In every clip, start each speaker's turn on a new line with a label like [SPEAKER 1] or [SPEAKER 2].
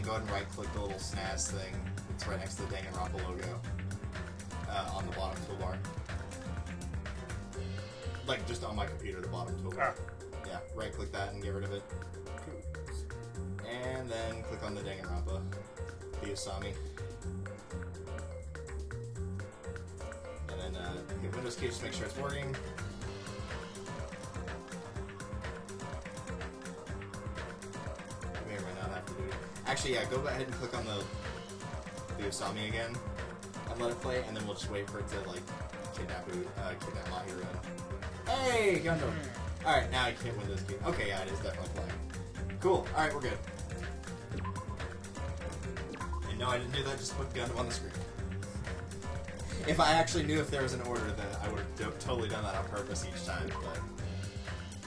[SPEAKER 1] go ahead and right-click the little snaz thing that's right next to the Danganronpa logo on the bottom toolbar. Like, just on my computer, the bottom toolbar. Yeah, right-click that and get rid of it. And then click on the Danganronpa, the Usami. And then hit Windows key just to make sure it's working. Actually, yeah, go ahead and click on the Usami again and let it play, and then we'll just wait for it to, like, kidnap Mahiro. Hey, Gundam! Alright, now I can't win this game. Okay, yeah, it is definitely playing. Cool, alright, we're good. And no, I didn't do that, just put Gundam on the screen. If I actually knew if there was an order, then I would have totally done that on purpose each time, but...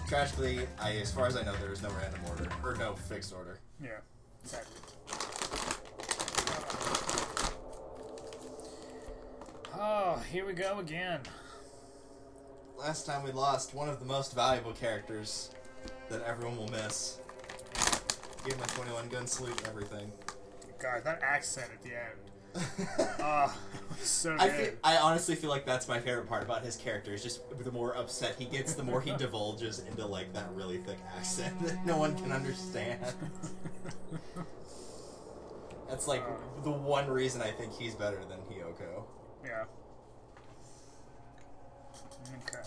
[SPEAKER 1] Tragically, as far as I know, there is no random order, or no fixed order.
[SPEAKER 2] Yeah. Exactly. Oh, here we go again.
[SPEAKER 1] Last time we lost one of the most valuable characters that everyone will miss. Give him a 21 gun salute and everything.
[SPEAKER 2] God, that accent at the end. Oh, so good.
[SPEAKER 1] I honestly feel like that's my favorite part about his character, is just the more upset he gets, the more he divulges into, like, that really thick accent that no one can understand. That's, like, the one reason I think he's better than Hiyoko.
[SPEAKER 2] Yeah. Okay.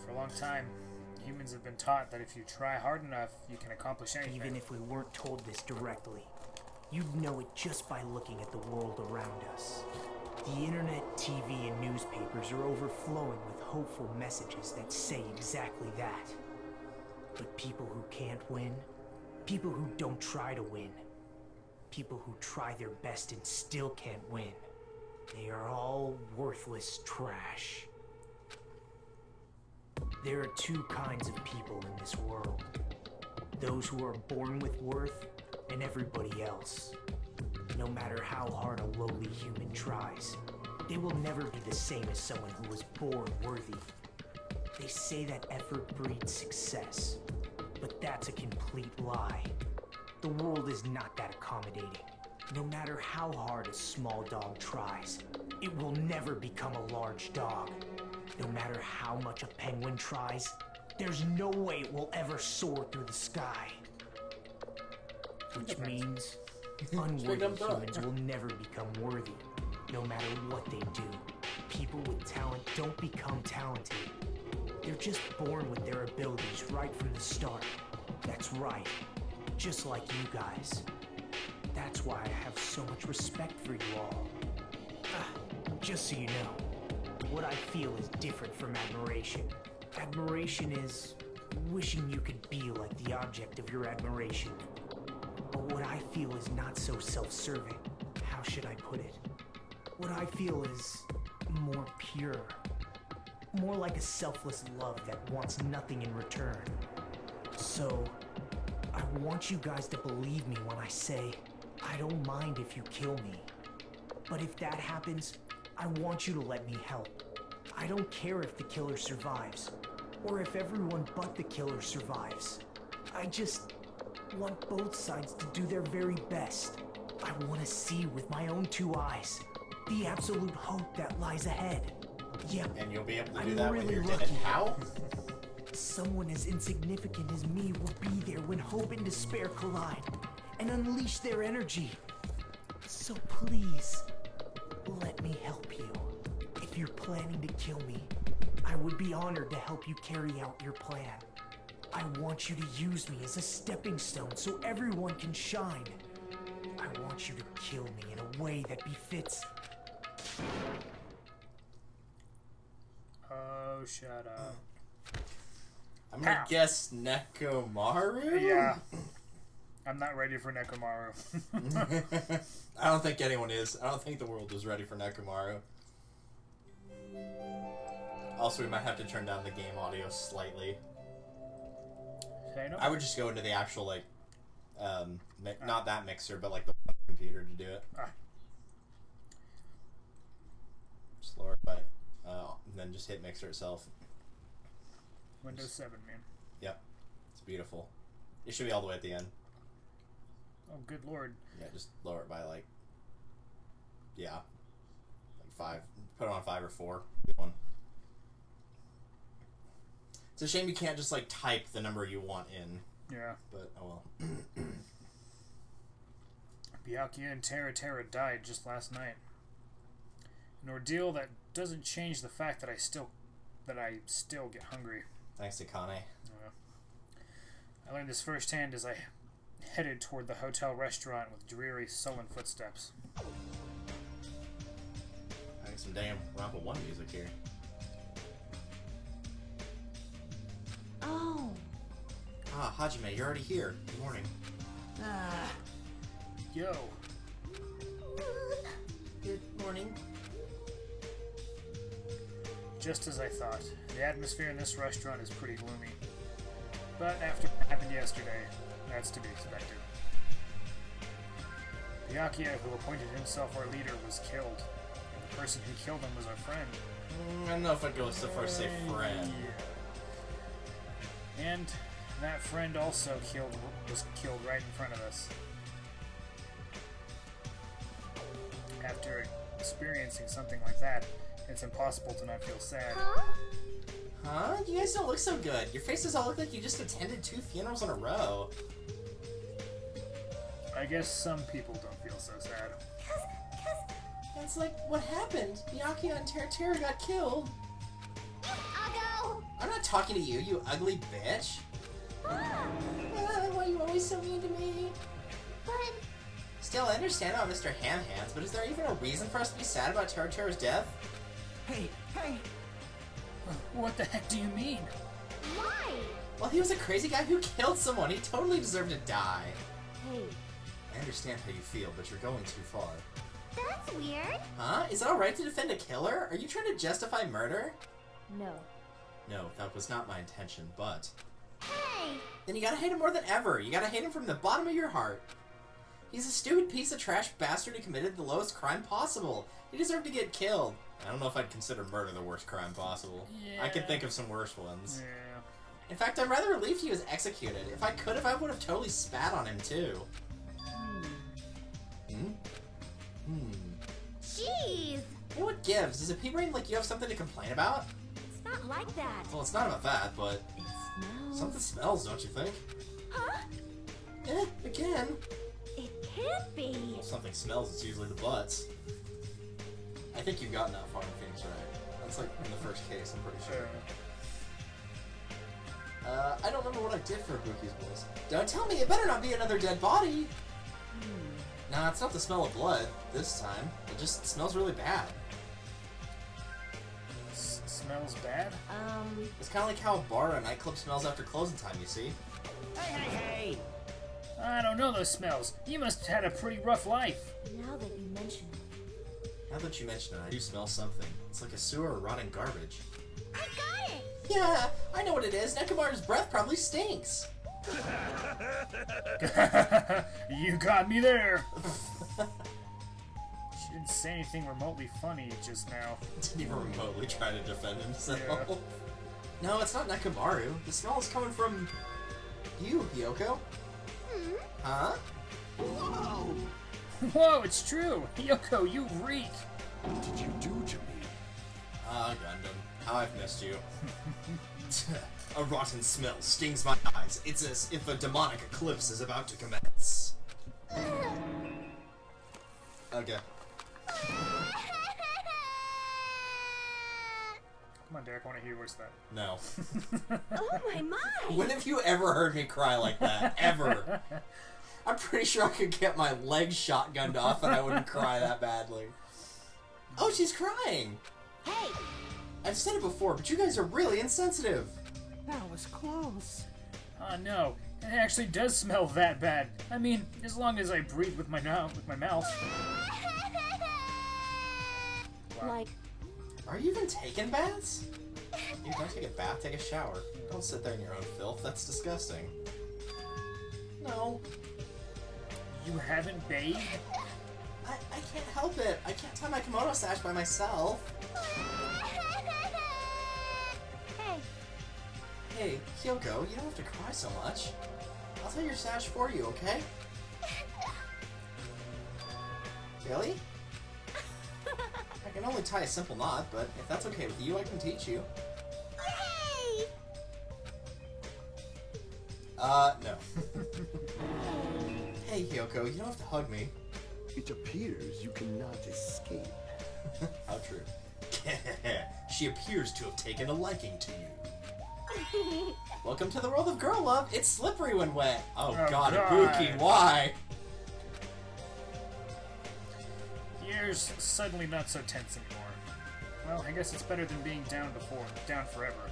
[SPEAKER 2] For a long time, humans have been taught that if you try hard enough, you can accomplish anything.
[SPEAKER 3] Even if we weren't told this directly, you'd know it just by looking at the world around us. The internet, TV, and newspapers are overflowing with hopeful messages that say exactly that. But people who can't win, people who don't try to win, people who try their best and still can't win, they are all worthless trash. There are two kinds of people in this world. Those who are born with worth, and everybody else. No matter how hard a lowly human tries, they will never be the same as someone who was born worthy. They say that effort breeds success, but that's a complete lie. The world is not that accommodating. No matter how hard a small dog tries, it will never become a large dog. No matter how much a penguin tries, there's no way it will ever soar through the sky. Which means unworthy humans will never become worthy, no matter what they do. People with talent don't become talented. They're just born with their abilities right from the start. That's right, just like you guys. That's why I have so much respect for you all. Just so you know, what I feel is different from admiration. Admiration is wishing you could be like the object of your admiration. But what I feel is not so self-serving. How should I put it? What I feel is more pure. More like a selfless love that wants nothing in return. So, I want you guys to believe me when I say, I don't mind if you kill me. But if that happens, I want you to let me help. I don't care if the killer survives, or if everyone but the killer survives. I just want both sides to do their very best. I want to see with my own two eyes the absolute hope that lies ahead. Yep.
[SPEAKER 1] And you'll be able to do that
[SPEAKER 3] really
[SPEAKER 1] when you're
[SPEAKER 3] lucky.
[SPEAKER 1] dead. How?
[SPEAKER 3] Someone as insignificant as me will be there when hope and despair collide and unleash their energy. So please, let me help you. If you're planning to kill me, I would be honored to help you carry out your plan. I want you to use me as a stepping stone so everyone can shine. I want you to kill me in a way that befits...
[SPEAKER 2] Oh, shut up.
[SPEAKER 1] I'm gonna guess Nekomaru?
[SPEAKER 2] Yeah. I'm not ready for Nekomaru.
[SPEAKER 1] I don't think anyone is. I don't think the world was ready for Nekomaru. Also, we might have to turn down the game audio slightly. I would just go into the actual, like, not that mixer, but, like, the computer to do it. Just lower it by, and then just hit mixer itself.
[SPEAKER 2] Windows 7, man.
[SPEAKER 1] Yep. It's beautiful. It should be all the way at the end.
[SPEAKER 2] Oh, good lord.
[SPEAKER 1] Yeah, just lower it by like 5. Put it on 5 or 4. Good one. It's a shame you can't just like type the number you want in.
[SPEAKER 2] Yeah.
[SPEAKER 1] But oh well.
[SPEAKER 2] Byakuya and Tera died just last night. An ordeal that doesn't change the fact that I still get hungry.
[SPEAKER 1] Thanks to Kane.
[SPEAKER 2] I learned this firsthand as I headed toward the hotel restaurant with dreary, sullen footsteps.
[SPEAKER 1] Having some damn Rampa 1 music here.
[SPEAKER 4] Oh.
[SPEAKER 1] Ah, Hajime, you're already here. Good morning.
[SPEAKER 2] Yo.
[SPEAKER 1] Good morning.
[SPEAKER 2] Just as I thought. The atmosphere in this restaurant is pretty gloomy. But after what happened yesterday, that's to be expected. Byakuya, who appointed himself our leader, was killed. And the person who killed him was our friend.
[SPEAKER 1] I don't know if I'd go so far as to say friend.
[SPEAKER 2] Yeah. And that friend also was killed right in front of us. After experiencing something like that, it's impossible to not feel sad.
[SPEAKER 1] Huh? You guys don't look so good. Your faces all look like you just attended 2 funerals in a row.
[SPEAKER 2] I guess some people don't feel so sad.
[SPEAKER 1] That's like what happened. Byakuya and Tera got killed.
[SPEAKER 4] I'll go.
[SPEAKER 1] I'm not talking to you, you ugly bitch. Why are you always so mean to me?
[SPEAKER 4] But
[SPEAKER 1] Still, I understand about Mr. Ham Hands, but is there even a reason for us to be sad about Tera's death?
[SPEAKER 3] Hey!
[SPEAKER 2] What the heck do you mean?
[SPEAKER 4] why?
[SPEAKER 1] Well, he was a crazy guy who killed someone. He totally deserved to die.
[SPEAKER 4] Hey,
[SPEAKER 1] I understand how you feel, but you're going too far.
[SPEAKER 4] that's weird.
[SPEAKER 1] Huh? Is it alright to defend a killer? Are you trying to justify murder?
[SPEAKER 4] No.
[SPEAKER 1] No, that was not my intention, but...
[SPEAKER 4] Hey!
[SPEAKER 1] Then you gotta hate him more than ever. You gotta hate him from the bottom of your heart. He's a stupid piece of trash bastard who committed the lowest crime possible. He deserved to get killed. I don't know if I'd consider murder the worst crime possible.
[SPEAKER 2] Yeah.
[SPEAKER 1] I can think of some worse ones.
[SPEAKER 2] Yeah.
[SPEAKER 1] In fact, I'm rather relieved he was executed. If I could have, I would have totally spat on him, too.
[SPEAKER 4] Jeez!
[SPEAKER 1] Hey, what gives? Is it pea-brain like you have something to complain about?
[SPEAKER 4] It's not like that.
[SPEAKER 1] Well, it's not about that, but...
[SPEAKER 4] It smells...
[SPEAKER 1] Something smells, don't you think?
[SPEAKER 4] Huh?
[SPEAKER 1] Again.
[SPEAKER 4] It can't be.
[SPEAKER 1] Well, something smells, it's usually the butts. I think you've gotten that far in Phoenix, right? That's like in the first case, I'm pretty sure. I don't remember what I did for Buki's voice. Don't tell me, it better not be another dead body! Nah, it's not the smell of blood this time. It just smells really bad.
[SPEAKER 2] Smells bad?
[SPEAKER 1] It's kind of like how a bar or a nightclub smells after closing time, you see?
[SPEAKER 3] Hey!
[SPEAKER 2] I don't know those smells. You must have had a pretty rough life.
[SPEAKER 4] Now that you mention it.
[SPEAKER 1] Now that you mention it, I do smell something. It's like a sewer of rotting garbage.
[SPEAKER 4] I got it!
[SPEAKER 1] Yeah, I know what it is. Nekomaru's breath probably stinks.
[SPEAKER 2] You got me there. She didn't say anything remotely funny just now.
[SPEAKER 1] Didn't even remotely try to defend himself.
[SPEAKER 2] Yeah.
[SPEAKER 1] No, it's not Nekomaru. The smell is coming from you, Hyoko. Huh?
[SPEAKER 3] Whoa!
[SPEAKER 2] Whoa, it's true. Yoko, you reek.
[SPEAKER 3] What did you do to me?
[SPEAKER 1] Ah, Gundam. How I've missed you. A rotten smell stings my eyes. It's as if a demonic eclipse is about to commence. Okay.
[SPEAKER 2] Come on, Derek, I want to hear what's that.
[SPEAKER 1] No.
[SPEAKER 4] Oh my!
[SPEAKER 1] When have you ever heard me cry like that? Ever. I'm pretty sure I could get my legs shotgunned off and I wouldn't cry that badly. Oh, she's crying!
[SPEAKER 4] Hey!
[SPEAKER 1] I've said it before, but you guys are really insensitive.
[SPEAKER 3] That was close.
[SPEAKER 2] Oh no, it actually does smell that bad. I mean, as long as I breathe with my mouth. Wow.
[SPEAKER 4] Like,
[SPEAKER 1] Are you even taking baths? You don't take a bath, take a shower. Don't sit there in your own filth, that's disgusting. No.
[SPEAKER 2] You haven't bathed?
[SPEAKER 1] I can't help it. I can't tie my kimono sash by myself.
[SPEAKER 4] hey!
[SPEAKER 1] Hey, Hyoko, you don't have to cry so much. I'll tie your sash for you, okay? Really? I can only tie a simple knot, but if that's okay with you, I can teach you.
[SPEAKER 4] Yay!
[SPEAKER 1] No. Hey, Hyoko, you don't have to hug me.
[SPEAKER 5] It appears you cannot escape.
[SPEAKER 1] How true. She appears to have taken a liking to you. Welcome to the world of girl love. It's slippery when wet. Oh god, Ibuki, why?
[SPEAKER 2] Years suddenly not so tense anymore. Well, I guess it's better than being down forever.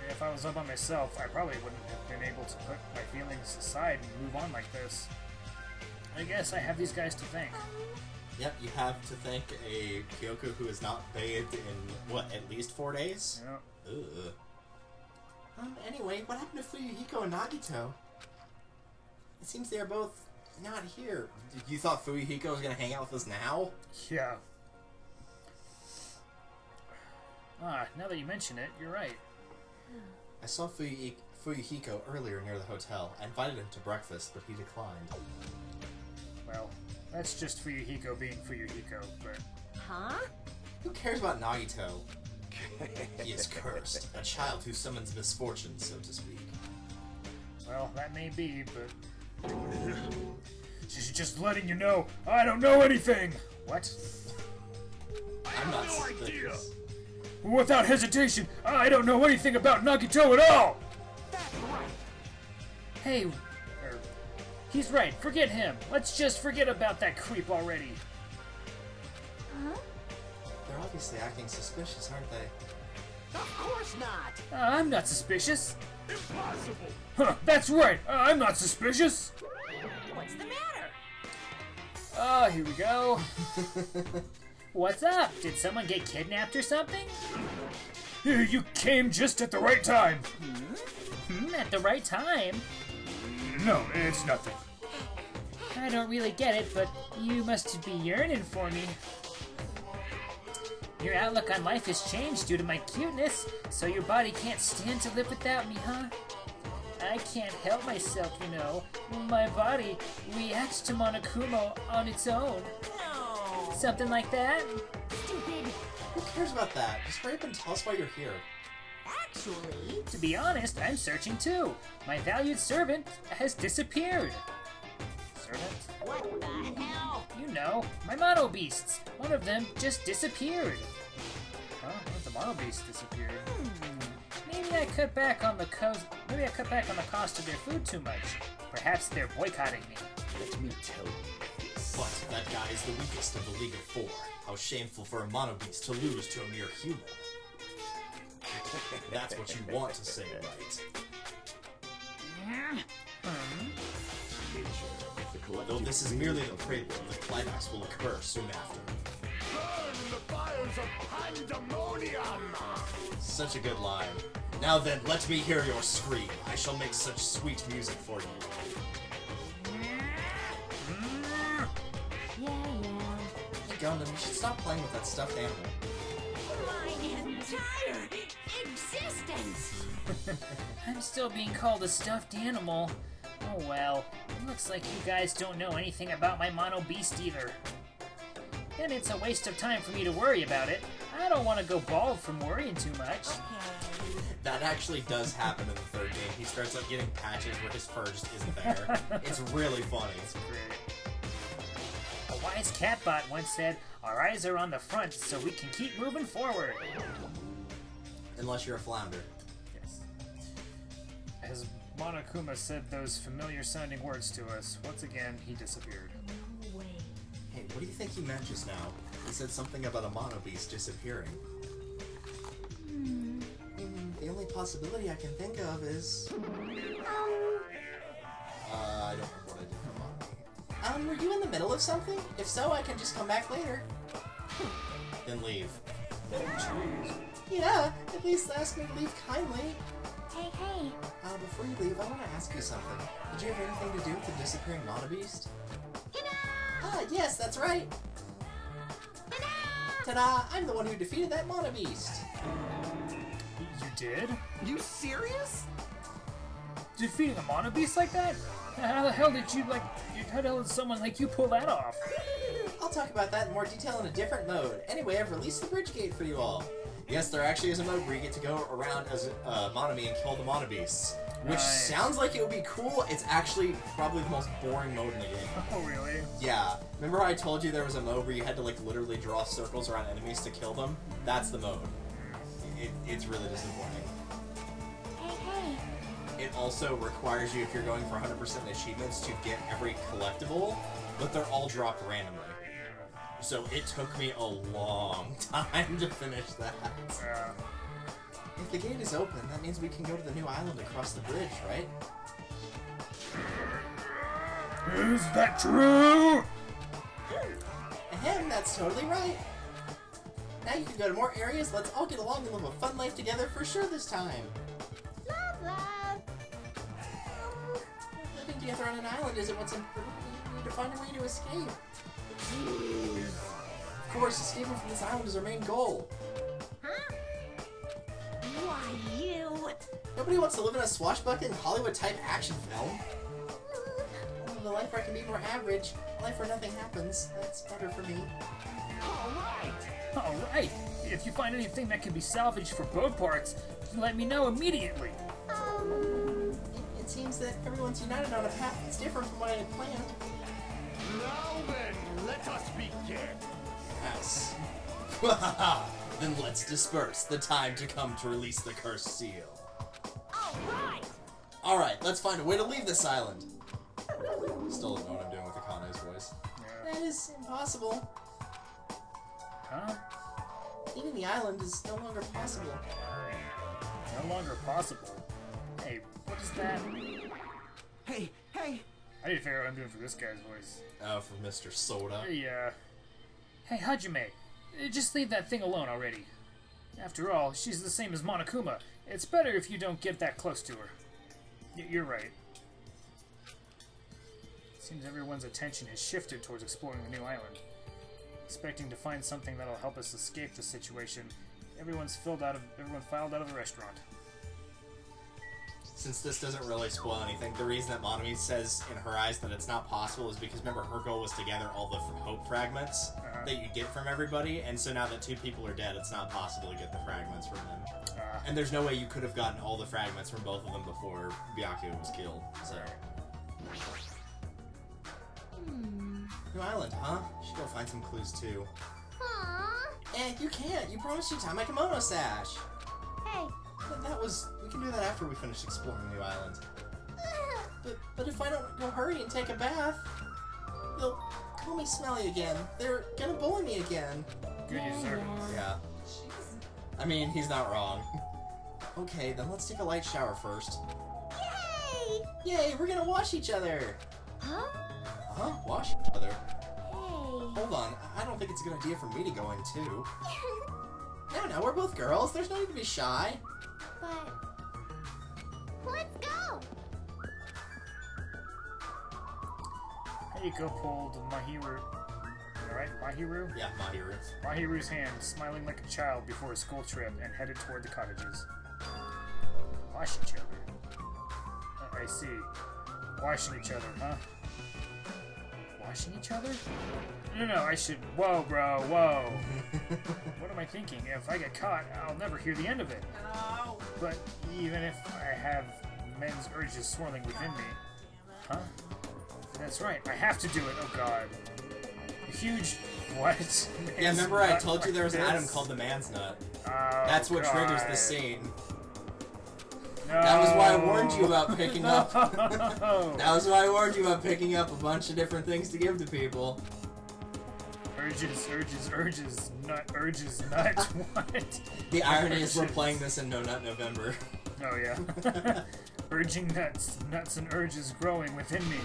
[SPEAKER 2] If I was all by myself, I probably wouldn't have been able to put my feelings aside and move on like this. I guess I have these guys to thank.
[SPEAKER 1] Yep, you have to thank a Kyoko who is not bathed in, what, at least 4 days?
[SPEAKER 2] Yeah.
[SPEAKER 1] Ugh. Anyway, what happened to Fuyuhiko and Nagito? It seems they are both not here. You thought Fuyuhiko was going to hang out with us now?
[SPEAKER 2] Yeah. Now that you mention it, you're right.
[SPEAKER 1] I saw Fuyuhiko earlier near the hotel. I invited him to breakfast, but he declined.
[SPEAKER 2] Well, that's just Fuyuhiko being Fuyuhiko, but...
[SPEAKER 4] Huh?
[SPEAKER 1] Who cares about Nagito? He is cursed. A child who summons misfortune, so to speak.
[SPEAKER 2] Well, that may be, but... She's just letting you know, I don't know anything! What?
[SPEAKER 1] I'm not suspicious.
[SPEAKER 2] Without hesitation, I don't know anything about Nagito at all!
[SPEAKER 3] That's right.
[SPEAKER 2] Hey, he's right, forget him. Let's just forget about that creep already.
[SPEAKER 4] Huh?
[SPEAKER 1] They're obviously acting suspicious, aren't they?
[SPEAKER 3] Of course not.
[SPEAKER 2] I'm not suspicious.
[SPEAKER 5] Impossible!
[SPEAKER 2] Huh, that's right, I'm not suspicious.
[SPEAKER 4] What's the matter?
[SPEAKER 2] Here we go. What's up? Did someone get kidnapped or something? You came just at the right time. At the right time? No, it's nothing.
[SPEAKER 6] I don't really get it, but you must be yearning for me. Your outlook on life has changed due to my cuteness, so your body can't stand to live without me, huh? I can't help myself, you know. My body reacts to Monokuma on its own.
[SPEAKER 4] No.
[SPEAKER 6] Something like that?
[SPEAKER 4] Stupid.
[SPEAKER 1] Who cares about that? Just hurry up and tell us why you're here.
[SPEAKER 4] Actually.
[SPEAKER 6] To be honest, I'm searching too. My valued servant has disappeared. Servant?
[SPEAKER 4] What the hell?
[SPEAKER 6] You know, my mono beasts. One of them just disappeared.
[SPEAKER 2] Huh? The mono beast disappeared.
[SPEAKER 6] Maybe I cut back on the cost of their food too much. Perhaps they're boycotting me.
[SPEAKER 5] Let me tell you this.
[SPEAKER 1] But that guy is the weakest of the League of Four. How shameful for a mono beast to lose to a mere human. That's what you want to say, right? Though this is merely the prelude, the climax will occur soon after.
[SPEAKER 5] Burn in the fires of pandemonium!
[SPEAKER 1] Such a good line. Now then, let me hear your scream. I shall make such sweet music for you.
[SPEAKER 4] Yeah.
[SPEAKER 1] Hey Gundam, you should stop playing with that stuffed animal.
[SPEAKER 4] My entire existence.
[SPEAKER 6] I'm still being called a stuffed animal. Oh well, it looks like you guys don't know anything about my mono beast either. And it's a waste of time for me to worry about it. I don't want to go bald from worrying too much.
[SPEAKER 1] That actually does happen in the third game. He starts like getting patches where his fur just isn't there. It's really funny.
[SPEAKER 6] A wise catbot once said, "Our eyes are on the front so we can keep moving forward."
[SPEAKER 1] Unless you're a flounder.
[SPEAKER 2] Yes. As Monokuma said those familiar sounding words to us, once again he disappeared.
[SPEAKER 4] No way.
[SPEAKER 1] Hey, what do you think he meant just now? He said something about a mono beast disappearing. The only possibility I can think of is... I don't remember what I did for mono. Were you in the middle of something? If so, I can just come back later. Then leave.
[SPEAKER 2] Jeez.
[SPEAKER 1] Yeah, at least ask me to leave kindly.
[SPEAKER 4] Hey.
[SPEAKER 1] Before you leave, I want to ask you something. Did you have anything to do with the disappearing mono beast? Ah, yes, that's right. Ta-da! I'm the one who defeated that mono beast.
[SPEAKER 2] You did?
[SPEAKER 3] You serious?
[SPEAKER 2] defeating a mono beast like that? How the hell did how the hell did someone like you pull that off?
[SPEAKER 1] I'll talk about that in more detail in a different mode. Anyway, I've released the bridge gate for you all. Yes, there actually is a mode where you get to go around as Monomi and kill the mono beasts. Which
[SPEAKER 2] Nice.
[SPEAKER 1] sounds like it would be cool. It's actually probably the most boring mode in the game.
[SPEAKER 2] Oh, really?
[SPEAKER 1] Yeah. Remember how I told you there was a mode where you had to like literally draw circles around enemies to kill them? That's the mode. It's really disappointing.
[SPEAKER 4] Hey, hey.
[SPEAKER 1] It also requires you, if you're going for 100% achievements, to get every collectible, but they're all dropped randomly. So it took me a long time to finish that. If the gate is open, that means we can go to the new island across the bridge, right?
[SPEAKER 2] Is that true?
[SPEAKER 1] Ahem, that's totally right. Now you can go to more areas, let's all get along and live a fun life together for sure this time.
[SPEAKER 4] Love, love.
[SPEAKER 1] Living together on an island isn't what's important. We need to find a way to escape. Of course, escaping from this island is our main goal.
[SPEAKER 4] Huh? Why, you?
[SPEAKER 1] Nobody wants to live in a swashbuckling Hollywood-type action film. The life where I can be more average, a life where nothing happens, that's better for me.
[SPEAKER 2] Alright. If you find anything that can be salvaged for boat parts, let me know immediately.
[SPEAKER 1] It seems that everyone's united on a path that's different from what I had planned.
[SPEAKER 5] Now then, let us begin.
[SPEAKER 1] Yes. Then let's disperse. The time to come to release the cursed seal.
[SPEAKER 4] Alright!
[SPEAKER 1] Alright, let's find a way to leave this island. Still don't know what I'm doing with Akane's voice. That is impossible.
[SPEAKER 2] Huh?
[SPEAKER 1] Leaving the island is no longer possible.
[SPEAKER 2] No longer possible. Hey, what is that?
[SPEAKER 3] Hey, hey!
[SPEAKER 2] I need to figure out what I'm doing for this guy's voice.
[SPEAKER 1] Oh, for Mr. Soda.
[SPEAKER 2] Hey, Hajime, just leave that thing alone already. After all, she's the same as Monokuma. It's better if you don't get that close to her. You're right. Seems everyone's attention has shifted towards exploring the new island. Expecting to find something that'll help us escape the situation, everyone filed out of the restaurant.
[SPEAKER 1] Since this doesn't really spoil anything, the reason that Monomi says in her eyes that it's not possible is because remember her goal was to gather all the hope fragments that you get from everybody, and so now that 2 people are dead, it's not possible to get the fragments from them. And there's no way you could have gotten all the fragments from both of them before Byakuya was killed, so... New island, huh? Should go find some clues too.
[SPEAKER 4] Aww.
[SPEAKER 1] You can't! You promised you'd tie my kimono sash!
[SPEAKER 4] Hey.
[SPEAKER 1] We can do that after we finish exploring New Island. But if I don't go hurry and take a bath, they'll call me smelly again. They're gonna bully me again.
[SPEAKER 2] Good, you deserve it.
[SPEAKER 1] Yeah. I mean, he's not wrong. Okay, then let's take a light shower first.
[SPEAKER 4] Yay!
[SPEAKER 1] Yay, we're gonna wash each other!
[SPEAKER 4] Huh?
[SPEAKER 1] Huh? Wash each other?
[SPEAKER 4] Hey.
[SPEAKER 1] Hold on, I don't think it's a good idea for me to go in too. No, we're both girls. There's no need to be shy.
[SPEAKER 4] But... let's go!
[SPEAKER 2] Aiko pulled Mahiru. Alright, Mahiru?
[SPEAKER 1] Yeah, Mahiru.
[SPEAKER 2] Mahiru's hand, smiling like a child before a school trip, and headed toward the cottages. Wash each other. I see. Washing each other, huh? Washing each other? No, I should... Whoa, bro, whoa. What am I thinking? If I get caught, I'll never hear the end of it.
[SPEAKER 7] No.
[SPEAKER 2] But even if I have men's urges swirling within me... Huh? That's right, I have to do it, oh god. A huge... What?
[SPEAKER 1] Yeah, remember I told you there was an item called the man's nut?
[SPEAKER 2] Oh,
[SPEAKER 1] That's what
[SPEAKER 2] god.
[SPEAKER 1] triggers the scene.
[SPEAKER 2] No.
[SPEAKER 1] That was why I warned you about picking up...
[SPEAKER 2] No.
[SPEAKER 1] That was why I warned you about picking up a bunch of different things to give to people.
[SPEAKER 2] Urges, nut, what?
[SPEAKER 1] The irony is we're playing this in No Nut November.
[SPEAKER 2] Oh yeah. Urging nuts and urges growing within me.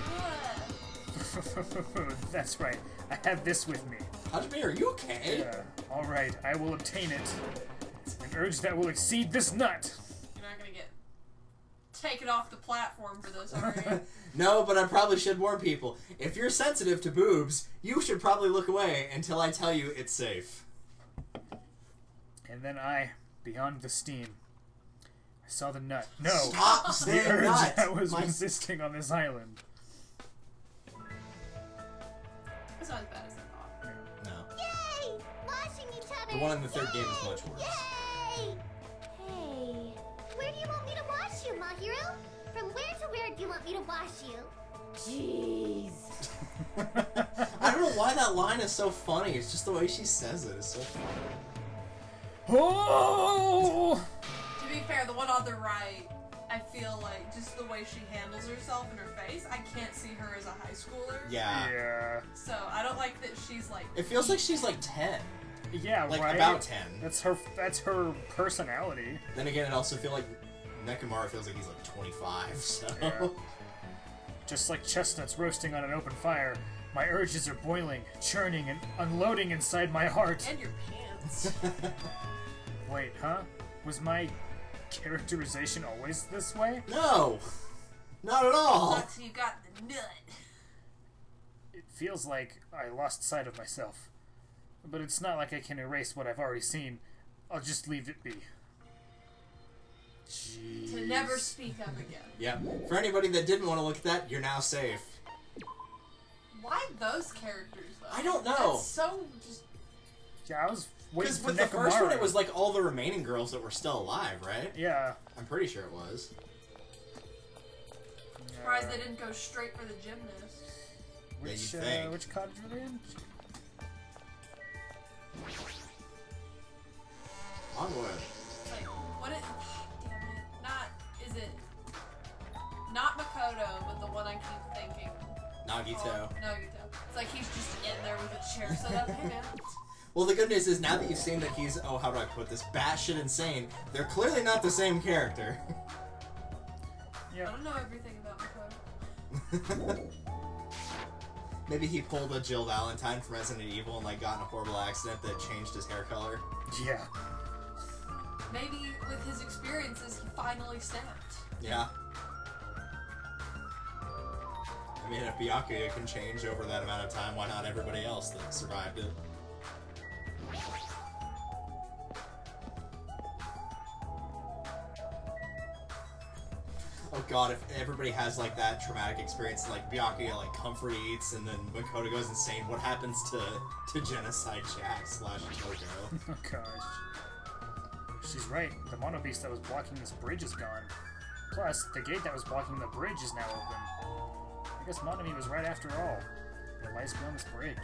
[SPEAKER 2] That's right, I have this with me.
[SPEAKER 1] Hajime, are you okay?
[SPEAKER 2] Yeah, alright, I will obtain it. An urge that will exceed this nut.
[SPEAKER 7] You're not gonna get taken off the platform for this, are you?
[SPEAKER 1] No, but I probably should warn people. If you're sensitive to boobs, you should probably look away until I tell you it's safe.
[SPEAKER 2] And then I, beyond the steam, I saw the nut. No.
[SPEAKER 1] Stop
[SPEAKER 2] The
[SPEAKER 1] saying
[SPEAKER 2] urge
[SPEAKER 1] nut.
[SPEAKER 2] that was
[SPEAKER 1] My-
[SPEAKER 2] resisting on this island.
[SPEAKER 7] It's not as bad as I thought.
[SPEAKER 1] No.
[SPEAKER 4] Yay! Washing each other.
[SPEAKER 1] The one in the third game is much worse.
[SPEAKER 4] Yay! Hey, where do you want me to wash you, Mahiro? From where to where do you want me to wash you? Jeez.
[SPEAKER 1] I don't know why that line is so funny. It's just the way she says it is so funny.
[SPEAKER 2] Oh!
[SPEAKER 7] To be fair, the one on the right, I feel like just the way she handles herself and her face, I can't see her as a high schooler.
[SPEAKER 1] Yeah.
[SPEAKER 2] Yeah.
[SPEAKER 7] So I don't like that she's like.
[SPEAKER 1] It feels like she's like 10.
[SPEAKER 2] Yeah,
[SPEAKER 1] Like
[SPEAKER 2] right?
[SPEAKER 1] about 10.
[SPEAKER 2] That's her personality.
[SPEAKER 1] Then again, it also feels like Nekomaru feels like he's like 25, so...
[SPEAKER 2] Yeah. Just like chestnuts roasting on an open fire, my urges are boiling, churning, and unloading inside my heart.
[SPEAKER 7] And your pants.
[SPEAKER 2] Wait, huh? Was my characterization always this way?
[SPEAKER 1] No! Not at all!
[SPEAKER 7] Once you got the nut.
[SPEAKER 2] It feels like I lost sight of myself. But it's not like I can erase what I've already seen. I'll just leave it be. Jeez.
[SPEAKER 7] To never speak of again.
[SPEAKER 1] Yeah. For anybody that didn't want to look at that, you're now safe.
[SPEAKER 7] Why those characters though?
[SPEAKER 1] I don't know.
[SPEAKER 7] That's so just.
[SPEAKER 2] Yeah, I was waiting
[SPEAKER 1] Because
[SPEAKER 2] for
[SPEAKER 1] with the first one,
[SPEAKER 2] Nekomaru.
[SPEAKER 1] it was like all the remaining girls that were still alive, right?
[SPEAKER 2] Yeah.
[SPEAKER 1] I'm pretty sure it was.
[SPEAKER 7] Surprised they didn't go straight for the gymnast.
[SPEAKER 1] Yeah,
[SPEAKER 2] Which,
[SPEAKER 1] you'd think.
[SPEAKER 2] which cottage were they in?
[SPEAKER 1] Onward.
[SPEAKER 7] It's like, what it. Damn it. Not. Is it. Not Makoto, but the one I keep thinking.
[SPEAKER 1] Nagito.
[SPEAKER 7] Nagito. It's like he's just in there with a chair set up. Hey man.
[SPEAKER 1] Well, the good news is now that you've seen that he's, oh, how do I put this, batshit insane, they're clearly not the same character.
[SPEAKER 7] I
[SPEAKER 2] Yeah.
[SPEAKER 7] don't know everything about Makoto.
[SPEAKER 1] Maybe he pulled a Jill Valentine from Resident Evil and like got in a horrible accident that changed his hair color.
[SPEAKER 2] Yeah.
[SPEAKER 7] Maybe with his experiences, he finally snapped.
[SPEAKER 1] Yeah. I mean, if Byakuya can change over that amount of time, why not everybody else that survived it? Oh god, if everybody has like that traumatic experience, like Byakuya like comfort eats and then Makoto goes insane, what happens to Genocide Jack / Toko?
[SPEAKER 2] Oh gosh. She's right. The mono beast that was blocking this bridge is gone. Plus, the gate that was blocking the bridge is now open. I guess Monomi was right after all. It lies beyond this bridge.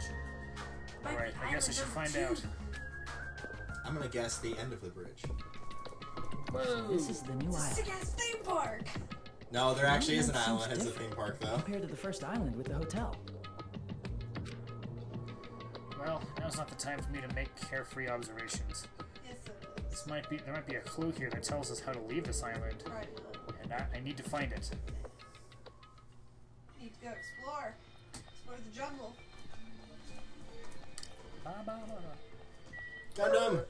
[SPEAKER 2] Alright, I guess I should find out.
[SPEAKER 1] I'm gonna guess the end of the bridge.
[SPEAKER 2] Whoa!
[SPEAKER 3] This is the new island.
[SPEAKER 7] Sick ass theme park!
[SPEAKER 1] No, there actually is an
[SPEAKER 3] Seems
[SPEAKER 1] island. It's a
[SPEAKER 3] different
[SPEAKER 1] theme park though.
[SPEAKER 3] compared to the first island with the hotel.
[SPEAKER 2] Well, now's not the time for me to make carefree observations.
[SPEAKER 7] Yes, it is.
[SPEAKER 2] There might be a clue here that tells us how to leave this island,
[SPEAKER 7] Right.
[SPEAKER 2] and I need to find it.
[SPEAKER 7] Need to go explore. Explore the jungle.
[SPEAKER 2] Ba, ba, ba, ba.
[SPEAKER 1] Gundam!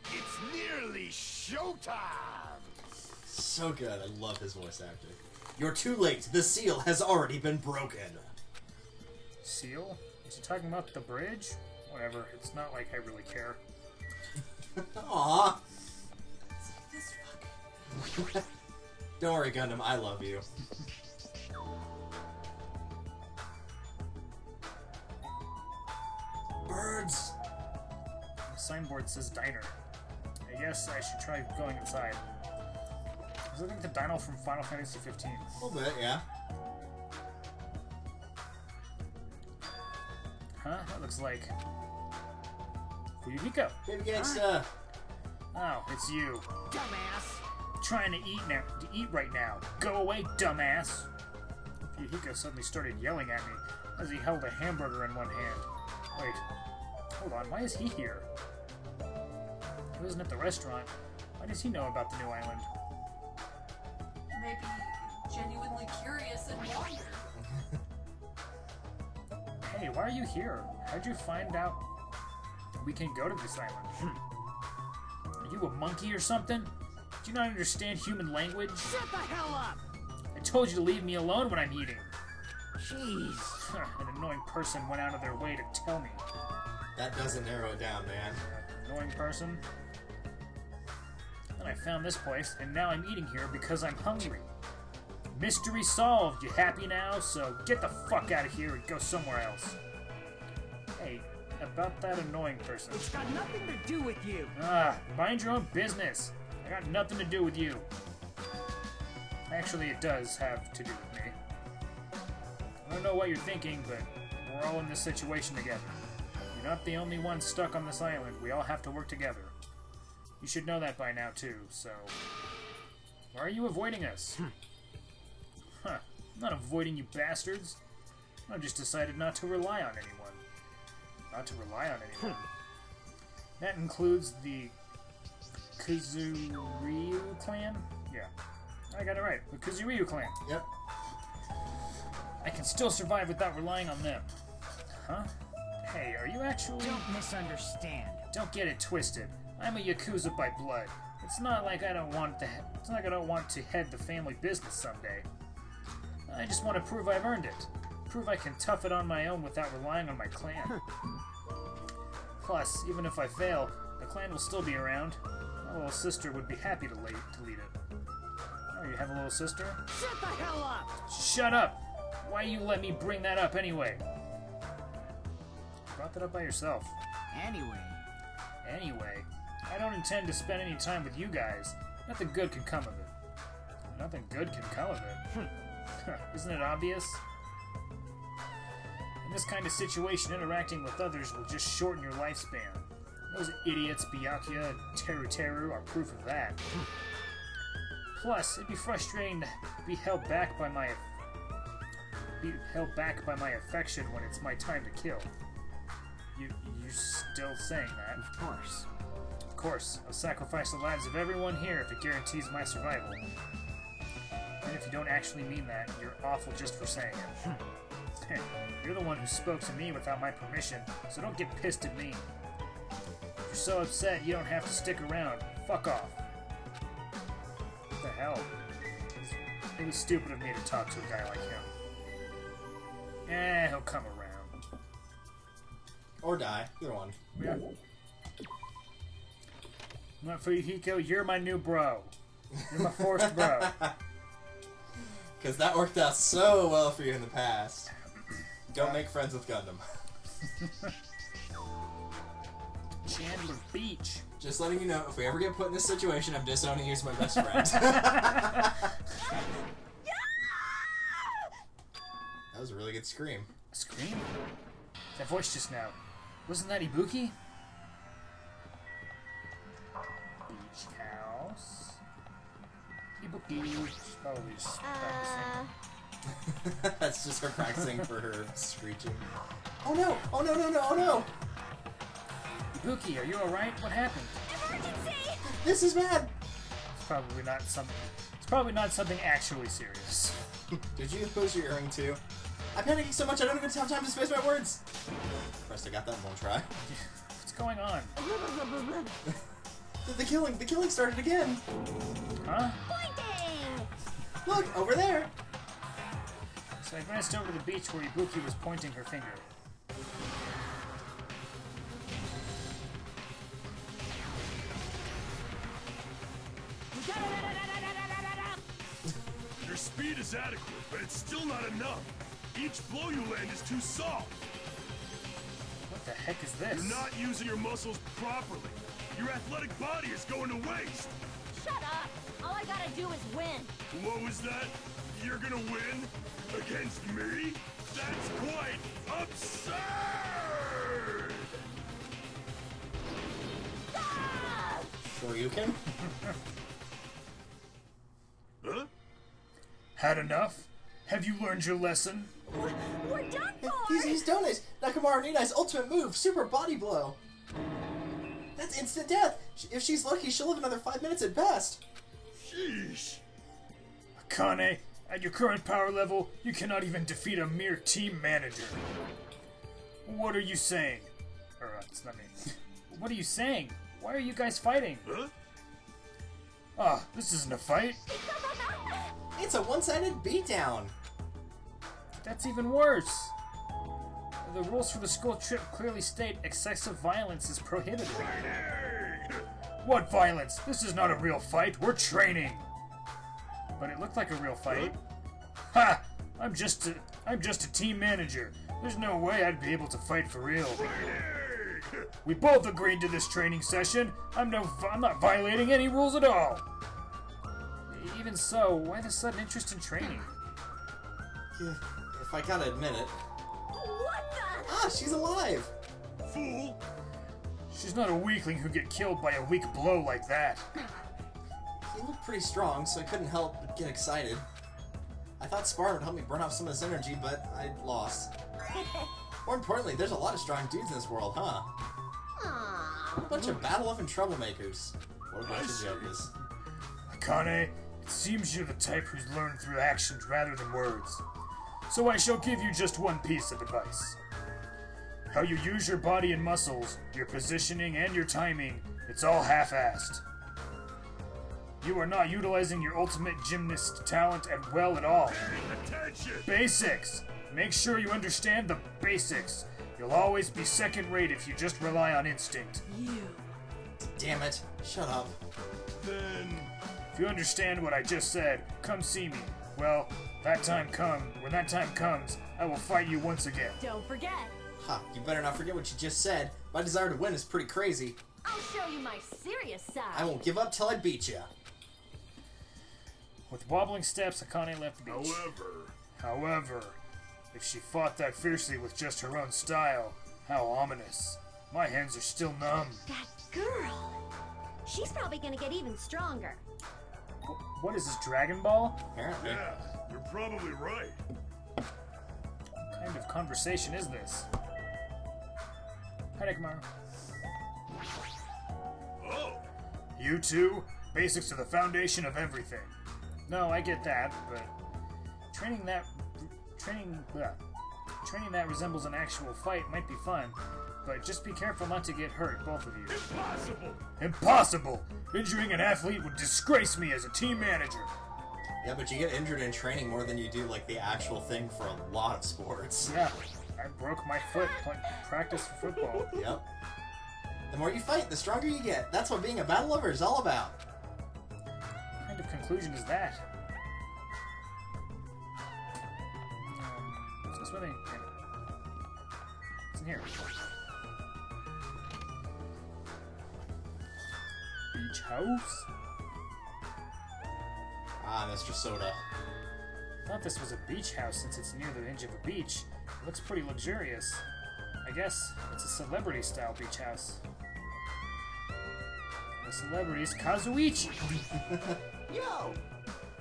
[SPEAKER 5] It's nearly showtime!
[SPEAKER 1] So good. I love his voice acting. You're too late. The seal has already been broken.
[SPEAKER 2] Seal? Is he talking about the bridge? Whatever. It's not like I really care.
[SPEAKER 1] Aww.
[SPEAKER 7] This fucking.
[SPEAKER 1] Don't worry, Gundam. I love you. Birds.
[SPEAKER 2] The signboard says diner. I guess I should try going inside. Is it like the dino from Final Fantasy 15?
[SPEAKER 1] A little bit, yeah.
[SPEAKER 2] Huh? That looks like Fuyuhiko.
[SPEAKER 1] Baby gangsta.
[SPEAKER 2] Oh, it's you.
[SPEAKER 3] Dumbass!
[SPEAKER 2] Trying to eat right now. Go away, dumbass! Fuyuhiko suddenly started yelling at me as he held a hamburger in one hand. Wait, hold on, why is he here? He wasn't at the restaurant. Why does he know about the new island?
[SPEAKER 7] Maybe genuinely curious and wonder.
[SPEAKER 2] Hey, why are you here? How'd you find out we can go to this island? Are you a monkey or something? Do you not understand human language?
[SPEAKER 3] Shut the hell up!
[SPEAKER 2] I told you to leave me alone when I'm eating.
[SPEAKER 3] Jeez.
[SPEAKER 2] An annoying person went out of their way to tell me.
[SPEAKER 1] That doesn't narrow it down, man.
[SPEAKER 2] Annoying person? Then I found this place, and now I'm eating here because I'm hungry. Mystery solved. You happy now? So get the fuck out of here and go somewhere else. Hey, about that annoying person.
[SPEAKER 3] It's got nothing to do with you.
[SPEAKER 2] Mind your own business. I got nothing to do with you. Actually, it does have to do with me. I don't know what you're thinking, but we're all in this situation together. You're not the only one stuck on this island. We all have to work together. You should know that by now, too, so... Why are you avoiding us? I'm not avoiding you bastards. I've just decided not to rely on anyone. Not to rely on anyone. That includes the Kazuichi clan? Yeah. I got it right. The Kazuichi clan.
[SPEAKER 1] Yep.
[SPEAKER 2] I can still survive without relying on them. Huh? Hey, are you actually...
[SPEAKER 3] Don't misunderstand.
[SPEAKER 2] Don't get it twisted. I'm a Yakuza by blood. It's not like I don't want to... It's not like I don't want to head the family business someday. I just want to prove I've earned it. Prove I can tough it on my own without relying on my clan. Plus, even if I fail, the clan will still be around. My little sister would be happy to lead it. Oh, you have a little sister?
[SPEAKER 3] Shut the hell up!
[SPEAKER 2] Shut up! Why you let me bring that up anyway? You brought that up by yourself. Anyway, I don't intend to spend any time with you guys. Nothing good can come of it. Nothing good can come of it. Isn't it obvious? In this kind of situation, interacting with others will just shorten your lifespan. Those idiots, Byakuya and Teru are proof of that. Plus, it'd be frustrating to be held back by my affection when it's my time to kill. You're still saying that?
[SPEAKER 3] Of course.
[SPEAKER 2] Of course. I'll sacrifice the lives of everyone here if it guarantees my survival. And if you don't actually mean that, you're awful just for saying it. You're the one who spoke to me without my permission, so don't get pissed at me. If you're so upset you don't have to stick around, fuck off. What the hell? It was stupid of me to talk to a guy like him. He'll come around.
[SPEAKER 1] Or die. Either one.
[SPEAKER 2] Yeah. Not for you, Hiko, you're my new bro. You're my forced bro.
[SPEAKER 1] Because that worked out so well for you in the past. Don't make friends with Gundam.
[SPEAKER 2] Chandler Beach.
[SPEAKER 1] Just letting you know, if we ever get put in this situation, I'm disowning you as my best friend. That was a really good scream.
[SPEAKER 2] Scream? That voice just now. Wasn't that Ibuki? Beach house. Ibuki. She's probably just practicing.
[SPEAKER 1] That's just her practicing for her screeching. Oh no! Oh no, no, no, oh no!
[SPEAKER 2] Ibuki, are you alright? What happened?
[SPEAKER 4] Emergency!
[SPEAKER 1] This is bad!
[SPEAKER 2] It's probably not something actually serious.
[SPEAKER 1] Did you lose your earring too? I'm panicking so much I don't even have time to space my words! First I got that in one try.
[SPEAKER 2] What's going on?
[SPEAKER 1] The killing started again!
[SPEAKER 2] Huh?
[SPEAKER 4] Pointing!
[SPEAKER 1] Look, over there!
[SPEAKER 2] So I glanced over to the beach where Ibuki was pointing her finger.
[SPEAKER 5] Your speed is adequate, but it's still not enough. Each blow you land is too soft.
[SPEAKER 2] What the heck is this?
[SPEAKER 5] You're not using your muscles properly. Your athletic body is going to waste.
[SPEAKER 4] Shut up! All I gotta do is win.
[SPEAKER 5] What was that? You're gonna win? Against me? That's quite absurd!
[SPEAKER 4] Ah!
[SPEAKER 1] Shoryuken?
[SPEAKER 5] Huh?
[SPEAKER 2] Had enough? Have you learned your lesson?
[SPEAKER 4] We're done for!
[SPEAKER 1] He's done it! Nakamaru Ninai's ultimate move, Super Body Blow! That's instant death! If she's lucky, she'll live another 5 minutes at best!
[SPEAKER 5] Sheesh.
[SPEAKER 2] Akane, at your current power level, you cannot even defeat a mere team manager. What are you saying? It's not me. What are you saying? Why are you guys fighting?
[SPEAKER 5] Huh?
[SPEAKER 2] Ah, this isn't a fight.
[SPEAKER 1] It's a one-sided beatdown!
[SPEAKER 2] That's even worse. The rules for the school trip clearly state excessive violence is prohibited.
[SPEAKER 5] Hey!
[SPEAKER 2] What violence? This is not a real fight. We're training. But it looked like a real fight. Ha! I'm just a team manager. There's no way I'd be able to fight for real. We both agreed to this training session. I'm not violating any rules at all. Even so, why the sudden interest in training?
[SPEAKER 1] If I gotta admit it.
[SPEAKER 4] What the?
[SPEAKER 1] Ah, she's alive!
[SPEAKER 5] Fool!
[SPEAKER 2] She's not a weakling who get killed by a weak blow like that.
[SPEAKER 1] He looked pretty strong, so I couldn't help but get excited. I thought sparring would help me burn off some of this energy, but I lost. More importantly, there's a lot of strong dudes in this world, huh?
[SPEAKER 4] Aww.
[SPEAKER 1] A bunch of battle-loving troublemakers. What a bunch of jokers.
[SPEAKER 2] Akane, it seems you're the type who's learned through actions rather than words. So I shall give you just one piece of advice. How you use your body and muscles, your positioning and your timing, it's all half-assed. You are not utilizing your ultimate gymnast talent at all.
[SPEAKER 5] Attention!
[SPEAKER 2] Basics! Make sure you understand the basics. You'll always be second-rate if you just rely on instinct.
[SPEAKER 1] Damn it. Shut up.
[SPEAKER 5] Then...
[SPEAKER 2] If you understand what I just said, come see me. Well, when that time comes, I will fight you once again.
[SPEAKER 4] Don't forget.
[SPEAKER 1] Ha, you better not forget what you just said. My desire to win is pretty crazy.
[SPEAKER 4] I'll show you my serious side.
[SPEAKER 1] I won't give up till I beat ya.
[SPEAKER 2] With wobbling steps, Akane left the beach. However, if she fought that fiercely with just her own style, how ominous. My hands are still numb.
[SPEAKER 4] That girl. She's probably gonna get even stronger.
[SPEAKER 2] What is this, Dragon Ball?
[SPEAKER 1] Apparently.
[SPEAKER 5] Yeah, you're probably right.
[SPEAKER 2] What kind of conversation is this? Hi, Nekomaru.
[SPEAKER 5] Oh!
[SPEAKER 2] You two? Basics are the foundation of everything. No, I get that, but training that resembles an actual fight might be fun, but just be careful not to get hurt, both of you.
[SPEAKER 5] Impossible!
[SPEAKER 2] Impossible! Injuring an athlete would disgrace me as a team manager.
[SPEAKER 1] Yeah, but you get injured in training more than you do, like, the actual thing for a lot of sports.
[SPEAKER 2] Yeah, I broke my foot playing practice for football.
[SPEAKER 1] Yep. The more you fight, the stronger you get. That's what being a battle lover is all about.
[SPEAKER 2] What kind of conclusion is that? Is this where they... What's in here? Beach house?
[SPEAKER 1] Ah, Mr. Soda.
[SPEAKER 2] I thought this was a beach house since it's near the edge of a beach. It looks pretty luxurious. I guess it's a celebrity-style beach house. The celebrity's Kazuichi.
[SPEAKER 3] Yo!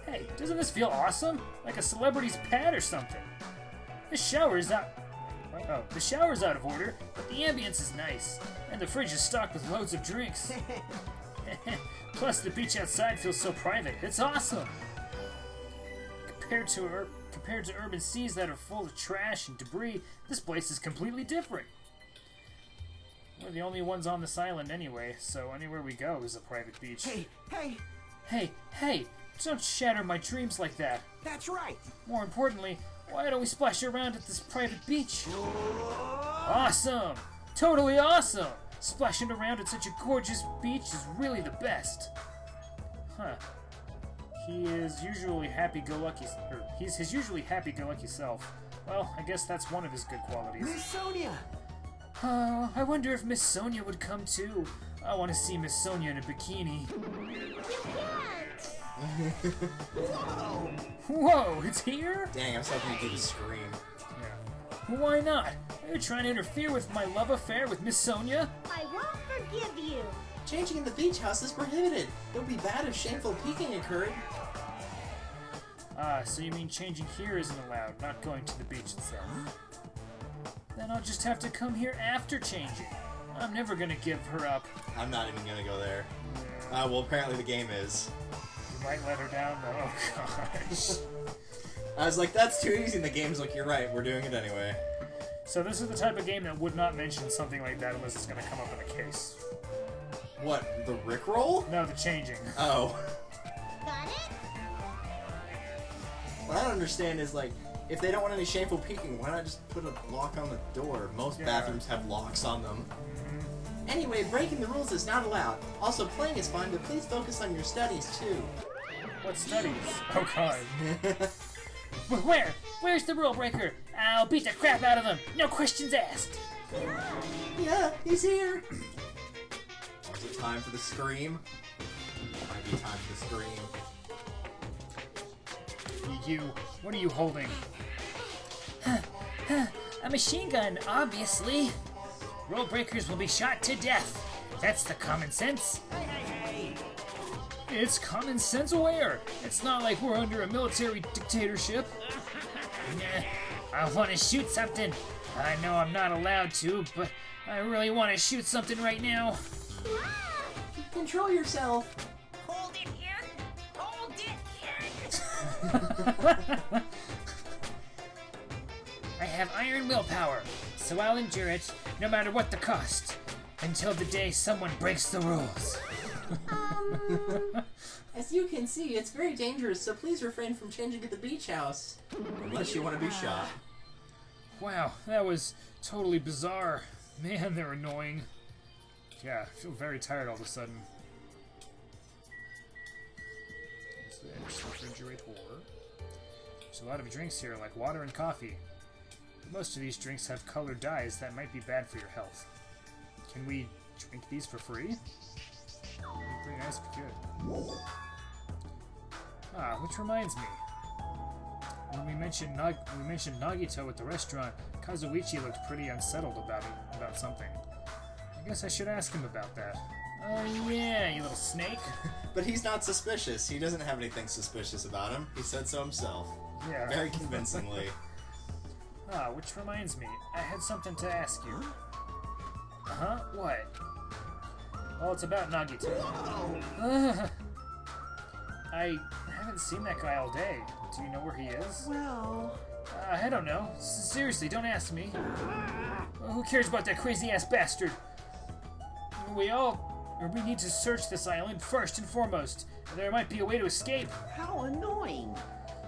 [SPEAKER 2] Hey, doesn't this feel awesome? Like a celebrity's pad or something. The shower's out. Oh, the shower's out of order, but the ambience is nice, and the fridge is stocked with loads of drinks. Plus, the beach outside feels so private. It's awesome. Compared to urban seas that are full of trash and debris, this place is completely different. We're the only ones on this island anyway, so anywhere we go is a private beach. Hey! Don't shatter my dreams like that.
[SPEAKER 3] That's right!
[SPEAKER 2] More importantly, why don't we splash around at this private beach? Awesome! Totally awesome! Splashing around at such a gorgeous beach is really the best. Huh. He's his usually happy-go-lucky self. Well, I guess that's one of his good qualities.
[SPEAKER 3] Miss Sonia!
[SPEAKER 2] I wonder if Miss Sonia would come too. I want to see Miss Sonia in a bikini. Whoa, it's here?
[SPEAKER 1] Dang, I was hoping you'd do the scream.
[SPEAKER 2] Yeah. Why not? Are you trying to interfere with my love affair with Miss Sonia?
[SPEAKER 4] I won't forgive you.
[SPEAKER 1] Changing in the beach house is prohibited. It would be bad if shameful peeking occurred.
[SPEAKER 2] Ah, so you mean changing here isn't allowed, not going to the beach itself. Then I'll just have to come here after changing. I'm never gonna give her up.
[SPEAKER 1] I'm not even gonna go there.
[SPEAKER 2] Yeah.
[SPEAKER 1] Well, apparently the game is.
[SPEAKER 2] You might let her down though. Oh gosh.
[SPEAKER 1] I was like, that's too easy, and the game's like, you're right, we're doing it anyway.
[SPEAKER 2] So this is the type of game that would not mention something like that unless it's gonna come up in a case.
[SPEAKER 1] What, the Rickroll?
[SPEAKER 2] No, the changing.
[SPEAKER 1] Oh.
[SPEAKER 4] Got it?
[SPEAKER 1] What I don't understand is, like, if they don't want any shameful peeking, why not just put a lock on the door? Most
[SPEAKER 2] Yeah.
[SPEAKER 1] bathrooms have locks on them. Anyway, breaking the rules is not allowed. Also, playing is fine, but please focus on your studies, too.
[SPEAKER 2] What studies? Oh god.
[SPEAKER 6] Where? Where's the rule breaker? I'll beat the crap out of him. No questions asked.
[SPEAKER 1] Yeah, he's here. Is it time for the scream? Might be time for the scream.
[SPEAKER 2] You, what are you holding?
[SPEAKER 6] A machine gun, obviously. Rule breakers will be shot to death. That's the common sense.
[SPEAKER 2] It's common sense aware. It's not like we're under a military dictatorship.
[SPEAKER 6] I want to shoot something. I know I'm not allowed to, but I really want to shoot something right now.
[SPEAKER 1] Control yourself.
[SPEAKER 8] Hold it in. Hold it in.
[SPEAKER 6] I have iron willpower, so I'll endure it, no matter what the cost, until the day someone breaks the rules.
[SPEAKER 1] As you can see, it's very dangerous, so please refrain from changing at the beach house. Unless you want to be shot.
[SPEAKER 2] Wow, that was totally bizarre. Man, they're annoying. Yeah, I feel very tired all of a sudden. Refrigerator. There's a lot of drinks here, like water and coffee. But most of these drinks have colored dyes that might be bad for your health. Can we drink these for free? Pretty nice, but good. Ah, which reminds me. When we mentioned Nagito at the restaurant, Kazuichi looked pretty unsettled about something. I guess I should ask him about that.
[SPEAKER 6] Oh yeah, you little snake.
[SPEAKER 1] But he's not suspicious. He doesn't have anything suspicious about him. He said so himself.
[SPEAKER 2] Yeah.
[SPEAKER 1] Very convincingly.
[SPEAKER 2] Ah, which reminds me, I had something to ask you.
[SPEAKER 6] Huh? What?
[SPEAKER 2] Well, it's about Nagito. I haven't seen that guy all day. Do you know where he is?
[SPEAKER 3] Well,
[SPEAKER 2] I don't know. Seriously, don't ask me.
[SPEAKER 6] Who cares about that crazy-ass bastard?
[SPEAKER 2] We need to search this island first and foremost. There might be a way to escape.
[SPEAKER 3] how annoying.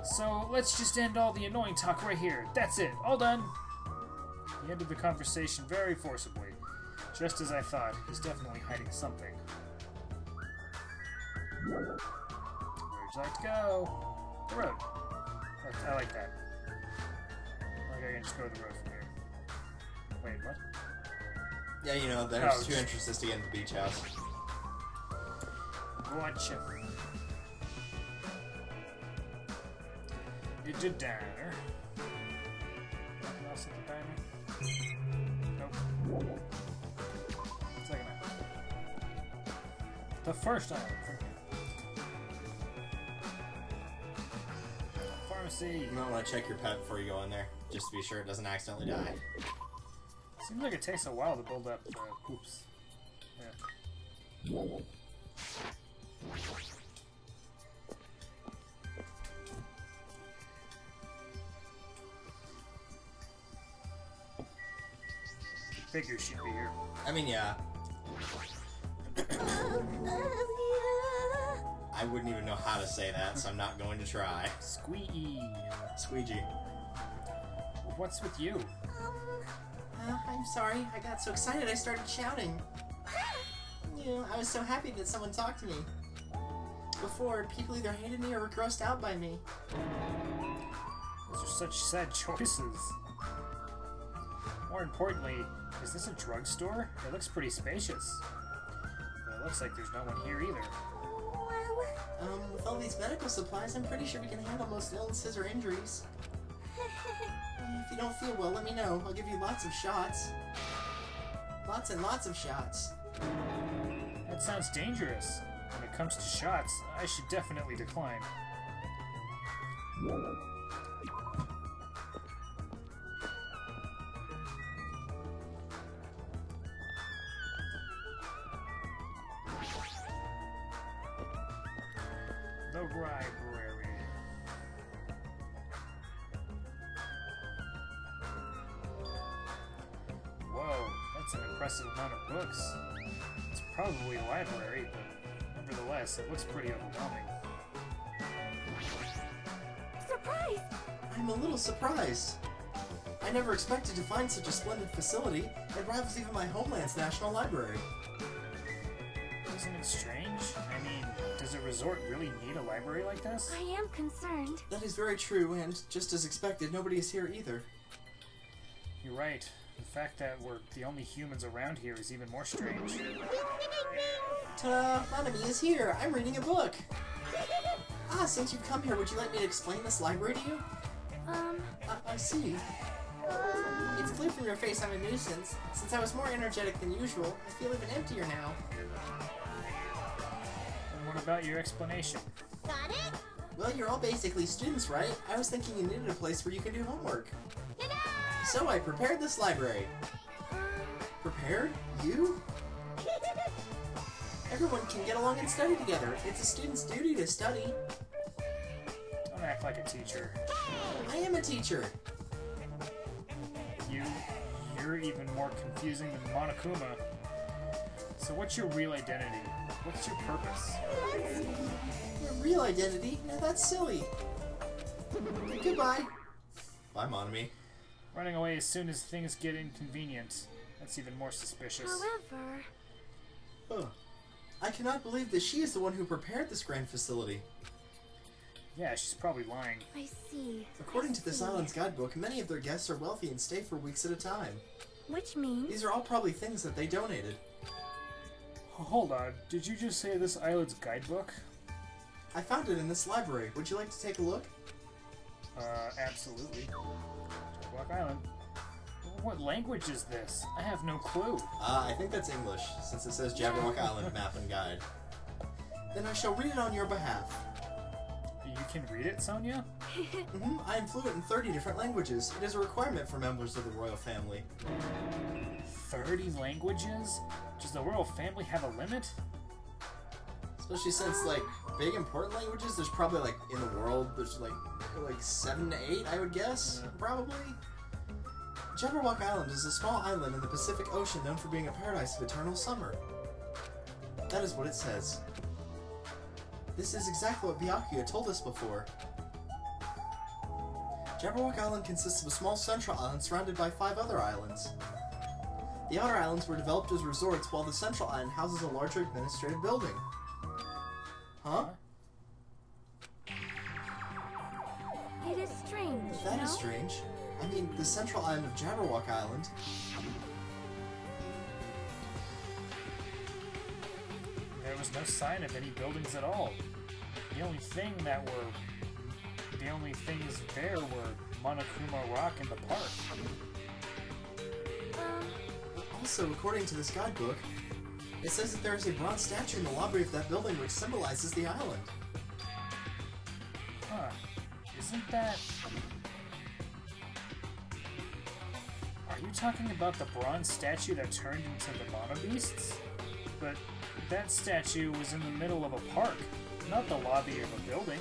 [SPEAKER 2] So let's just end all the annoying talk right here. That's it. All done. He ended the conversation very forcibly. Just as I thought. He's definitely hiding something. Where'd you like to go? The road. I like that. Like I can just go to the road from here. Wait, what?
[SPEAKER 1] Yeah, you know, there's two entrances to get into the beach house.
[SPEAKER 2] Gotcha. It's a diner. Nothing else at the diner? Nope. Second island. The first island. Pharmacy.
[SPEAKER 1] You might want to check your pet before you go in there, just to be sure it doesn't accidentally die.
[SPEAKER 2] Seems like it takes a while to build up poops. Yeah. Figures should be here.
[SPEAKER 1] I mean, yeah. I wouldn't even know how to say that, so I'm not going to try.
[SPEAKER 2] Squeaky.
[SPEAKER 1] Squeegee.
[SPEAKER 2] What's with you?
[SPEAKER 1] I'm sorry. I got so excited I started shouting. You know, I was so happy that someone talked to me. Before, people either hated me or were grossed out by me.
[SPEAKER 2] Those are such sad choices. More importantly, is this a drugstore? It looks pretty spacious. But it looks like there's no one here either.
[SPEAKER 1] With all these medical supplies, I'm pretty sure we can handle most illnesses or injuries. If you don't feel well, let me know. I'll give you lots of shots. Lots and lots of shots.
[SPEAKER 2] That sounds dangerous. When it comes to shots, I should definitely decline. The library. Whoa, that's an impressive amount of books. It's probably a library, but nevertheless, it looks pretty overwhelming.
[SPEAKER 4] Surprise!
[SPEAKER 1] I'm a little surprised. I I never expected to find such a splendid facility. It rivals even my homeland's National Library.
[SPEAKER 2] Isn't it strange? I mean, does a resort really need a library like this?
[SPEAKER 4] I am concerned.
[SPEAKER 1] That is very true, and just as expected, nobody is here either.
[SPEAKER 2] You're right. The fact that we're the only humans around here is even more strange.
[SPEAKER 1] Ta-da! Monami is here! I'm reading a book! Ah, since you've come here, would you like me to explain this library to you? I see. It's clear from your face I'm a nuisance. Since I was more energetic than usual, I feel even emptier now.
[SPEAKER 2] And what about your explanation?
[SPEAKER 4] Got it?
[SPEAKER 1] Well, you're all basically students, right? I was thinking you needed a place where you can do homework.
[SPEAKER 4] Ta-da!
[SPEAKER 1] So I prepared this library. Prepared? You? Everyone can get along and study together. It's a student's duty to study.
[SPEAKER 2] Don't act like a teacher.
[SPEAKER 1] I am a teacher.
[SPEAKER 2] You're even more confusing than Monokuma. So what's your real identity? What's your purpose?
[SPEAKER 1] Your real identity? Now that's silly. Goodbye. Bye, Monami.
[SPEAKER 2] Running away as soon as things get inconvenient. That's even more suspicious.
[SPEAKER 4] However...
[SPEAKER 1] Oh. I cannot believe that she is the one who prepared this grand facility.
[SPEAKER 2] Yeah, she's probably lying.
[SPEAKER 4] I see.
[SPEAKER 1] According to this island's guidebook, many of their guests are wealthy and stay for weeks at a time.
[SPEAKER 4] Which means...
[SPEAKER 1] These are all probably things that they donated.
[SPEAKER 2] Hold on, did you just say this island's guidebook?
[SPEAKER 1] I found it in this library. Would you like to take a look?
[SPEAKER 2] Absolutely. Block Island. What language is this? I have no clue.
[SPEAKER 1] I think that's English, since it says Jabberwock Island Map and Guide. Then I shall read it on your behalf.
[SPEAKER 2] You can read it, Sonia?
[SPEAKER 1] I am fluent in 30 different languages. It is a requirement for members of the royal family.
[SPEAKER 2] 30 languages? Does the royal family have a limit?
[SPEAKER 1] Especially since, like, big important languages, there's probably, like, in the world, there's, like 7 to 8, I would guess, probably. Jabberwock Island is a small island in the Pacific Ocean known for being a paradise of eternal summer. That is what it says. This is exactly what Byakuya told us before. Jabberwock Island consists of a small central island surrounded by 5 other islands. The outer islands were developed as resorts, while the central island houses a larger administrative building. Huh?
[SPEAKER 4] It is strange,
[SPEAKER 1] That is strange. I mean, the central island of Jabberwock Island.
[SPEAKER 2] There was no sign of any buildings at all. The only things there were Monokuma Rock and the park.
[SPEAKER 1] Also, according to this guidebook, it says that there is a bronze statue in the lobby of that building which symbolizes the island.
[SPEAKER 2] Huh. Isn't that... Are you talking about the bronze statue that turned into the Mono Beasts? But that statue was in the middle of a park, not the lobby of a building.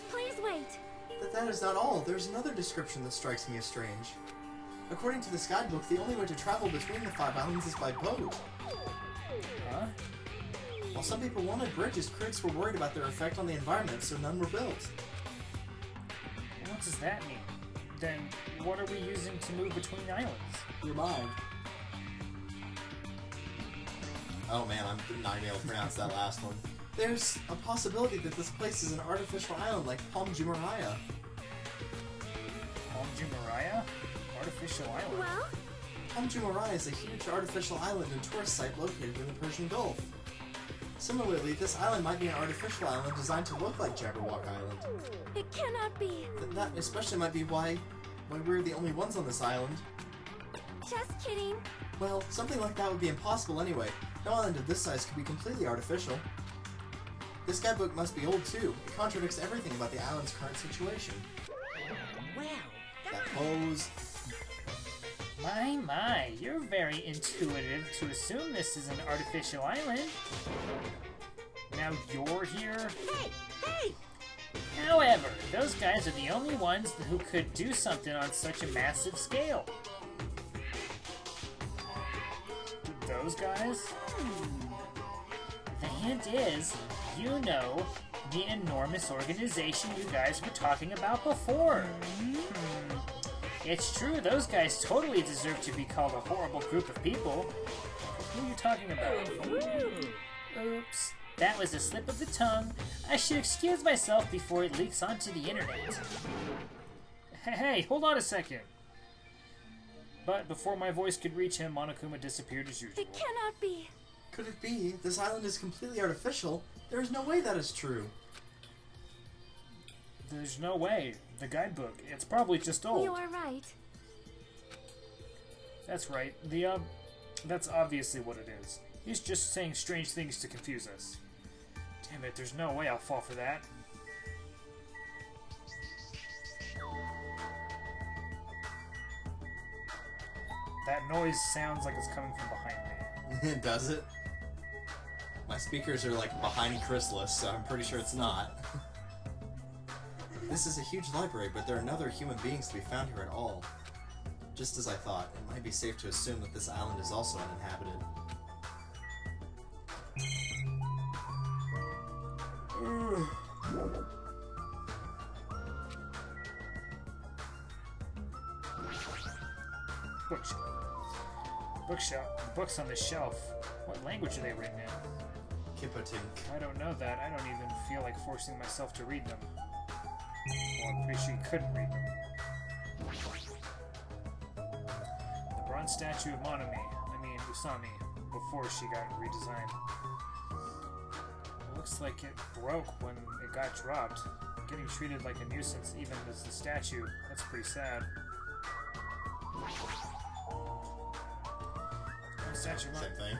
[SPEAKER 4] Please wait.
[SPEAKER 1] But that is not all. There's another description that strikes me as strange. According to this guidebook, the only way to travel between the 5 islands is by boat.
[SPEAKER 2] Huh?
[SPEAKER 1] While some people wanted bridges, critics were worried about their effect on the environment, so none were built.
[SPEAKER 2] What does that mean? Then what are we using to move between islands?
[SPEAKER 1] Your mind. Oh man, I'm not gonna be able to pronounce that last one. There's a possibility that this place is an artificial island like Palm Jumeirah.
[SPEAKER 2] Palm Jumeirah? Artificial island?
[SPEAKER 4] Well?
[SPEAKER 1] Palm Jumeirah is a huge artificial island and tourist site located in the Persian Gulf. Similarly, this island might be an artificial island designed to look like Jabberwock Island.
[SPEAKER 4] It cannot be.
[SPEAKER 1] That especially might be why we're the only ones on this island.
[SPEAKER 4] Just kidding.
[SPEAKER 1] Well, something like that would be impossible anyway. No island of this size could be completely artificial. This guidebook must be old too. It contradicts everything about the island's current situation.
[SPEAKER 8] Well,
[SPEAKER 1] That pose.
[SPEAKER 2] My, you're very intuitive to assume this is an artificial island. Now you're here?
[SPEAKER 8] hey!
[SPEAKER 2] However, those guys are the only ones who could do something on such a massive scale. Those guys? The hint is, you know, the enormous organization you guys were talking about before.
[SPEAKER 6] It's true, those guys totally deserve to be called a horrible group of people. Who are you talking about? Oops, that was a slip of the tongue. I should excuse myself before it leaks onto the internet. Hey, hold on a second. But before my voice could reach him, Monokuma disappeared as usual.
[SPEAKER 4] It cannot be.
[SPEAKER 1] Could it be? This island is completely artificial. There is no way that is true.
[SPEAKER 6] There's no way. The guidebook. It's probably just old.
[SPEAKER 4] You are right.
[SPEAKER 6] That's right. That's obviously what it is. He's just saying strange things to confuse us. Damn it, there's no way I'll fall for that. That noise sounds like it's coming from behind me.
[SPEAKER 1] Does it? My speakers are like behind Chrysalis, so I'm pretty sure it's not. This is a huge library, but there are no other human beings to be found here at all. Just as I thought, it might be safe to assume that this island is also uninhabited.
[SPEAKER 6] Books on the shelf. What language are they written in?
[SPEAKER 1] Kippotink.
[SPEAKER 6] I don't know that. I don't even feel like forcing myself to read them. Well, I'm pretty sure you couldn't read them. The bronze statue of Usami, before she got redesigned. It looks like it broke when it got dropped. Getting treated like a nuisance even as the statue. That's pretty sad. Statue of
[SPEAKER 1] Same thing.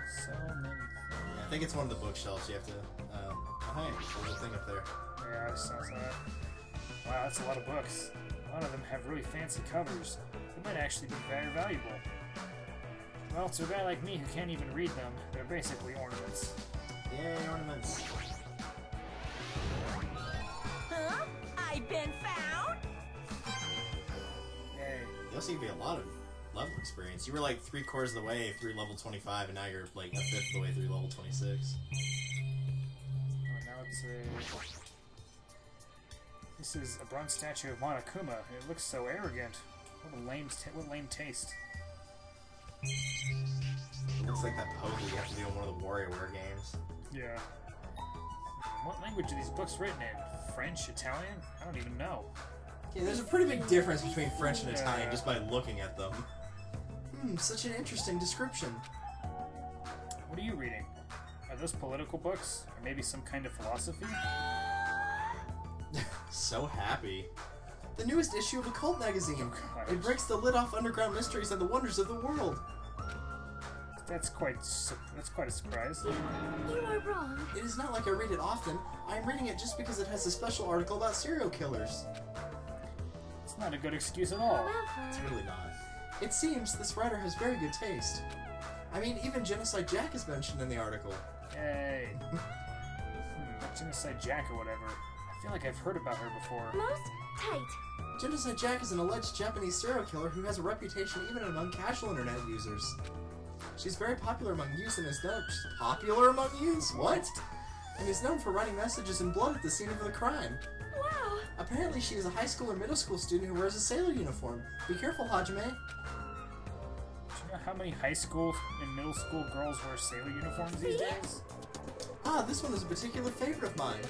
[SPEAKER 6] So many things.
[SPEAKER 1] I think it's one of the bookshelves you have to... oh hey, there's a thing up there.
[SPEAKER 6] Yeah, I just saw that. Wow, that's a lot of books. A lot of them have really fancy covers. They might actually be very valuable. Well, to a guy like me who can't even read them, they're basically ornaments.
[SPEAKER 1] Yay, ornaments.
[SPEAKER 8] Huh? I've been found?
[SPEAKER 6] Yay.
[SPEAKER 1] They also give you a lot of level experience. You were like 3/4 of the way through level 25, and now you're like 1/5 of the way through level 26.
[SPEAKER 6] Oh, now it's a... This is a bronze statue of Monokuma. It looks so arrogant. What lame taste.
[SPEAKER 1] It looks like that pose that you have to do in one of the WarioWare games.
[SPEAKER 6] Yeah. What language are these books written in? French? Italian? I don't even know.
[SPEAKER 1] Yeah, there's a pretty big difference between French and Italian
[SPEAKER 6] Yeah.
[SPEAKER 1] just by looking at them. Such an interesting description.
[SPEAKER 6] What are you reading? Are those political books? Or maybe some kind of philosophy?
[SPEAKER 1] So happy. The newest issue of Occult magazine.
[SPEAKER 6] God.
[SPEAKER 1] It breaks the lid off underground mysteries and the wonders of the world.
[SPEAKER 6] That's quite a surprise.
[SPEAKER 4] You are wrong.
[SPEAKER 1] It is not like I read it often. I am reading it just because it has a special article about serial killers.
[SPEAKER 6] It's not a good excuse at all.
[SPEAKER 1] It's
[SPEAKER 4] However,
[SPEAKER 1] really not. It seems this writer has very good taste. I mean, even Genocide Jack is mentioned in the article.
[SPEAKER 6] Yay. Genocide Jack or whatever. I feel like I've heard about her before.
[SPEAKER 4] most tight.
[SPEAKER 1] Genocide Jack is an alleged Japanese serial killer who has a reputation even among casual internet users. She's very popular among youth and is known... She's popular among youths? What? And is known for writing messages in blood at the scene of the crime.
[SPEAKER 4] Wow.
[SPEAKER 1] Apparently she is a high school or middle school student who wears a sailor uniform. Be careful, Hajime.
[SPEAKER 6] Do you know how many high school and middle school girls wear sailor uniforms these days?
[SPEAKER 1] Ah, this one is a particular favorite of mine.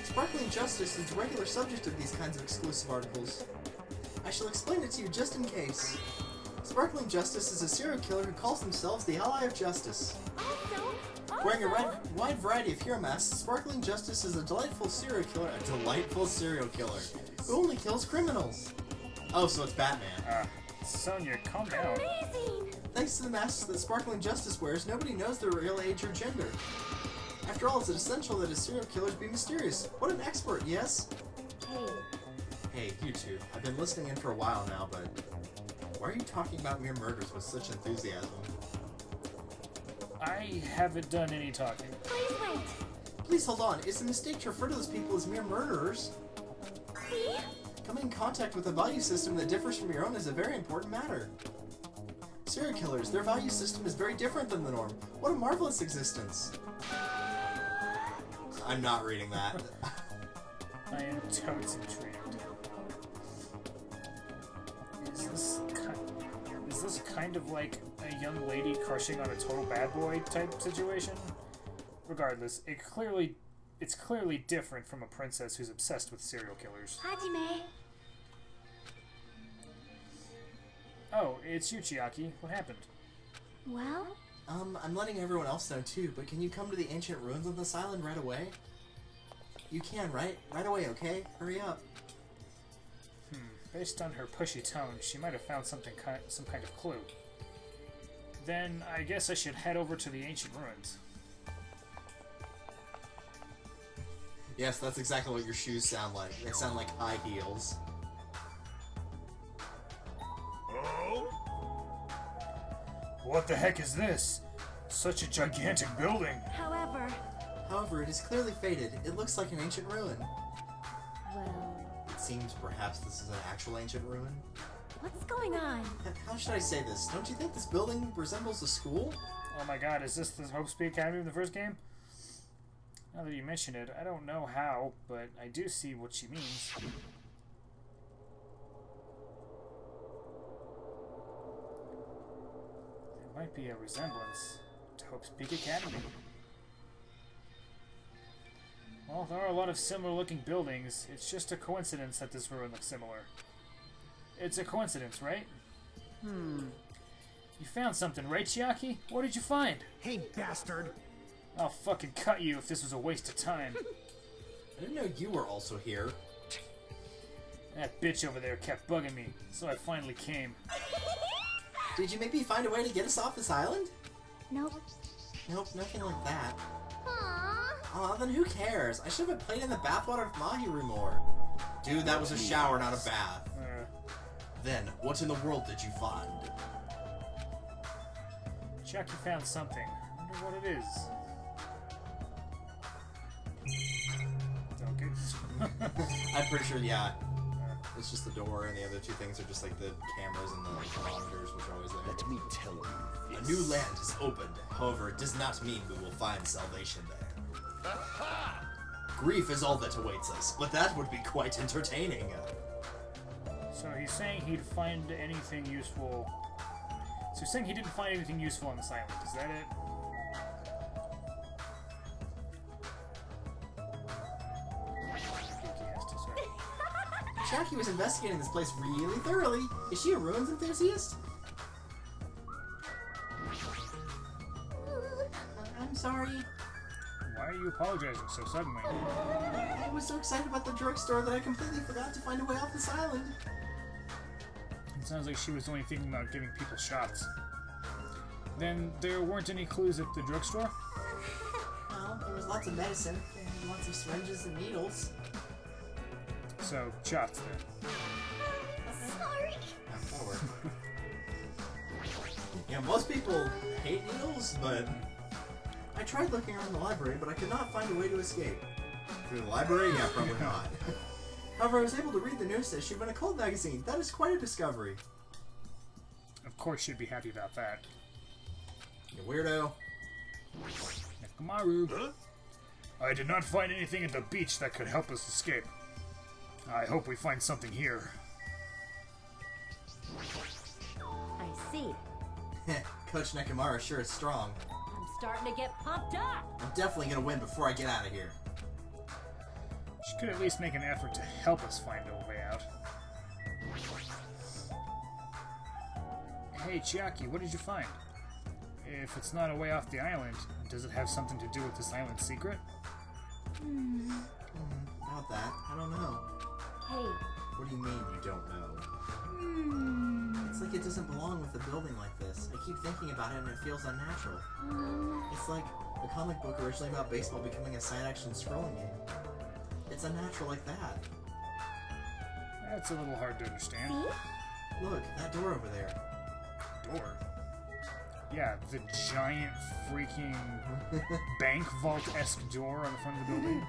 [SPEAKER 1] Sparkling Justice is the regular subject of these kinds of exclusive articles. I shall explain it to you just in case. Sparkling Justice is a serial killer who calls themselves the Ally of Justice. Wearing a wide variety of hero masks, Sparkling Justice is a delightful serial killer who only kills criminals. Oh, so it's Batman.
[SPEAKER 6] Sonya, calm down.
[SPEAKER 4] Amazing.
[SPEAKER 1] Thanks to the masks that Sparkling Justice wears, nobody knows their real age or gender. After all, it's essential that a serial killer be mysterious. What an expert, yes? Hey, you two. I've been listening in for a while now, but why are you talking about mere murders with such enthusiasm?
[SPEAKER 6] I haven't done any talking.
[SPEAKER 4] Please wait.
[SPEAKER 1] Please hold on. It's a mistake to refer to those people as mere murderers.
[SPEAKER 4] See?
[SPEAKER 1] Coming in contact with a value system that differs from your own is a very important matter. Serial killers, their value system is very different than the norm. What a marvelous existence. I'm not reading that.
[SPEAKER 2] I am totes intrigued. Is this kind of like a young lady crushing on a total bad boy type situation? Regardless, it's clearly different from a princess who's obsessed with serial killers.
[SPEAKER 4] Hajime.
[SPEAKER 2] Oh, it's you, Chiaki. What happened?
[SPEAKER 4] Well?
[SPEAKER 1] I'm letting everyone else know too, but can you come to the ancient ruins of this island right away? You can, right? Right away, okay? Hurry up.
[SPEAKER 2] Based on her pushy tone, she might have found some kind of clue. Then I guess I should head over to the ancient ruins.
[SPEAKER 1] Yes, that's exactly what your shoes sound like. They sound like high heels.
[SPEAKER 5] Oh?
[SPEAKER 2] What the heck is this? Such a gigantic building.
[SPEAKER 1] However, it is clearly faded. It looks like an ancient ruin.
[SPEAKER 4] Well,
[SPEAKER 1] It seems perhaps this is an actual ancient ruin.
[SPEAKER 4] what's going on?
[SPEAKER 1] How should I say this? Don't you think this building resembles a school?
[SPEAKER 2] Oh my god, is this the Hope Speed Academy of the first game? Now that you mention it, I don't know how, but I do see what she means. There might be a resemblance to Hope's Peak Academy. Well, there are a lot of similar looking buildings. It's just a coincidence that this ruin looks similar. It's a coincidence, right? You found something, right, Chiaki? What did you find?
[SPEAKER 3] Hey, bastard!
[SPEAKER 2] I'll fucking cut you if this was a waste of time.
[SPEAKER 1] I didn't know you were also here.
[SPEAKER 2] That bitch over there kept bugging me, so I finally came.
[SPEAKER 1] Did you maybe find a way to get us off this island?
[SPEAKER 4] Nope.
[SPEAKER 1] Nope, nothing like that.
[SPEAKER 4] Aww.
[SPEAKER 1] Aw, then who cares? I should have played in the bathwater of Mahiru more. Dude, that was a shower, not a bath. Then, what in the world did you find?
[SPEAKER 2] Chiaki found something. I wonder what it is. Okay.
[SPEAKER 1] I'm pretty sure, yeah. It's just the door, and the other two things are just like the cameras and the monitors, which are always there.
[SPEAKER 5] Let me tell you
[SPEAKER 1] A new land is opened. However, it does not mean we will find salvation there. Grief is all that awaits us, but that would be quite entertaining.
[SPEAKER 2] So he's saying he'd find anything useful. So he's saying he didn't find anything useful on this island. Is that it?
[SPEAKER 1] Chiaki was investigating this place really thoroughly. Is she a ruins enthusiast? I'm sorry.
[SPEAKER 2] Why are you apologizing so suddenly?
[SPEAKER 1] I was so excited about the drugstore that I completely forgot to find a way off this island.
[SPEAKER 2] It sounds like she was only thinking about giving people shots. Then there weren't any clues at the drugstore?
[SPEAKER 1] Well, there was lots of medicine and lots of syringes and needles.
[SPEAKER 2] So, shots then.
[SPEAKER 4] Sorry.
[SPEAKER 1] That'll work. Yeah, most people hate needles, but I tried looking around the library, but I could not find a way to escape. Through the library? Yeah, probably not. However, I was able to read the newest issue of an occult magazine. That is quite a discovery.
[SPEAKER 2] Of course you'd be happy about that.
[SPEAKER 1] You weirdo.
[SPEAKER 2] Nekamaru. Huh? I did not find anything at the beach that could help us escape. I hope we find something here.
[SPEAKER 8] I see.
[SPEAKER 1] Coach Nekomaru sure is strong.
[SPEAKER 8] I'm starting to get pumped up.
[SPEAKER 1] I'm definitely gonna win before I get out of here.
[SPEAKER 2] She could at least make an effort to help us find a way out. Hey, Chiaki, what did you find? If it's not a way off the island, does it have something to do with this island's secret?
[SPEAKER 1] About that, I don't know.
[SPEAKER 4] Hey.
[SPEAKER 1] What do you mean you don't know? It's like it doesn't belong with a building like this. I keep thinking about it and it feels unnatural. It's like the comic book originally about baseball becoming a side-action scrolling game. It's unnatural like that.
[SPEAKER 2] That's a little hard to understand.
[SPEAKER 1] Look, that door over there.
[SPEAKER 2] Door? Yeah, the giant freaking bank vault-esque door on the front of the building.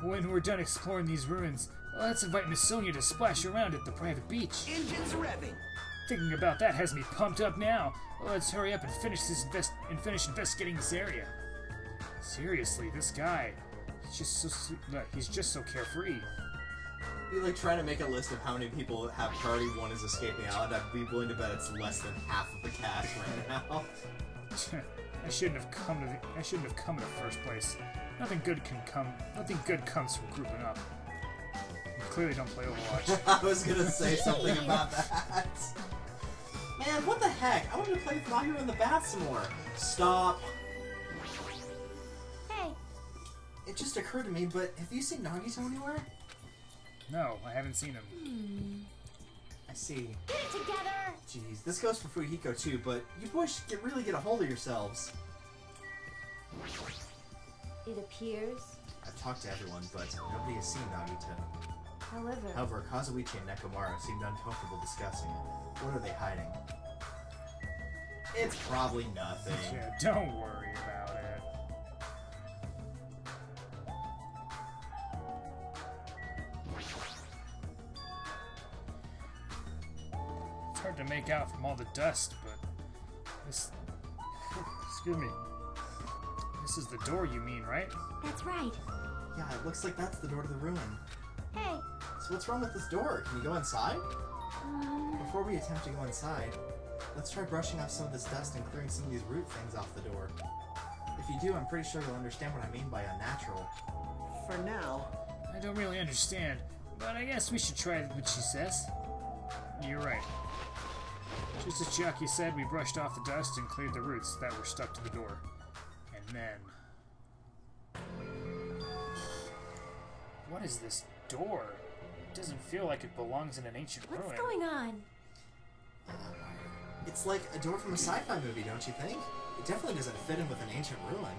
[SPEAKER 2] When we're done exploring these ruins, let's invite Miss Sonia to splash around at the private beach.
[SPEAKER 3] Engines revving!
[SPEAKER 2] Thinking about that has me pumped up now. Let's hurry up and finish investigating this area. Seriously, this guy, He's just so carefree.
[SPEAKER 1] Be like trying to make a list of how many people have priority 1 is escaping the island. I'd be willing to bet it's less than half of the cast right now.
[SPEAKER 2] I shouldn't have come in the first place. Nothing good comes from grouping up. You clearly don't play Overwatch.
[SPEAKER 1] I was gonna say something about that. Man, what the heck? I want to play with My Hero in the bath some more. Stop.
[SPEAKER 4] Hey,
[SPEAKER 1] It just occurred to me, but have you seen Nagito anywhere?
[SPEAKER 2] No, I haven't seen him.
[SPEAKER 1] I see.
[SPEAKER 4] get it together!
[SPEAKER 1] Jeez, this goes for Fujiko too, but you boys should really get a hold of yourselves.
[SPEAKER 8] It appears.
[SPEAKER 1] I've talked to everyone, but nobody has seen Nagito.
[SPEAKER 8] However,
[SPEAKER 1] Kazuichi and Nekomaru seemed uncomfortable discussing it. What are they hiding? It's probably nothing.
[SPEAKER 2] Yeah, don't worry about it. It's hard to make out from all the dust, but this... Excuse me. This is the door you mean, right?
[SPEAKER 4] That's right.
[SPEAKER 1] Yeah, it looks like that's the door to the ruin.
[SPEAKER 4] Hey,
[SPEAKER 1] So what's wrong with this door? Can you go inside? Before we attempt to go inside, let's try brushing off some of this dust and clearing some of these root things off the door. If you do, I'm pretty sure you'll understand what I mean by unnatural.
[SPEAKER 3] For now.
[SPEAKER 2] I don't really understand, but I guess we should try what she says. You're right. Just as Chiaki said, we brushed off the dust and cleared the roots that were stuck to the door. And then... What is this door? It doesn't feel like it belongs in an ancient ruin.
[SPEAKER 4] what's going on?
[SPEAKER 1] It's like a door from a sci-fi movie, don't you think? It definitely doesn't fit in with an ancient ruin.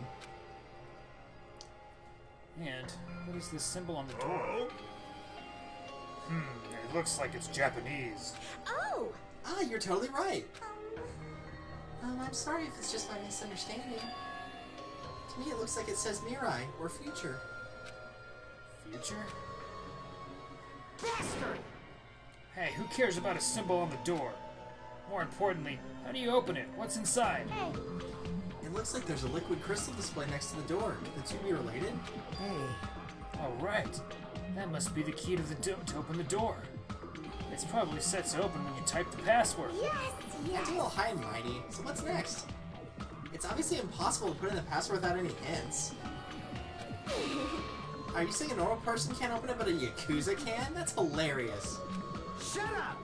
[SPEAKER 2] And what is this symbol on the door? It looks like it's Japanese.
[SPEAKER 4] Oh!
[SPEAKER 1] Ah, you're totally right. I'm sorry if it's just my misunderstanding. To me, it looks like it says Mirai, or future.
[SPEAKER 2] Future?
[SPEAKER 4] Bastard!
[SPEAKER 2] Hey, who cares about a symbol on the door? More importantly, how do you open it? What's inside?
[SPEAKER 4] Hey,
[SPEAKER 1] It looks like there's a liquid crystal display next to the door. Could the two be related?
[SPEAKER 3] Hey,
[SPEAKER 2] Oh, right. That must be the key to to open the door. It's probably set to open when you type the password.
[SPEAKER 4] yes,
[SPEAKER 1] That's
[SPEAKER 4] yes!
[SPEAKER 1] a little high and mighty. So what's next? It's obviously impossible to put in the password without any hints. Are you saying a normal person can't open it, but a Yakuza can? That's hilarious.
[SPEAKER 3] shut up!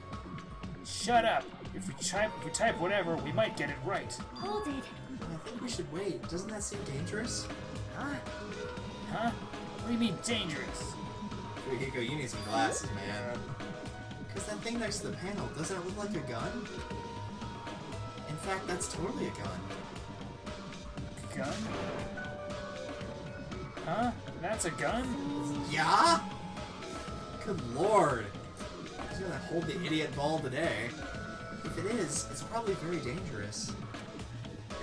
[SPEAKER 2] Shut up! If we type whatever, we might get it right.
[SPEAKER 4] Hold it.
[SPEAKER 1] I think we should wait. Doesn't that seem dangerous?
[SPEAKER 2] Huh? What do you mean dangerous?
[SPEAKER 1] Fujiko, you need some glasses, man. Because that thing next to the panel, doesn't it look like a gun? In fact, that's totally a gun.
[SPEAKER 2] Gun? Huh? That's a gun?
[SPEAKER 1] Yeah? Good lord. He's gonna hold the idiot ball today. If it is, it's probably very dangerous.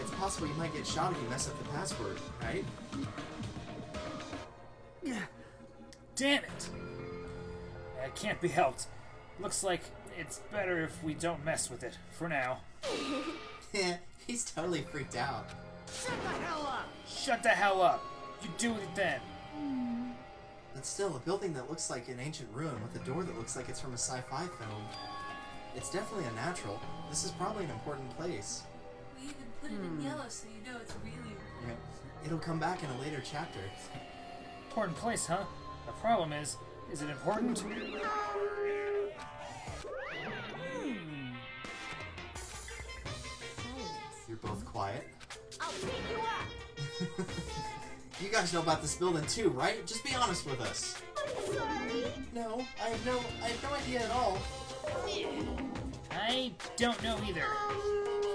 [SPEAKER 1] It's possible you might get shot if you mess up the password, right?
[SPEAKER 2] Damn it! That can't be helped. Looks like it's better if we don't mess with it, for now.
[SPEAKER 1] He's totally freaked out.
[SPEAKER 3] Shut the hell up!
[SPEAKER 2] Shut the hell up! You do it then!
[SPEAKER 1] But still, a building that looks like an ancient ruin with a door that looks like it's from a sci-fi film. It's definitely unnatural. This is probably an important place.
[SPEAKER 7] We even put it in yellow so you know it's really important.
[SPEAKER 1] Yeah. It'll come back in a later chapter.
[SPEAKER 2] Important place, huh? The problem is it important?
[SPEAKER 1] You're both quiet.
[SPEAKER 4] I'll pick you up!
[SPEAKER 1] You guys know about this building too, right? Just be honest with us.
[SPEAKER 4] I'm sorry.
[SPEAKER 1] No, I have no idea at all.
[SPEAKER 2] I don't know either.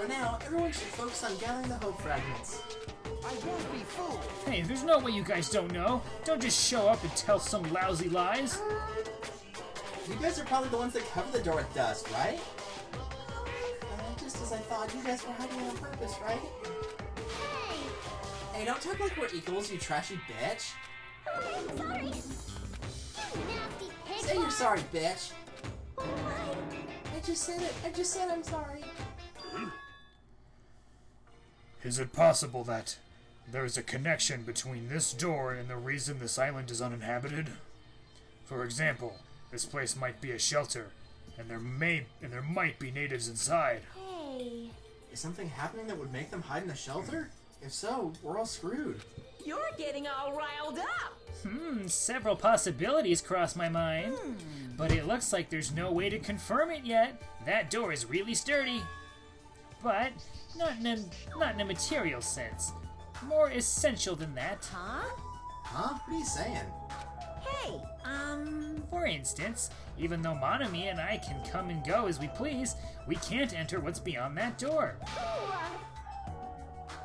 [SPEAKER 1] For now, everyone should focus on gathering the hope fragments.
[SPEAKER 3] I won't be fooled!
[SPEAKER 2] Hey, there's no way you guys don't know. Don't just show up and tell some lousy lies.
[SPEAKER 1] You guys are probably the ones that cover the door with dust, right? Just as I thought, you guys were hiding on purpose, right? Hey, don't talk like we're equals, you trashy bitch.
[SPEAKER 4] I'm sorry. You nasty pig.
[SPEAKER 1] Say you're sorry, bitch. I just said it. I just said I'm sorry.
[SPEAKER 2] Is it possible that there's a connection between this door and the reason this island is uninhabited. For example, this place might be a shelter, and there might be natives inside.
[SPEAKER 4] Hey.
[SPEAKER 1] Is something happening that would make them hide in the shelter? If so, we're all screwed.
[SPEAKER 9] You're getting all riled up.
[SPEAKER 6] Several possibilities cross my mind. But it looks like there's no way to confirm it yet. That door is really sturdy. But not in a material sense. More essential than that.
[SPEAKER 9] Huh?
[SPEAKER 1] Huh? What are you saying?
[SPEAKER 9] Hey,
[SPEAKER 6] For instance, even though Monami and I can come and go as we please, we can't enter what's beyond that door.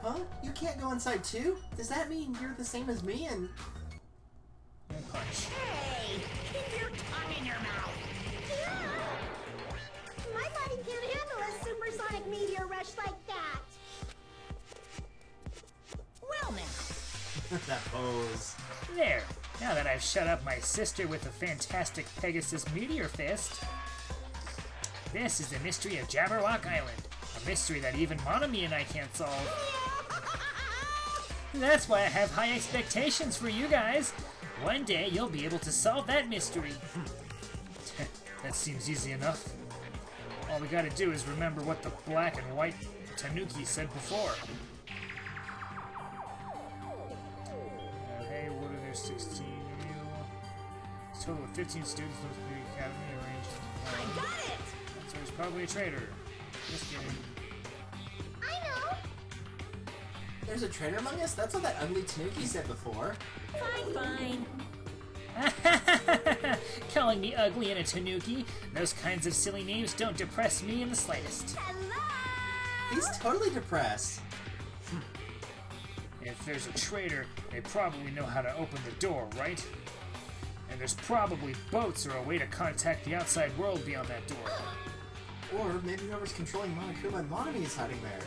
[SPEAKER 1] Huh? You can't go inside too? Does that mean you're the same as me and...
[SPEAKER 6] Punch.
[SPEAKER 9] hey, keep your tongue in your mouth.
[SPEAKER 4] My body can't handle a supersonic meteor rush like that.
[SPEAKER 9] Well now,
[SPEAKER 1] that pose.
[SPEAKER 6] There. Now that I've shut up my sister with a fantastic Pegasus meteor fist. This is the mystery of Jabberwock Island. A mystery that even Monami and I can't solve. That's why I have high expectations for you guys. One day you'll be able to solve that mystery. That seems easy enough. All we gotta do is remember what the black and white Tanuki said before. Hey, what are there 16 of you? It's a total of 15 students in the academy arranged.
[SPEAKER 9] I got it.
[SPEAKER 6] So he's probably a traitor. Just kidding.
[SPEAKER 4] I know.
[SPEAKER 1] There's a traitor among us? That's what that ugly Tanuki said before.
[SPEAKER 9] Fine.
[SPEAKER 6] Calling me ugly and a Tanuki, those kinds of silly names don't depress me in the slightest.
[SPEAKER 1] He's totally depressed.
[SPEAKER 6] If there's a traitor, they probably know how to open the door, right? And there's probably boats or a way to contact the outside world beyond that door.
[SPEAKER 1] Or maybe whoever's controlling Monokuma and Monami is hiding there.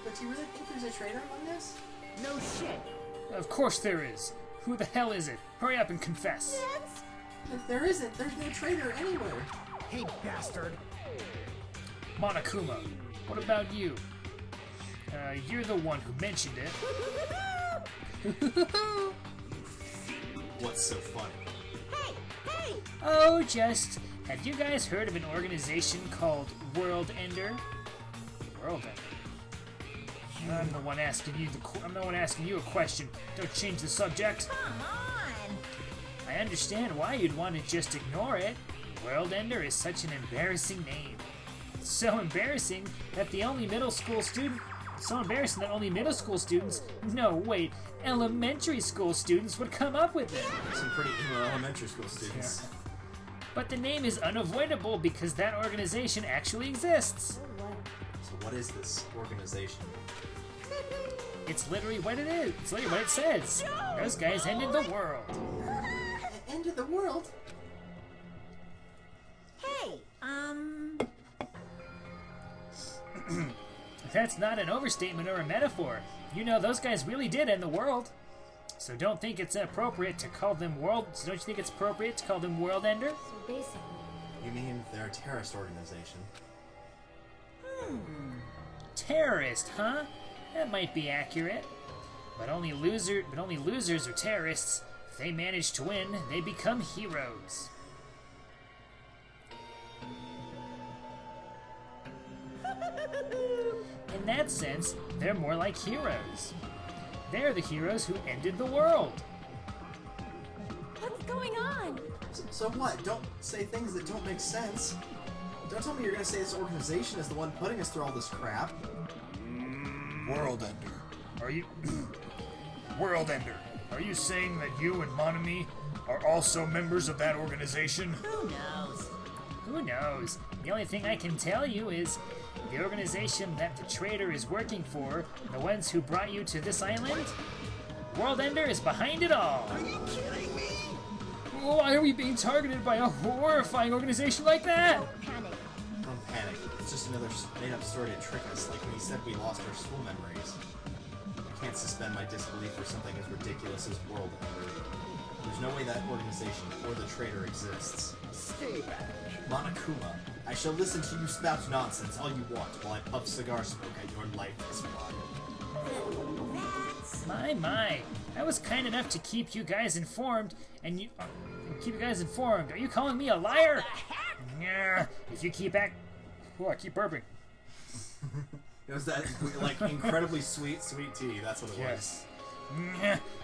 [SPEAKER 1] But do you really think there's a traitor among us?
[SPEAKER 9] No shit.
[SPEAKER 6] Of course there is. Who the hell is it? Hurry up and confess.
[SPEAKER 1] If there isn't, there's no traitor anywhere.
[SPEAKER 3] Hey, bastard!
[SPEAKER 6] Monokuma, what about you? You're the one who mentioned it.
[SPEAKER 1] What's so funny?
[SPEAKER 9] Hey!
[SPEAKER 6] Oh, just, have you guys heard of an organization called World Ender? World Ender? I'm the one asking you a question. Don't change the subject.
[SPEAKER 9] Come on.
[SPEAKER 6] I understand why you'd want to just ignore it. World Ender is such an embarrassing name. It's so embarrassing that only middle school students, no wait, elementary school students would come up with it.
[SPEAKER 1] Some pretty emo elementary school students.
[SPEAKER 6] Yeah. But the name is unavoidable because that organization actually exists.
[SPEAKER 1] So what is this organization?
[SPEAKER 6] It's literally what it is. It's literally what it says. Those guys ended the world.
[SPEAKER 1] Ended the world?
[SPEAKER 9] Hey,
[SPEAKER 6] That's not an overstatement or a metaphor. You know, those guys really did end the world. So don't think it's appropriate to call them world. So don't you think it's appropriate to call them World Ender?
[SPEAKER 8] So basically,
[SPEAKER 1] You mean they're a terrorist organization?
[SPEAKER 6] Terrorist, huh? That might be accurate. But only losers are terrorists. If they manage to win, they become heroes. In that sense, they're more like heroes. They're the heroes who ended the world.
[SPEAKER 8] what's going on?
[SPEAKER 1] So what? Don't say things that don't make sense. Don't tell me you're gonna say this organization is the one putting us through all this crap.
[SPEAKER 2] World Ender. Are you... World Ender. Are you saying that you and Monami are also members of that organization?
[SPEAKER 9] who knows?
[SPEAKER 6] Who knows? The only thing I can tell you is the organization that the traitor is working for, the ones who brought you to this island, World Ender is behind it all.
[SPEAKER 5] Are you kidding me?
[SPEAKER 6] Why are we being targeted by a horrifying organization like that?
[SPEAKER 4] Panic.
[SPEAKER 1] Don't panic. It's just another made-up story to trick us, like when he said we lost our school memories. I can't suspend my disbelief for something as ridiculous as World Ender. There's no way that organization or the traitor exists.
[SPEAKER 3] Stay back.
[SPEAKER 1] Monokuma, I shall listen to you spout nonsense all you want while I puff cigar smoke at your lifeless body.
[SPEAKER 9] That's...
[SPEAKER 6] My. I was kind enough to keep you guys informed, and you... keep you guys informed. Are you calling me a liar? Yeah. If you keep act... Oh, I keep burping.
[SPEAKER 1] It was that, like, incredibly sweet tea. That's what it was.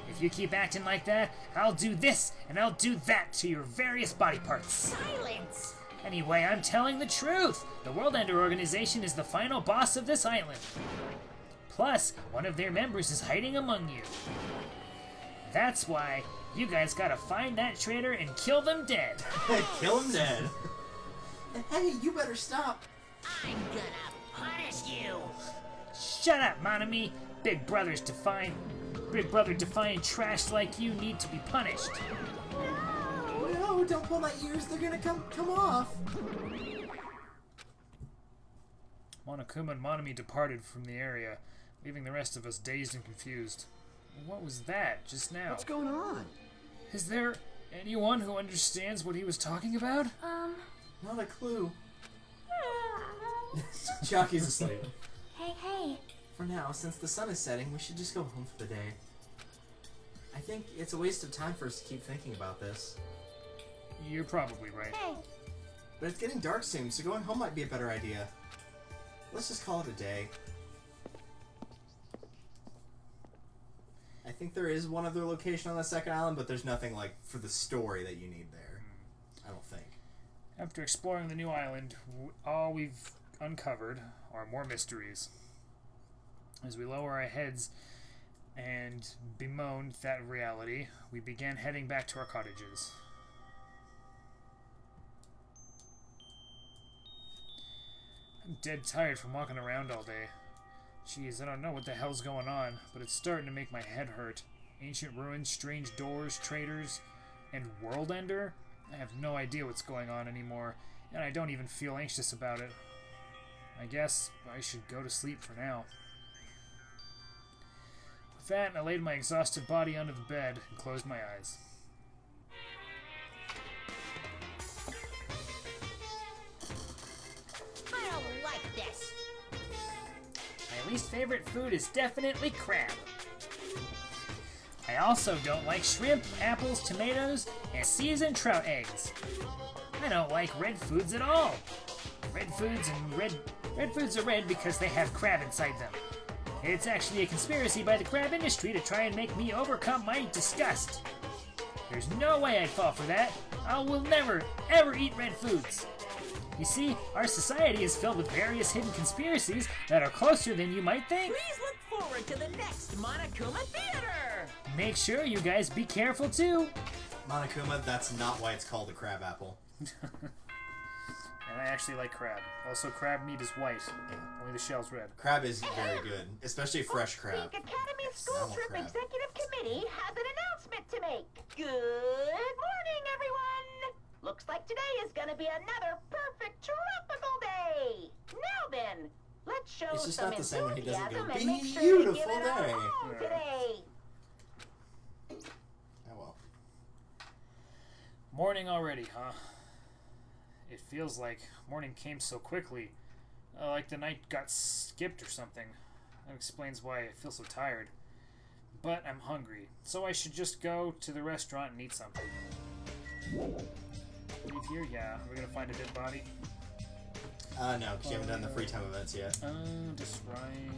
[SPEAKER 6] If you keep acting like that, I'll do this and I'll do that to your various body parts.
[SPEAKER 9] Silence!
[SPEAKER 6] Anyway, I'm telling the truth. The World Ender Organization is the final boss of this island. Plus, one of their members is hiding among you. That's why you guys gotta find that traitor and kill them dead.
[SPEAKER 1] Kill him dead. Hey, you better stop.
[SPEAKER 9] I'm gonna punish you!
[SPEAKER 6] Shut up, Monami. Big brother defying trash like you need to be punished.
[SPEAKER 1] No, don't pull my ears. They're gonna come off.
[SPEAKER 6] Monokuma and Monami departed from the area, leaving the rest of us dazed and confused. What was that just now?
[SPEAKER 10] What's going on?
[SPEAKER 6] Is there anyone who understands what he was talking about?
[SPEAKER 1] Not a clue. Chaki's asleep.
[SPEAKER 4] Hey.
[SPEAKER 1] For now, since the sun is setting, we should just go home for the day. I think it's a waste of time for us to keep thinking about this.
[SPEAKER 6] You're probably right.
[SPEAKER 4] Hey.
[SPEAKER 1] But it's getting dark soon, so going home might be a better idea. Let's just call it a day. I think there is one other location on the second island, but there's nothing, like, for the story that you need there. I don't think.
[SPEAKER 6] After exploring the new island, all we've uncovered are more mysteries. As we lower our heads and bemoan that reality, we began heading back to our cottages. I'm dead tired from walking around all day. Jeez, I don't know what the hell's going on, but it's starting to make my head hurt. Ancient ruins, strange doors, traitors, and World Ender? I have no idea what's going on anymore, and I don't even feel anxious about it. I guess I should go to sleep for now. With that, I laid my exhausted body under the bed and closed my eyes.
[SPEAKER 9] I don't like this!
[SPEAKER 6] My least favorite food is definitely crab. I also don't like shrimp, apples, tomatoes, and seasoned trout eggs. I don't like red foods at all. Red foods are red because they have crab inside them. It's actually a conspiracy by the crab industry to try and make me overcome my disgust. There's no way I'd fall for that. I will never, ever eat red foods. You see, our society is filled with various hidden conspiracies that are closer than you might think.
[SPEAKER 9] Please look forward to the next Monokuma Theater!
[SPEAKER 6] Make sure you guys be careful too.
[SPEAKER 1] Monokuma, that's not why it's called a crab apple.
[SPEAKER 6] And I actually like crab. Also, crab meat is white. Only the shell's red.
[SPEAKER 1] Crab is very good, especially fresh crab.
[SPEAKER 9] The Academy School
[SPEAKER 1] Normal
[SPEAKER 9] Trip
[SPEAKER 1] crab.
[SPEAKER 9] Executive Committee has an announcement to make. Good morning, everyone! Looks like today is gonna be another perfect tropical day! Now then, let's show
[SPEAKER 1] It's just
[SPEAKER 9] some
[SPEAKER 1] not the same when he doesn't go,
[SPEAKER 9] enthusiasm and make sure to give
[SPEAKER 1] "Beautiful
[SPEAKER 9] it our
[SPEAKER 1] day."
[SPEAKER 9] all
[SPEAKER 6] Yeah.
[SPEAKER 9] today!
[SPEAKER 1] Oh well.
[SPEAKER 6] Morning already, huh? It feels like morning came so quickly. Like the night got skipped or something. That explains why I feel so tired. But I'm hungry, so I should just go to the restaurant and eat something. Leave here? Yeah. We're gonna find a dead body?
[SPEAKER 1] No, because you haven't done the free time events yet.
[SPEAKER 6] Just right...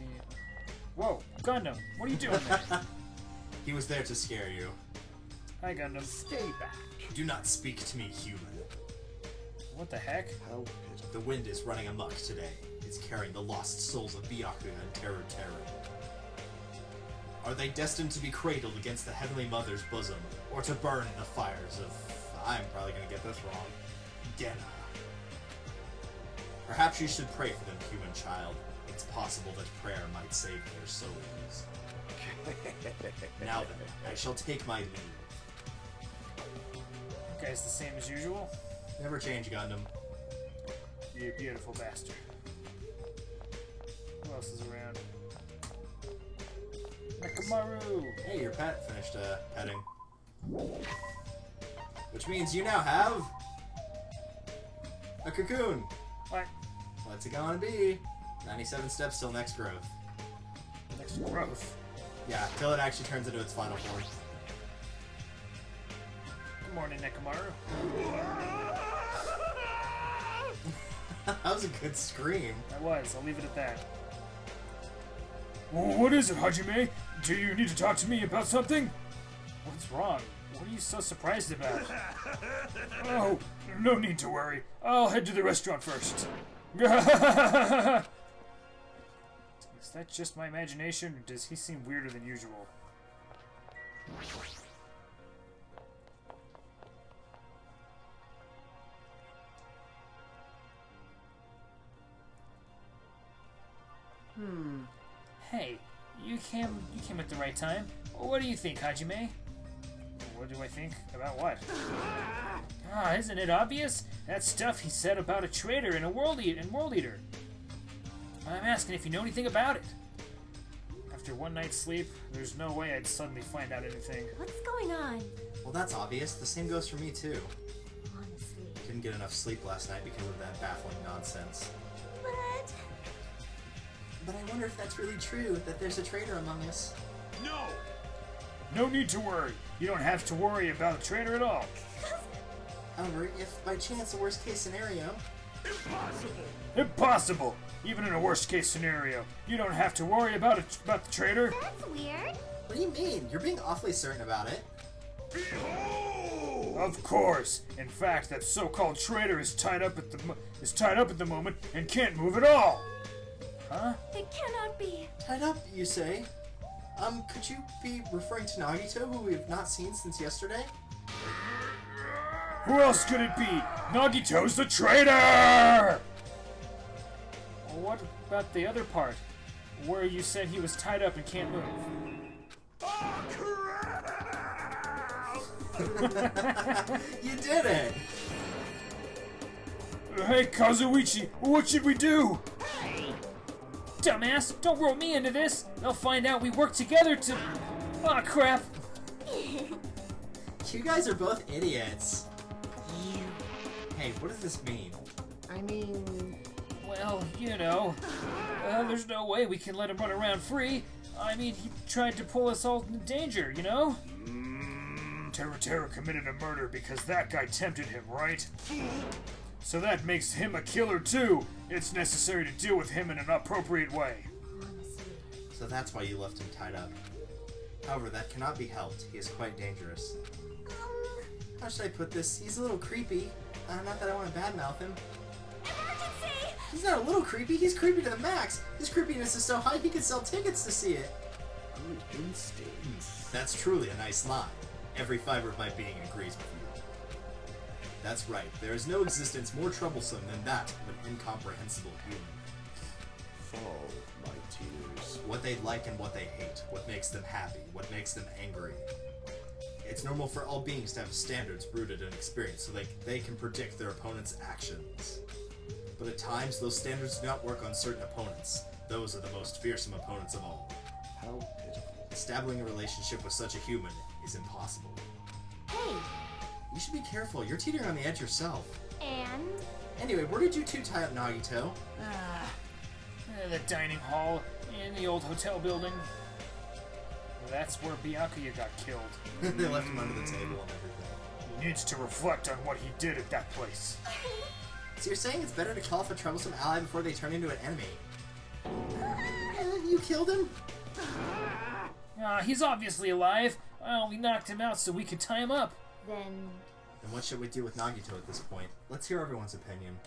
[SPEAKER 6] Whoa! Gundam! What are you doing there?
[SPEAKER 1] He was there to scare you.
[SPEAKER 6] Hi, Gundam.
[SPEAKER 10] Stay back.
[SPEAKER 1] Do not speak to me, human.
[SPEAKER 6] What the heck?
[SPEAKER 10] How pitiful.
[SPEAKER 1] The wind is running amok today. It's carrying the lost souls of Byakuya and Terror. Are they destined to be cradled against the Heavenly Mother's bosom, or to burn in the fires of... I'm probably gonna get this wrong. Genna. Perhaps you should pray for them, human child. It's possible that prayer might save their souls. Now then, I shall take my leave.
[SPEAKER 6] You guys the same as usual?
[SPEAKER 1] Never change, Gundam.
[SPEAKER 6] You beautiful bastard. Who else is around? Nakamaru!
[SPEAKER 1] Hey, your pet finished petting. Which means you now have... a cocoon!
[SPEAKER 6] What?
[SPEAKER 1] What's it gonna be? 97 steps till next growth.
[SPEAKER 2] It's growth.
[SPEAKER 1] Yeah, till it actually turns into its final form.
[SPEAKER 2] Good morning, Nekomaru.
[SPEAKER 1] That was a good scream.
[SPEAKER 2] That was. I'll leave it at that. What is it, Hajime? Do you need to talk to me about something? What's wrong? What are you so surprised about? Oh, no need to worry. I'll head to the restaurant first. Is that just my imagination, or does he seem weirder than usual? Hey, you came at the right time. What do you think, Hajime? What do I think? About what? Isn't it obvious? That stuff he said about a traitor and a world eater. I'm asking if you know anything about it. After one night's sleep, there's no way I'd suddenly find out anything.
[SPEAKER 4] What's going on?
[SPEAKER 1] Well, that's obvious. The same goes for me, too.
[SPEAKER 4] Honestly.
[SPEAKER 1] Didn't get enough sleep last night because of that baffling nonsense. But I wonder if that's really true, that there's a traitor among us.
[SPEAKER 5] No!
[SPEAKER 2] No need to worry. You don't have to worry about a traitor at all.
[SPEAKER 1] However, if by chance the worst case scenario...
[SPEAKER 5] Impossible!
[SPEAKER 2] Impossible! Even in a worst case scenario, you don't have to worry about the traitor.
[SPEAKER 4] That's weird.
[SPEAKER 1] What do you mean? You're being awfully certain about it.
[SPEAKER 5] Behold!
[SPEAKER 2] Of course. In fact, that so-called traitor is tied up at the moment and can't move at all. Huh?
[SPEAKER 4] It cannot be.
[SPEAKER 1] Tied up, you say? Could you be referring to Nagito, who we have not seen since yesterday?
[SPEAKER 2] Who else could it be? Nagito's the traitor! What about the other part? Where you said he was tied up and can't move?
[SPEAKER 5] Oh, crap!
[SPEAKER 1] You did it!
[SPEAKER 2] Hey, Kazuichi, what should we do? Dumbass, don't roll me into this. They'll find out we work together to... Aw, crap.
[SPEAKER 1] You guys are both idiots. Hey, what does this mean?
[SPEAKER 3] I mean,
[SPEAKER 2] Well, you know, there's no way we can let him run around free. I mean, he tried to pull us all into danger, you know? Terra committed a murder because that guy tempted him, right? So that makes him a killer too. It's necessary to deal with him in an appropriate way.
[SPEAKER 1] So that's why you left him tied up. However, that cannot be helped. He is quite dangerous. How should I put this? He's a little creepy. Not that I want to badmouth him.
[SPEAKER 4] Emergency!
[SPEAKER 1] He's not a little creepy, he's creepy to the max. His creepiness is so high he could sell tickets to see it.
[SPEAKER 5] Good instinct.
[SPEAKER 1] That's truly a nice line. Every fiber of my being agrees with you. That's right, there is no existence more troublesome than that of an incomprehensible human.
[SPEAKER 5] Fall, my tears.
[SPEAKER 1] What they like and what they hate, what makes them happy, what makes them angry. It's normal for all beings to have standards rooted in experience so they can predict their opponent's actions. But at times, those standards do not work on certain opponents. Those are the most fearsome opponents of all.
[SPEAKER 5] How pitiful.
[SPEAKER 1] Establishing a relationship with such a human is impossible.
[SPEAKER 4] Hey,
[SPEAKER 1] You should be careful, you're teetering on the edge yourself.
[SPEAKER 4] and?
[SPEAKER 1] Anyway, where did you two tie up Nagito?
[SPEAKER 2] The dining hall in the old hotel building. That's where Byakuya got killed.
[SPEAKER 1] They left him under the table and everything.
[SPEAKER 2] He needs to reflect on what he did at that place.
[SPEAKER 1] So you're saying it's better to kill off a troublesome ally before they turn into an enemy? You killed him?
[SPEAKER 2] He's obviously alive. We knocked him out so we could tie him up.
[SPEAKER 4] Then...
[SPEAKER 1] Then what should we do with Nagito at this point? Let's hear everyone's opinion.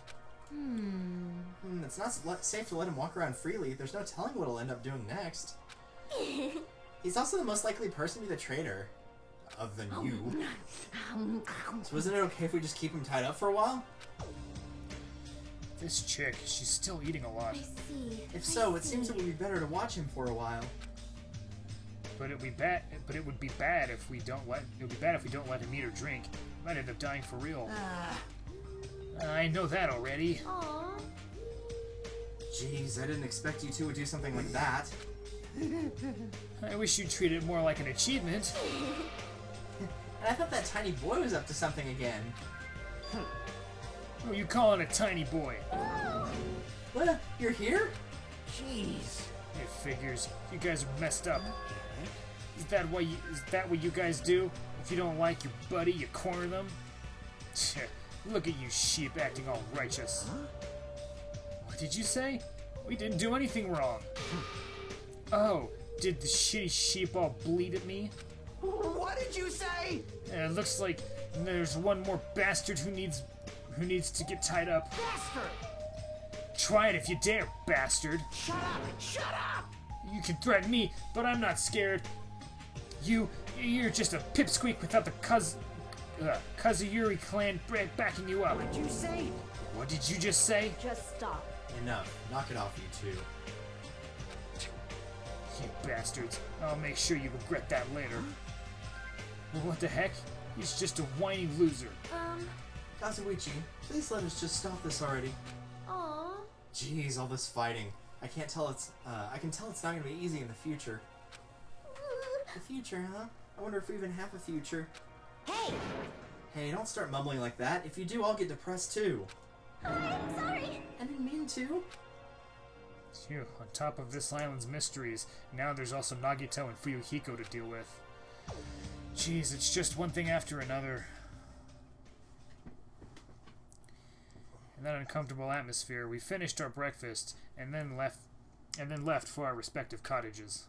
[SPEAKER 1] It's not safe to let him walk around freely. There's no telling what he'll end up doing next. He's also the most likely person to be the traitor. Other than you. So isn't it okay if we just keep him tied up for a while?
[SPEAKER 2] This chick, she's still eating a lot.
[SPEAKER 4] I see.
[SPEAKER 1] If so, it seems it would be better to watch him for a while.
[SPEAKER 2] But it would be bad if we don't let him eat or drink. He might end up dying for real. I know that already.
[SPEAKER 4] Aww.
[SPEAKER 1] Jeez, I didn't expect you two would do something like that.
[SPEAKER 2] I wish you'd treat it more like an achievement.
[SPEAKER 1] And I thought that tiny boy was up to something again.
[SPEAKER 2] Who are you calling a tiny boy?
[SPEAKER 1] What? You're here?
[SPEAKER 3] jeez.
[SPEAKER 2] It figures. You guys are messed up. Is that what you guys do? If you don't like your buddy, you corner them? Look at you sheep acting all righteous. What did you say? We didn't do anything wrong. Oh, did the shitty sheep all bleed at me?
[SPEAKER 3] What did you say?
[SPEAKER 2] It looks like there's one more bastard who needs to get tied up.
[SPEAKER 3] Bastard!
[SPEAKER 2] Try it if you dare, bastard.
[SPEAKER 3] Shut up! Shut up!
[SPEAKER 2] You can threaten me, but I'm not scared. You're just a pipsqueak without the Kazuichi clan backing you up.
[SPEAKER 3] What did you say?
[SPEAKER 2] What did you just say?
[SPEAKER 8] Just stop.
[SPEAKER 1] Enough. Knock it off, you two.
[SPEAKER 2] You bastards. I'll make sure you regret that later. What the heck? He's just a whiny loser.
[SPEAKER 1] Kazuichi, please let us just stop this already.
[SPEAKER 4] Aww.
[SPEAKER 1] Jeez, all this fighting. I can tell it's not gonna be easy in the future. The future, huh? I wonder if we even have a future.
[SPEAKER 4] Hey!
[SPEAKER 1] Hey, don't start mumbling like that. If you do, I'll get depressed too.
[SPEAKER 4] I'm sorry.
[SPEAKER 1] I didn't mean to.
[SPEAKER 2] Phew, on top of this island's mysteries, now there's also Nagito and Fuyuhiko to deal with. Jeez, it's just one thing after another. In that uncomfortable atmosphere, we finished our breakfast and then left for our respective cottages.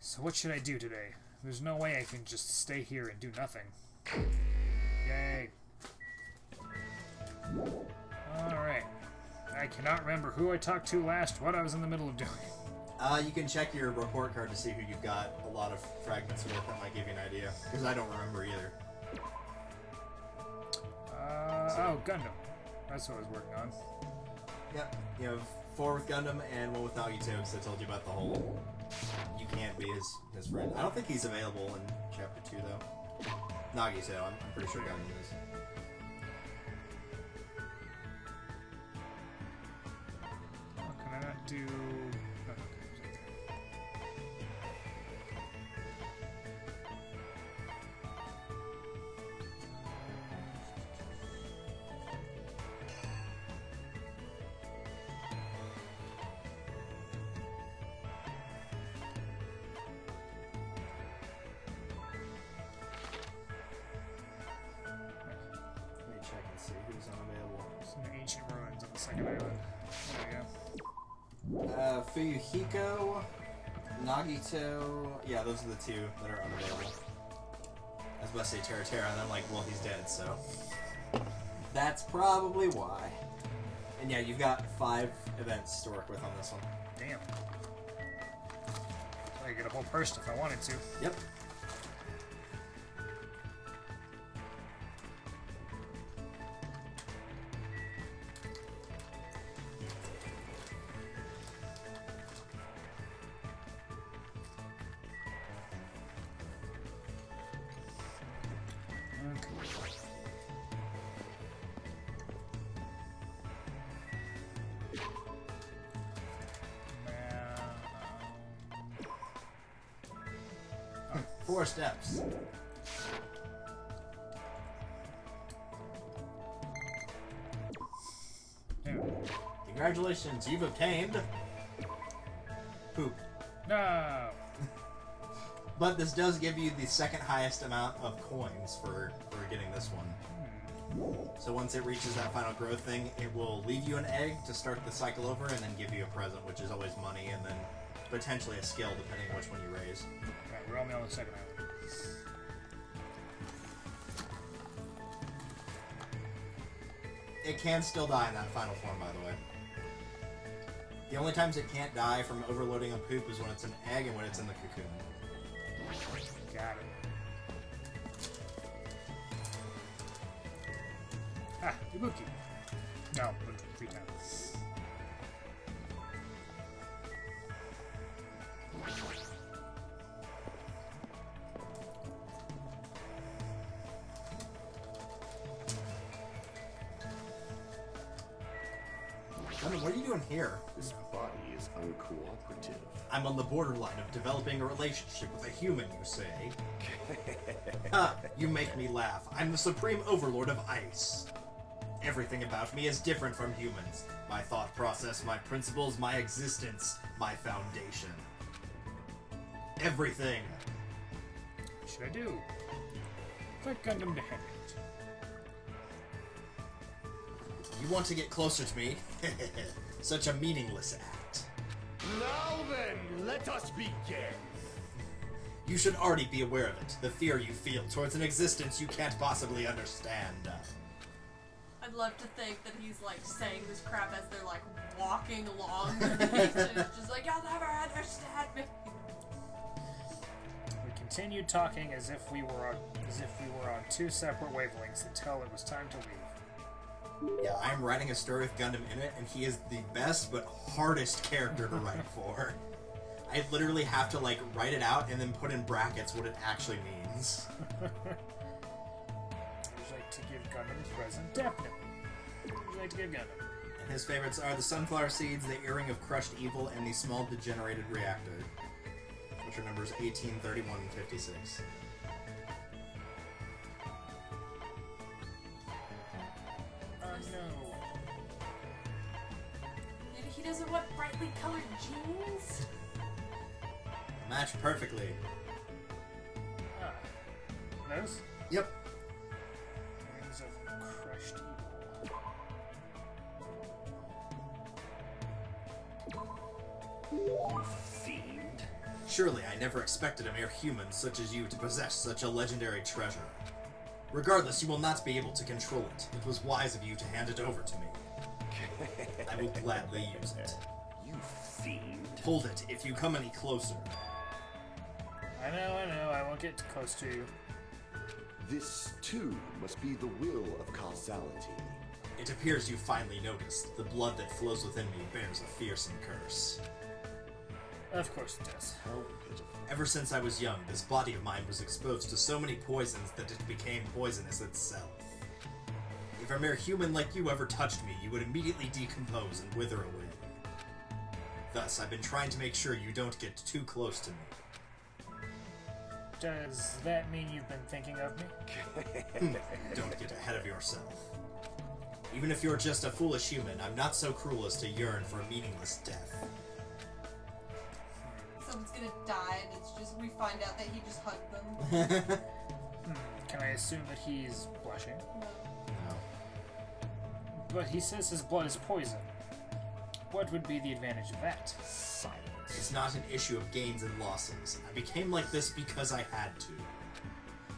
[SPEAKER 2] So what should I do today? There's no way I can just stay here and do nothing. Yay. Alright. I cannot remember who I talked to last, what I was in the middle of doing.
[SPEAKER 1] You can check your report card to see who you've got a lot of fragments with. That might give you an idea, because I don't remember either.
[SPEAKER 2] Oh, Gundam. That's what I was working on.
[SPEAKER 1] Yep, you have 4 with Gundam and 1 with Nagito, because I told you about the whole you can't be his friend. I don't think he's available in Chapter 2, though. Nagito, I'm pretty sure Gundam is.
[SPEAKER 2] Oh, can I not do... Oh, okay.
[SPEAKER 1] Let me check and see who's unavailable.
[SPEAKER 2] Some ancient ruins on the second island. There we go.
[SPEAKER 1] Fuyuhiko, Nagito, yeah, those are the 2 that are unavailable. I was about to say Terra, and I'm like, well, he's dead, so that's probably why. And yeah, you've got 5 events to work with on this one.
[SPEAKER 2] Damn. I could get a whole burst if I wanted to.
[SPEAKER 1] Yep.
[SPEAKER 2] Now,
[SPEAKER 1] 4 steps.
[SPEAKER 2] yeah.
[SPEAKER 1] Congratulations, you've obtained poop.
[SPEAKER 2] No!
[SPEAKER 1] But this does give you the 2nd highest amount of coins for getting this one. So once it reaches that final growth thing, it will leave you an egg to start the cycle over and then give you a present, which is always money, and then potentially a skill depending on which one you raise.
[SPEAKER 2] Right, we're only on the second island.
[SPEAKER 1] It can still die in that final form, by the way. The only times it can't die from overloading on poop is when it's an egg and when it's in the cocoon.
[SPEAKER 2] Got it. Ah, Ibuki. No, but 3 times.
[SPEAKER 1] What are you doing here?
[SPEAKER 5] This body is uncooperative.
[SPEAKER 1] I'm on the borderline of developing a relationship with a human, you say? You make me laugh. I'm the supreme overlord of ice. Everything about me is different from humans. My thought process, my principles, my existence, my foundation. Everything.
[SPEAKER 2] What should I do? Click Gundam to hand it.
[SPEAKER 1] You want to get closer to me? Such a meaningless act.
[SPEAKER 5] Now then, let us begin.
[SPEAKER 1] You should already be aware of it. The fear you feel towards an existence you can't possibly understand.
[SPEAKER 7] I'd love to think that he's like saying this crap as they're like walking along. It's just like, you'll never understand me.
[SPEAKER 2] We continued talking as if we were on two separate wavelengths until it was time to leave.
[SPEAKER 1] Yeah, I'm writing a story with Gundam in it, and he is the best but hardest character to write for. I literally have to, like, write it out and then put in brackets what it actually means.
[SPEAKER 2] Would you like to give Gundam a present? Definitely. Would you like to give Gundam?
[SPEAKER 1] And his favorites are the sunflower seeds, the earring of crushed evil, and the small degenerated reactor, which are numbers 18, 31, and 56.
[SPEAKER 2] No.
[SPEAKER 7] He doesn't want brightly colored jeans?
[SPEAKER 1] Match perfectly.
[SPEAKER 2] Ah. Those?
[SPEAKER 1] Yep.
[SPEAKER 2] Rings of crushed evil.
[SPEAKER 5] Fiend.
[SPEAKER 1] Surely I never expected a mere human such as you to possess such a legendary treasure. Regardless, you will not be able to control it. It was wise of you to hand it over to me. I will gladly use it.
[SPEAKER 5] You fiend.
[SPEAKER 1] Hold it if you come any closer.
[SPEAKER 2] I know, I won't get too close to you.
[SPEAKER 10] This, too, must be the will of causality.
[SPEAKER 1] It appears you finally noticed. The blood that flows within me bears a fearsome curse.
[SPEAKER 2] Of course it does.
[SPEAKER 10] How pitiful.
[SPEAKER 1] Ever since I was young, this body of mine was exposed to so many poisons that it became poisonous itself. If a mere human like you ever touched me, you would immediately decompose and wither away. Thus, I've been trying to make sure you don't get too close to me.
[SPEAKER 2] Does that mean you've been thinking of me?
[SPEAKER 1] Don't get ahead of yourself. Even if you're just a foolish human, I'm not so cruel as to yearn for a meaningless death.
[SPEAKER 7] Someone's gonna die and it's just, we find out that he just hugged them.
[SPEAKER 2] Can I assume that he's blushing?
[SPEAKER 1] No.
[SPEAKER 2] But he says his blood is poison. What would be the advantage of that?
[SPEAKER 10] Silence.
[SPEAKER 1] It's not an issue of gains and losses. I became like this because I had to.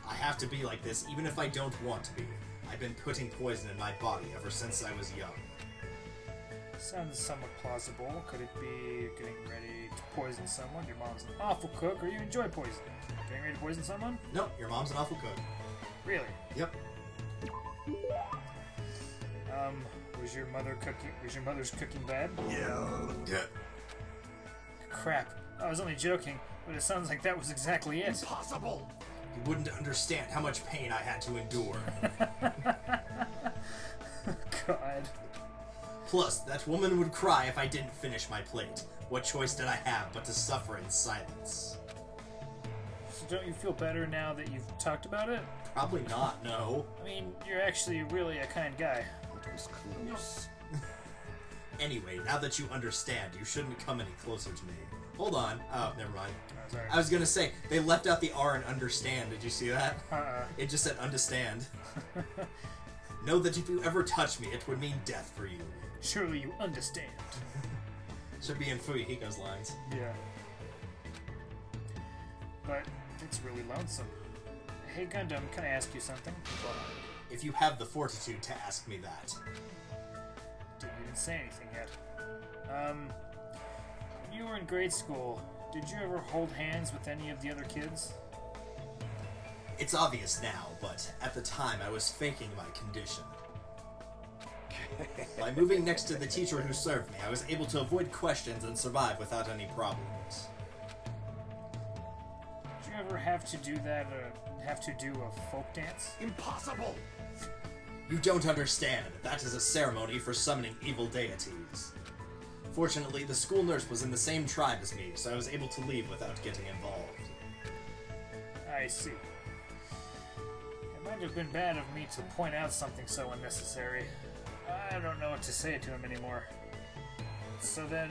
[SPEAKER 1] I have to be like this even if I don't want to be. I've been putting poison in my body ever since I was young.
[SPEAKER 2] Sounds somewhat plausible. Could it be getting ready to poison someone? Your mom's an awful cook, or you enjoy poison? Getting ready to poison someone?
[SPEAKER 1] Nope, your mom's an awful cook.
[SPEAKER 2] Really?
[SPEAKER 1] Yep.
[SPEAKER 2] Was your mother's cooking bad?
[SPEAKER 1] Yeah.
[SPEAKER 2] Crap. I was only joking, but it sounds like that was exactly it.
[SPEAKER 5] Impossible.
[SPEAKER 1] You wouldn't understand how much pain I had to endure.
[SPEAKER 2] God.
[SPEAKER 1] Plus, that woman would cry if I didn't finish my plate. What choice did I have but to suffer in silence?
[SPEAKER 2] So don't you feel better now that you've talked about it?
[SPEAKER 1] Probably not, no.
[SPEAKER 2] I mean, you're actually really a kind guy.
[SPEAKER 10] It was close.
[SPEAKER 1] Anyway, now that you understand, you shouldn't come any closer to me. Hold on. Oh, never mind.
[SPEAKER 2] Oh, sorry.
[SPEAKER 1] I was gonna say, they left out the R in understand. Did you see that?
[SPEAKER 2] Uh-uh.
[SPEAKER 1] It just said understand. Know that if you ever touch me, it would mean death for you.
[SPEAKER 2] Surely you understand.
[SPEAKER 1] Should be in Fuyuhiko's lines.
[SPEAKER 2] Yeah. But it's really lonesome. Hey Gundam, can I ask you something?
[SPEAKER 1] If you have the fortitude to ask me that.
[SPEAKER 2] Didn't even say anything yet. When you were in grade school, did you ever hold hands with any of the other kids?
[SPEAKER 1] It's obvious now, but at the time I was faking my condition. By moving next to the teacher who served me, I was able to avoid questions and survive without any problems.
[SPEAKER 2] Did you ever have to do that, have to do a folk dance?
[SPEAKER 5] Impossible.
[SPEAKER 1] You don't understand. That is a ceremony for summoning evil deities. Fortunately, the school nurse was in the same tribe as me, so I was able to leave without getting involved.
[SPEAKER 2] I see. It might have been bad of me to point out something so unnecessary. I don't know what to say to him anymore. So then,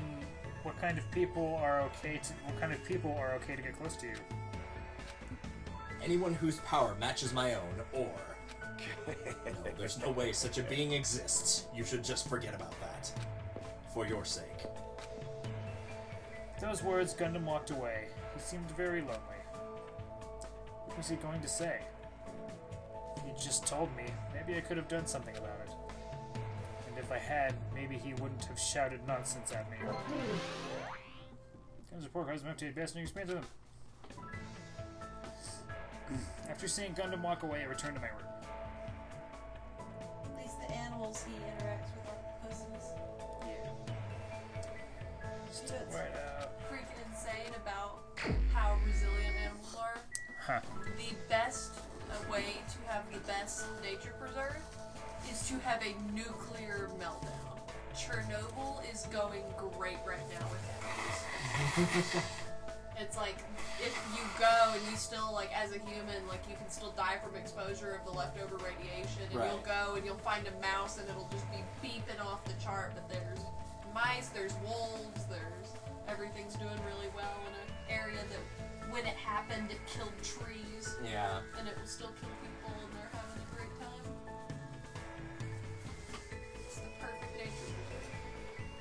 [SPEAKER 2] what kind of people are okay to get close to you?
[SPEAKER 1] Anyone whose power matches my own, or... No, there's no way such a being exists. You should just forget about that. For your sake.
[SPEAKER 2] With those words, Gundam walked away. He seemed very lonely. What was he going to say? If he'd just told me, maybe I could have done something about it. And if I had, maybe he wouldn't have shouted nonsense at me. Gundam's report cards have updated best new experience with him. After seeing Gundam walk away, I returned to my room.
[SPEAKER 7] At least the animals he interacts with are pussies.
[SPEAKER 2] Yeah. Right out.
[SPEAKER 7] Freaking insane about how resilient animals are.
[SPEAKER 2] Huh.
[SPEAKER 7] The best way to have the best nature preserve is to have a nuclear meltdown. Chernobyl is going great right now with animals. It's like, if you go and you still, like, as a human, like, you can still die from exposure of the leftover radiation, and you'll go and you'll find a mouse and it'll just be beeping off the chart, but there's mice, there's wolves, everything's doing really well in an area that, when it happened, it killed trees.
[SPEAKER 1] Yeah.
[SPEAKER 7] And it will still kill people, and they're having a great time. It's the perfect nature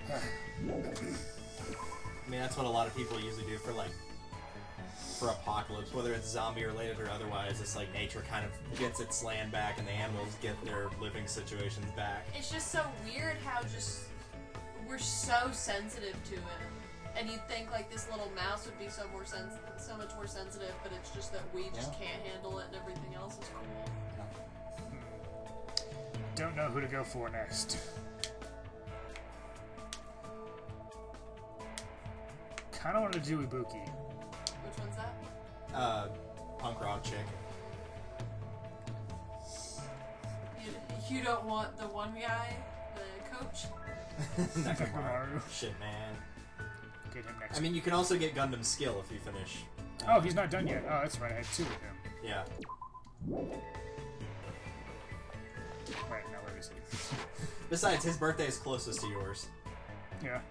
[SPEAKER 7] preserve.
[SPEAKER 1] I mean, that's what a lot of people usually do for, like, for apocalypse, whether it's zombie related or otherwise. It's like nature kind of gets its land back and the animals get their living situations back.
[SPEAKER 7] It's just so weird how just we're so sensitive to it, and you'd think like this little mouse would be so much more sensitive, but it's just that we just can't handle it, and everything else is cool.
[SPEAKER 2] Don't know who to go for next. Kind of want to do Ibuki.
[SPEAKER 7] Which one's that?
[SPEAKER 1] Punk rock chick.
[SPEAKER 7] You don't want the one guy, the coach?
[SPEAKER 2] Nakamaru.
[SPEAKER 1] Shit, man.
[SPEAKER 2] Get him next.
[SPEAKER 1] I mean, you can also get Gundam skill if you finish.
[SPEAKER 2] Oh, he's not done yet. Oh, that's right. I had 2 with him.
[SPEAKER 1] Yeah.
[SPEAKER 2] Right, now where is he?
[SPEAKER 1] Besides, his birthday is closest to yours.
[SPEAKER 2] Yeah.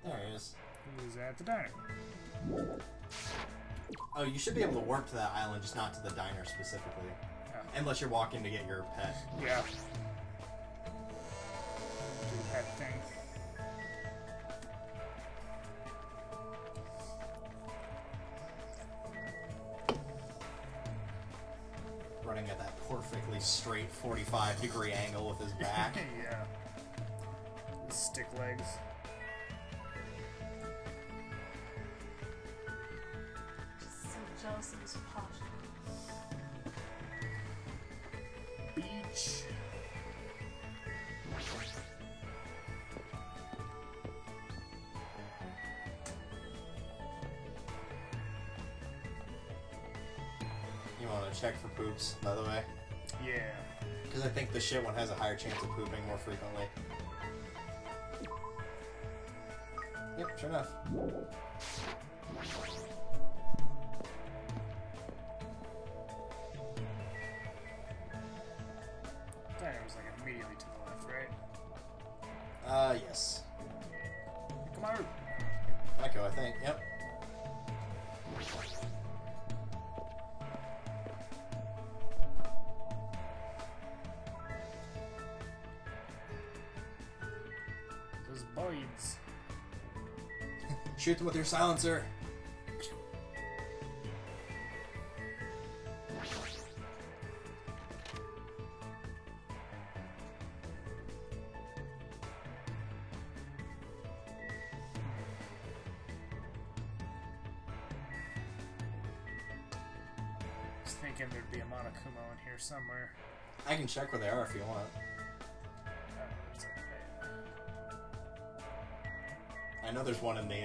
[SPEAKER 1] There he is.
[SPEAKER 2] He's at the diner.
[SPEAKER 1] Oh, you should be able to warp to that island, just not to the diner specifically.
[SPEAKER 2] Oh.
[SPEAKER 1] Unless you're walking to get your pet.
[SPEAKER 2] Yeah. Do the pet thing.
[SPEAKER 1] Running at that perfectly straight 45-degree angle with his back.
[SPEAKER 2] Yeah. His stick legs.
[SPEAKER 7] So jealous of his posture.
[SPEAKER 2] Beach.
[SPEAKER 1] You want to check for poops, by the way?
[SPEAKER 2] Yeah.
[SPEAKER 1] Because I think the shit one has a higher chance of pooping more frequently. Yep, sure enough.
[SPEAKER 2] Diner was like immediately to the left, right?
[SPEAKER 1] Yes.
[SPEAKER 2] Come on.
[SPEAKER 1] Echo, I think. Yep.
[SPEAKER 2] Those boys.
[SPEAKER 1] Shoot them with your silencer.
[SPEAKER 2] I was thinking there'd be a Monokuma in here somewhere.
[SPEAKER 1] I can check where they are if you want.
[SPEAKER 2] It's okay.
[SPEAKER 1] I know there's one in the,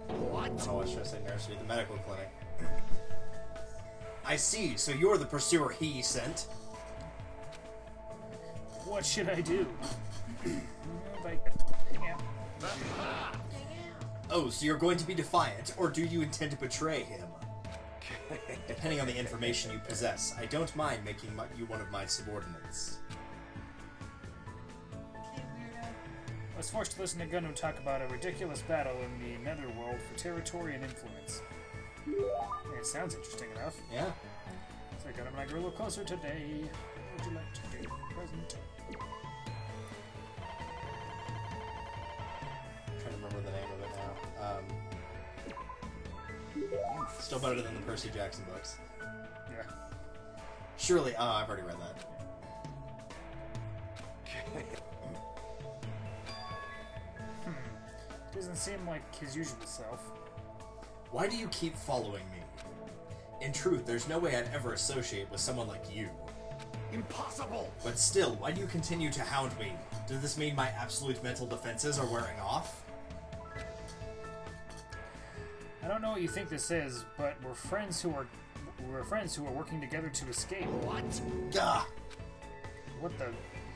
[SPEAKER 1] What? I don't know what should I say, nursery, the medical clinic. I see, so you're the pursuer he sent.
[SPEAKER 2] What should I do? Hang out.
[SPEAKER 1] Oh, so you're going to be defiant, or do you intend to betray him? Depending on the information you possess, I don't mind making you one of my subordinates.
[SPEAKER 7] Okay, weirdo.
[SPEAKER 2] I was forced to listen to Gundam talk about a ridiculous battle in the Netherworld for territory and influence. It sounds interesting enough.
[SPEAKER 1] Yeah.
[SPEAKER 2] So Gundam and I grew a little closer today. What would you like to do? Present.
[SPEAKER 1] I'm trying to remember the name of it now. Still better than the Percy Jackson books.
[SPEAKER 2] Yeah.
[SPEAKER 1] Surely, I've already read that.
[SPEAKER 2] Doesn't seem like his usual self.
[SPEAKER 1] Why do you keep following me? In truth, there's no way I'd ever associate with someone like you.
[SPEAKER 5] Impossible!
[SPEAKER 1] But still, why do you continue to hound me? Does this mean my absolute mental defenses are wearing off?
[SPEAKER 2] I don't know what you think this is, but we're friends who are working together to escape.
[SPEAKER 5] What?
[SPEAKER 1] Gah!
[SPEAKER 2] What the?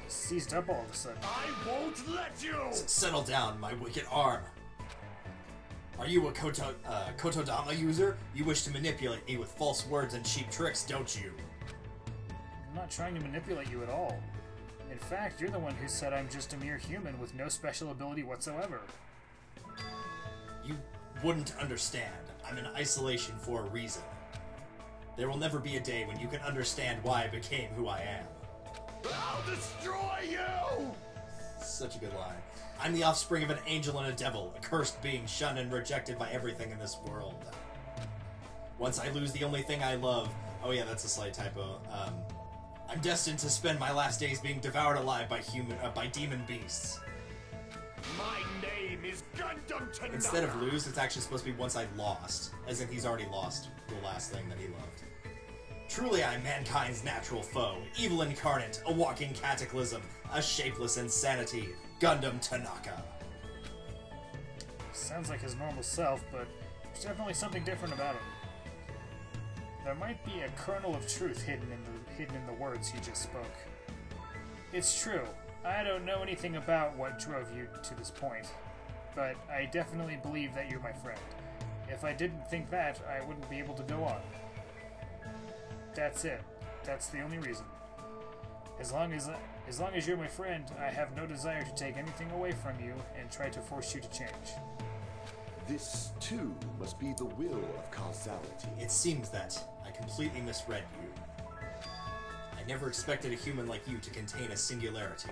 [SPEAKER 2] Seized up all of a sudden.
[SPEAKER 5] I won't let you!
[SPEAKER 1] Settle down, my wicked arm. Are you a Kotodama user? You wish to manipulate me with false words and cheap tricks, don't you?
[SPEAKER 2] I'm not trying to manipulate you at all. In fact, you're the one who said I'm just a mere human with no special ability whatsoever.
[SPEAKER 1] You wouldn't understand. I'm in isolation for a reason. There will never be a day when you can understand why I became who I am.
[SPEAKER 5] I'll destroy you!
[SPEAKER 1] Such a good line. I'm the offspring of an angel and a devil, a cursed being shunned and rejected by everything in this world. Once I lose the only thing I love... Oh yeah, that's a slight typo. I'm destined to spend my last days being devoured alive by demon beasts.
[SPEAKER 5] My name is Gundam Tanaka!
[SPEAKER 1] Instead of lose, it's actually supposed to be once I lost. As in he's already lost the last thing that he loved. Truly I am mankind's natural foe, evil incarnate, a walking cataclysm, a shapeless insanity, Gundam Tanaka.
[SPEAKER 2] Sounds like his normal self, but there's definitely something different about him. There might be a kernel of truth hidden in the words he just spoke. It's true. I don't know anything about what drove you to this point, but I definitely believe that you're my friend. If I didn't think that, I wouldn't be able to go on. That's it. That's the only reason. As long as you're my friend, I have no desire to take anything away from you and try to force you to change.
[SPEAKER 10] This, too, must be the will of causality.
[SPEAKER 1] It seems that I completely misread you. I never expected a human like you to contain a singularity.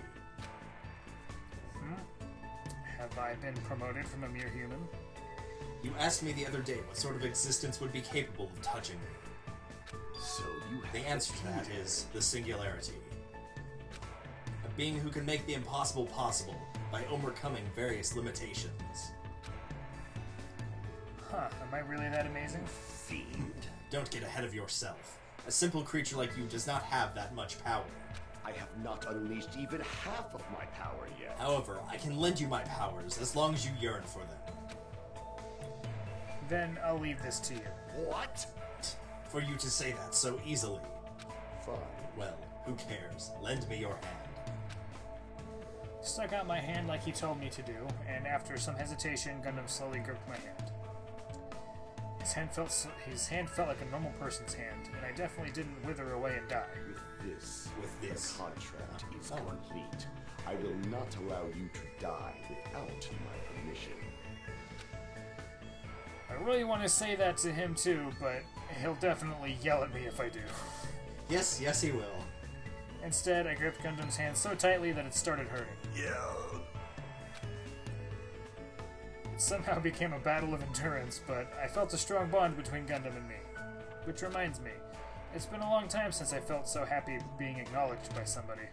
[SPEAKER 2] Have I been promoted from a mere human?
[SPEAKER 1] You asked me the other day what sort of existence would be capable of touching me.
[SPEAKER 10] So you have
[SPEAKER 1] The answer to that is the singularity. A being who can make the impossible possible by overcoming various limitations.
[SPEAKER 2] Huh, am I really that amazing?
[SPEAKER 5] Fiend.
[SPEAKER 1] Don't get ahead of yourself. A simple creature like you does not have that much power.
[SPEAKER 10] I have not unleashed even half of my power yet.
[SPEAKER 1] However, I can lend you my powers as long as you yearn for them.
[SPEAKER 2] Then I'll leave this to you.
[SPEAKER 5] What?
[SPEAKER 1] For you to say that so easily.
[SPEAKER 10] Fine.
[SPEAKER 1] Well, who cares? Lend me your hand.
[SPEAKER 2] Stuck out my hand like he told me to do, and after some hesitation, Gundam slowly gripped my hand. His hand felt like a normal person's hand, and I definitely didn't wither away and die.
[SPEAKER 10] With this, the contract is complete. I will not allow you to die without my permission.
[SPEAKER 2] I really want to say that to him too, but he'll definitely yell at me if I do.
[SPEAKER 1] Yes, he will.
[SPEAKER 2] Instead, I gripped Gundam's hand so tightly that it started hurting.
[SPEAKER 5] Yeah.
[SPEAKER 2] It somehow became a battle of endurance, but I felt a strong bond between Gundam and me. Which reminds me, it's been a long time since I felt so happy being acknowledged by somebody.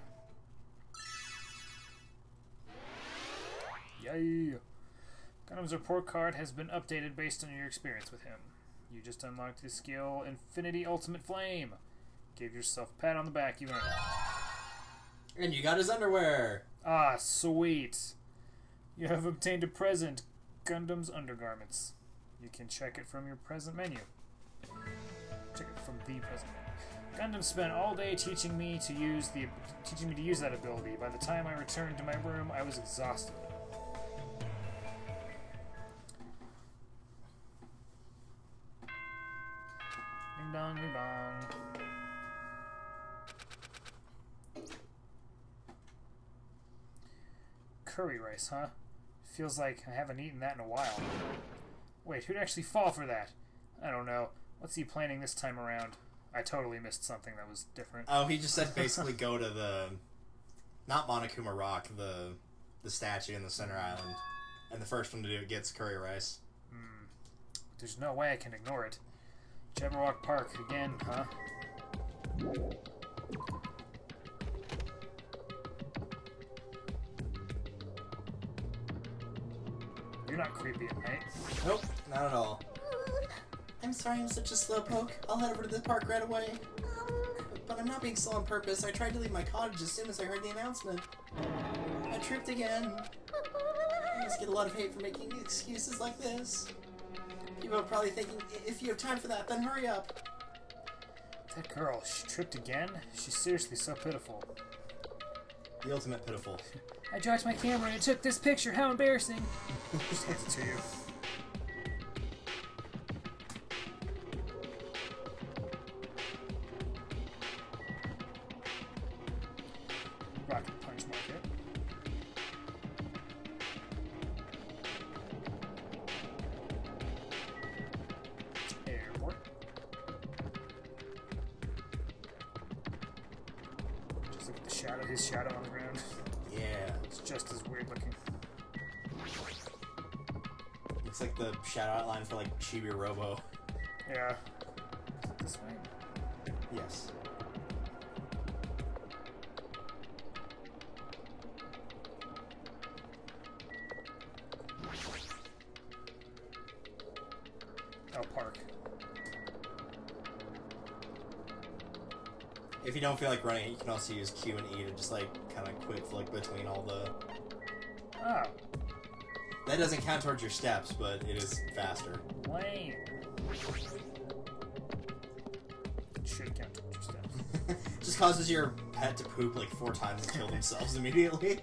[SPEAKER 2] Yay! Gundam's report card has been updated based on your experience with him. You just unlocked his skill, Infinity Ultimate Flame. Give yourself a pat on the back, you earned it.
[SPEAKER 1] And you got his underwear!
[SPEAKER 2] Ah, sweet! You have obtained a present, Gundam's undergarments. You can check it from your present menu. Check it from the present menu. Gundam spent all day teaching me to use that ability. By the time I returned to my room, I was exhausted. Curry rice, huh? Feels like I haven't eaten that in a while. Wait, who'd actually fall for that? I don't know. What's he planning this time around? I totally missed something that was different.
[SPEAKER 1] Oh, he just said basically go to the... Not Monokuma Rock, the statue in the center island. And the first one to do it gets curry rice.
[SPEAKER 2] There's no way I can ignore it. Jabberwock Park again, huh? You're not creepy at night.
[SPEAKER 1] Nope, not at all. I'm sorry I'm such a slowpoke. I'll head over to the park right away. But I'm not being slow on purpose. I tried to leave my cottage as soon as I heard the announcement. I tripped again. I must get a lot of hate for making excuses like this. People are probably thinking, if you have time for that, then hurry up.
[SPEAKER 2] That girl, she tripped again? She's seriously so pitiful.
[SPEAKER 1] The ultimate pitiful.
[SPEAKER 2] I dropped my camera and it took this picture. How embarrassing. Just hands it to you. Rocket Punch Market. Airport. Just look at the shadow, his shadow on the ground.
[SPEAKER 1] Yeah.
[SPEAKER 2] It's just as weird looking.
[SPEAKER 1] Looks like the shadow outline for like Chibi Robo.
[SPEAKER 2] Yeah. Is it this way?
[SPEAKER 1] Yes.
[SPEAKER 2] Oh, park.
[SPEAKER 1] If you don't feel like running it, you can also use Q and E to just like kind of quick flick between all the...
[SPEAKER 2] Oh.
[SPEAKER 1] That doesn't count towards your steps, but it is faster.
[SPEAKER 2] Lame. It should count towards your steps.
[SPEAKER 1] Just causes your pet to poop like 4 times and kill themselves immediately.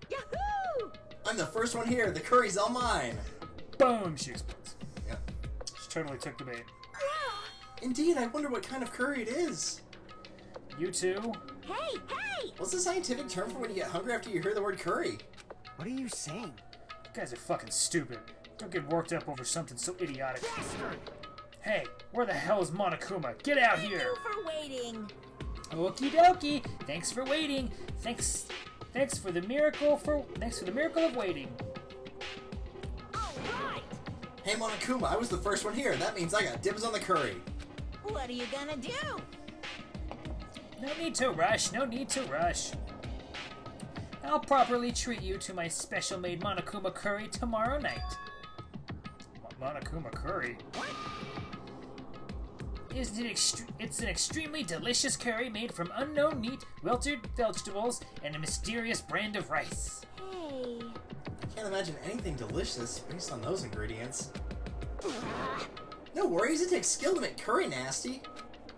[SPEAKER 9] Yahoo!
[SPEAKER 1] I'm the first one here. The curry's all mine.
[SPEAKER 2] Boom! She explodes.
[SPEAKER 1] Yep.
[SPEAKER 2] She totally took the bait.
[SPEAKER 1] Indeed, I wonder what kind of curry it is.
[SPEAKER 2] You two?
[SPEAKER 9] Hey, hey!
[SPEAKER 1] What's the scientific term for when you get hungry after you hear the word curry?
[SPEAKER 3] What are you saying?
[SPEAKER 2] You guys are fucking stupid. Don't get worked up over something so idiotic.
[SPEAKER 9] Bastard!
[SPEAKER 2] Hey, where the hell is Monokuma? Get out here!
[SPEAKER 9] Thank you for waiting.
[SPEAKER 2] Okie dokie. Thanks for waiting. Thanks for the miracle of waiting.
[SPEAKER 9] All right.
[SPEAKER 1] Hey Monokuma, I was the first one here. That means I got dibs on the curry.
[SPEAKER 9] What are you gonna do?
[SPEAKER 2] No need to rush. No need to rush. I'll properly treat you to my special-made Monokuma curry tomorrow night. Monokuma curry?
[SPEAKER 9] What?
[SPEAKER 2] It's an extremely delicious curry made from unknown meat, wilted vegetables, and a mysterious brand of rice.
[SPEAKER 4] Hey.
[SPEAKER 1] I can't imagine anything delicious based on those ingredients. No worries, it takes skill to make curry nasty.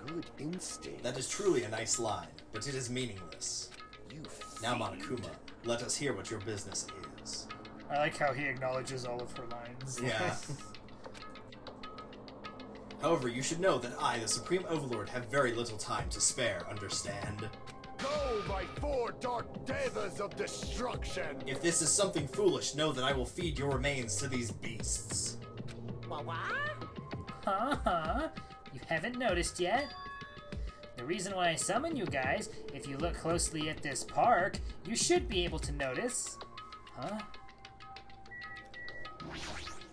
[SPEAKER 10] Good instinct.
[SPEAKER 1] That is truly a nice line, but it is meaningless.
[SPEAKER 10] You
[SPEAKER 1] Now,
[SPEAKER 10] fiend.
[SPEAKER 1] Monokuma, let us hear what your business is.
[SPEAKER 2] I like how he acknowledges all of her lines.
[SPEAKER 1] Yeah. However, you should know that I, the Supreme Overlord, have very little time to spare, understand?
[SPEAKER 5] Go, my 4 dark devas of destruction!
[SPEAKER 1] If this is something foolish, know that I will feed your remains to these beasts.
[SPEAKER 9] What?
[SPEAKER 2] Huh? You haven't noticed yet? The reason why I summon you guys, if you look closely at this park, you should be able to notice. Huh?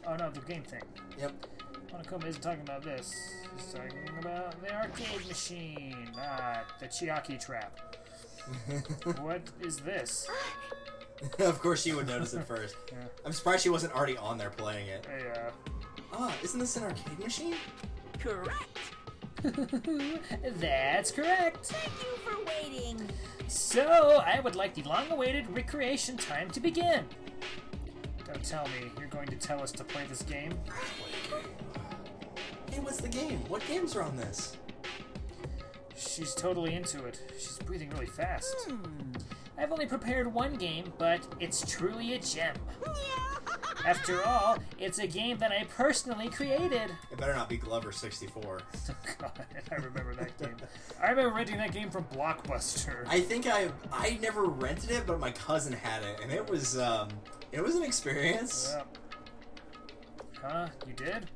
[SPEAKER 2] Oh no, the game thing.
[SPEAKER 1] Yep.
[SPEAKER 2] Monokuma isn't talking about this. He's talking about the arcade machine. The Chiaki trap. What is this?
[SPEAKER 1] Of course she would notice it first.
[SPEAKER 2] Yeah.
[SPEAKER 1] I'm surprised she wasn't already on there playing it.
[SPEAKER 2] Hey,
[SPEAKER 1] Ah, isn't this an arcade machine?
[SPEAKER 9] Correct.
[SPEAKER 2] That's correct.
[SPEAKER 9] Thank you for waiting.
[SPEAKER 2] So, I would like the long-awaited recreation time to begin. Don't tell me you're going to tell us to play this game.
[SPEAKER 1] Hey, what's the game? What games are on this?
[SPEAKER 2] She's totally into it. She's breathing really fast. I've only prepared one game, but it's truly a gem.
[SPEAKER 6] After all, it's a game that I personally created.
[SPEAKER 1] It better not be Glover 64.
[SPEAKER 2] Oh, God, I remember that game. I remember renting that game from Blockbuster.
[SPEAKER 1] I think I never rented it, but my cousin had it, and it was an experience.
[SPEAKER 2] Yeah. Huh? You did?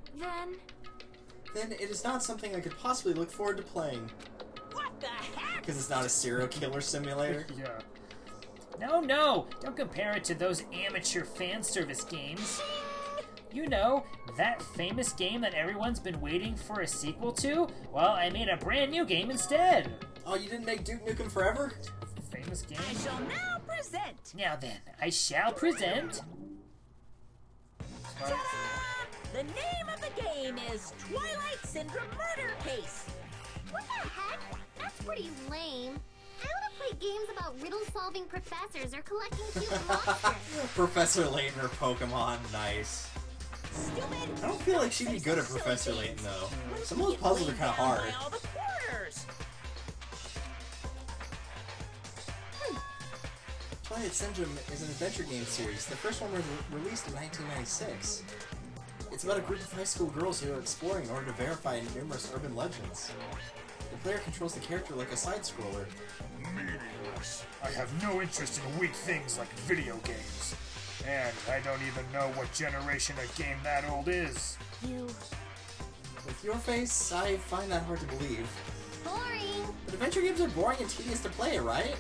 [SPEAKER 1] Then it is not something I could possibly look forward to playing.
[SPEAKER 9] What the heck?
[SPEAKER 1] Because it's not a serial killer simulator.
[SPEAKER 2] Yeah.
[SPEAKER 6] No, don't compare it to those amateur fan service games. You know, that famous game that everyone's been waiting for a sequel to? Well, I made a brand new game instead.
[SPEAKER 1] Oh, you didn't make Duke Nukem Forever?
[SPEAKER 2] Famous game?
[SPEAKER 9] I shall now present.
[SPEAKER 6] Now then, I shall present...
[SPEAKER 9] Ta-da! The name of the game is Twilight Syndrome Murder Case.
[SPEAKER 4] What the heck? That's pretty lame. I want to play games about riddle-solving professors or collecting cute monsters.
[SPEAKER 1] Professor Layton or Pokemon, nice.
[SPEAKER 9] Stupid.
[SPEAKER 1] I don't feel like she'd be good at Professor Layton, though. Some of those puzzles are kind of hard.
[SPEAKER 9] All the corners.
[SPEAKER 1] Twilight Syndrome is an adventure game series. The first one was released in 1996. It's about a group of high school girls who are exploring in order to verify numerous urban legends. The player controls the character like a side-scroller.
[SPEAKER 5] Meaningless.
[SPEAKER 2] I have no interest in weak things like video games. And I don't even know what generation a game that old is.
[SPEAKER 1] With your face, I find that hard to believe.
[SPEAKER 4] Boring.
[SPEAKER 1] But adventure games are boring and tedious to play, right?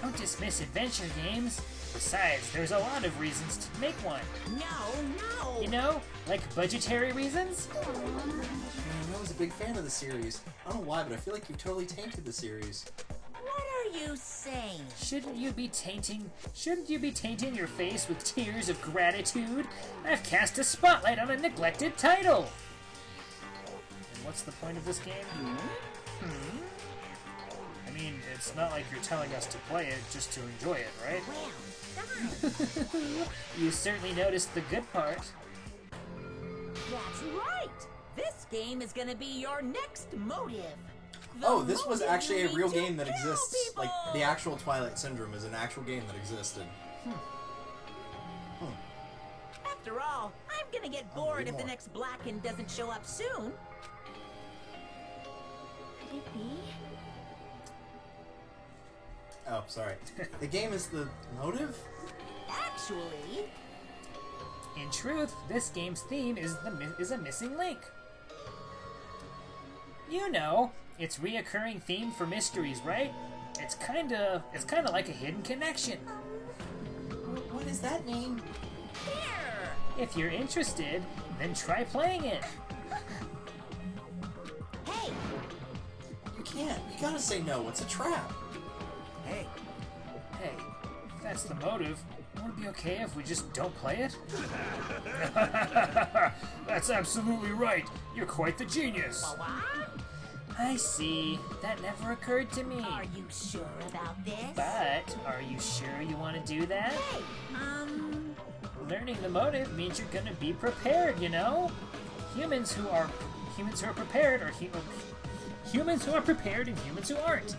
[SPEAKER 6] Don't dismiss adventure games. Besides, there's a lot of reasons to make one.
[SPEAKER 9] No.
[SPEAKER 6] You know, like budgetary reasons?
[SPEAKER 1] I was a big fan of the series. I don't know why, but I feel like you've totally tainted the series.
[SPEAKER 9] What are you saying?
[SPEAKER 6] Shouldn't you be tainting your face with tears of gratitude? I've cast a spotlight on a neglected title.
[SPEAKER 2] And what's the point of this game? I mean, it's not like you're telling us to play it just to enjoy it, right?
[SPEAKER 6] You certainly noticed the good part.
[SPEAKER 9] That's right. This game is gonna be your next motive.
[SPEAKER 1] Oh, this was
[SPEAKER 9] motive
[SPEAKER 1] actually
[SPEAKER 9] you
[SPEAKER 1] a real
[SPEAKER 9] need to
[SPEAKER 1] game that
[SPEAKER 9] kill
[SPEAKER 1] exists.
[SPEAKER 9] people.
[SPEAKER 1] Like, the actual Twilight Syndrome is an actual game that existed.
[SPEAKER 9] After all, I'm gonna get bored if the next Blacken doesn't show up soon.
[SPEAKER 4] Could it be?
[SPEAKER 1] Oh, sorry. The game is the motive?
[SPEAKER 9] Actually,
[SPEAKER 6] In truth, this game's theme is a missing link. You know, it's reoccurring theme for mysteries, right? It's kinda like a hidden connection.
[SPEAKER 1] What does that mean?
[SPEAKER 9] here.
[SPEAKER 6] If you're interested, then try playing it.
[SPEAKER 9] Hey,
[SPEAKER 1] You can't. You gotta say no. It's a trap.
[SPEAKER 2] Hey, if that's the motive, won't it be okay if we just don't play it? That's absolutely right. You're quite the genius.
[SPEAKER 9] what?
[SPEAKER 6] I see. That never occurred to me.
[SPEAKER 9] Are you sure about this?
[SPEAKER 6] But, are you sure you want to do that?
[SPEAKER 9] Hey,
[SPEAKER 6] Learning the motive means you're gonna be prepared, you know? Humans who are prepared are humans who are prepared and humans who aren't.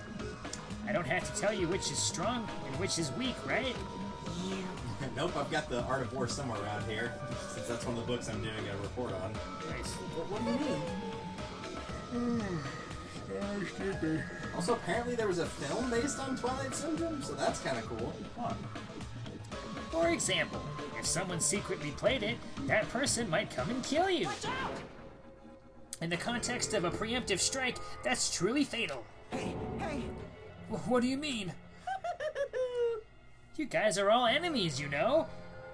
[SPEAKER 6] I don't have to tell you which is strong and which is weak, right?
[SPEAKER 1] Nope, I've got the Art of War somewhere around here, since that's one of the books I'm doing a report on.
[SPEAKER 2] Nice.
[SPEAKER 1] What do you mean? Also, apparently there was a film based on Twilight Syndrome, so that's kind of cool.
[SPEAKER 2] Huh.
[SPEAKER 6] For example, if someone secretly played it, that person might come and kill you.
[SPEAKER 9] watch out!
[SPEAKER 6] In the context of a preemptive strike, that's truly fatal.
[SPEAKER 9] Hey,
[SPEAKER 6] What do you mean? You guys are all enemies, you know.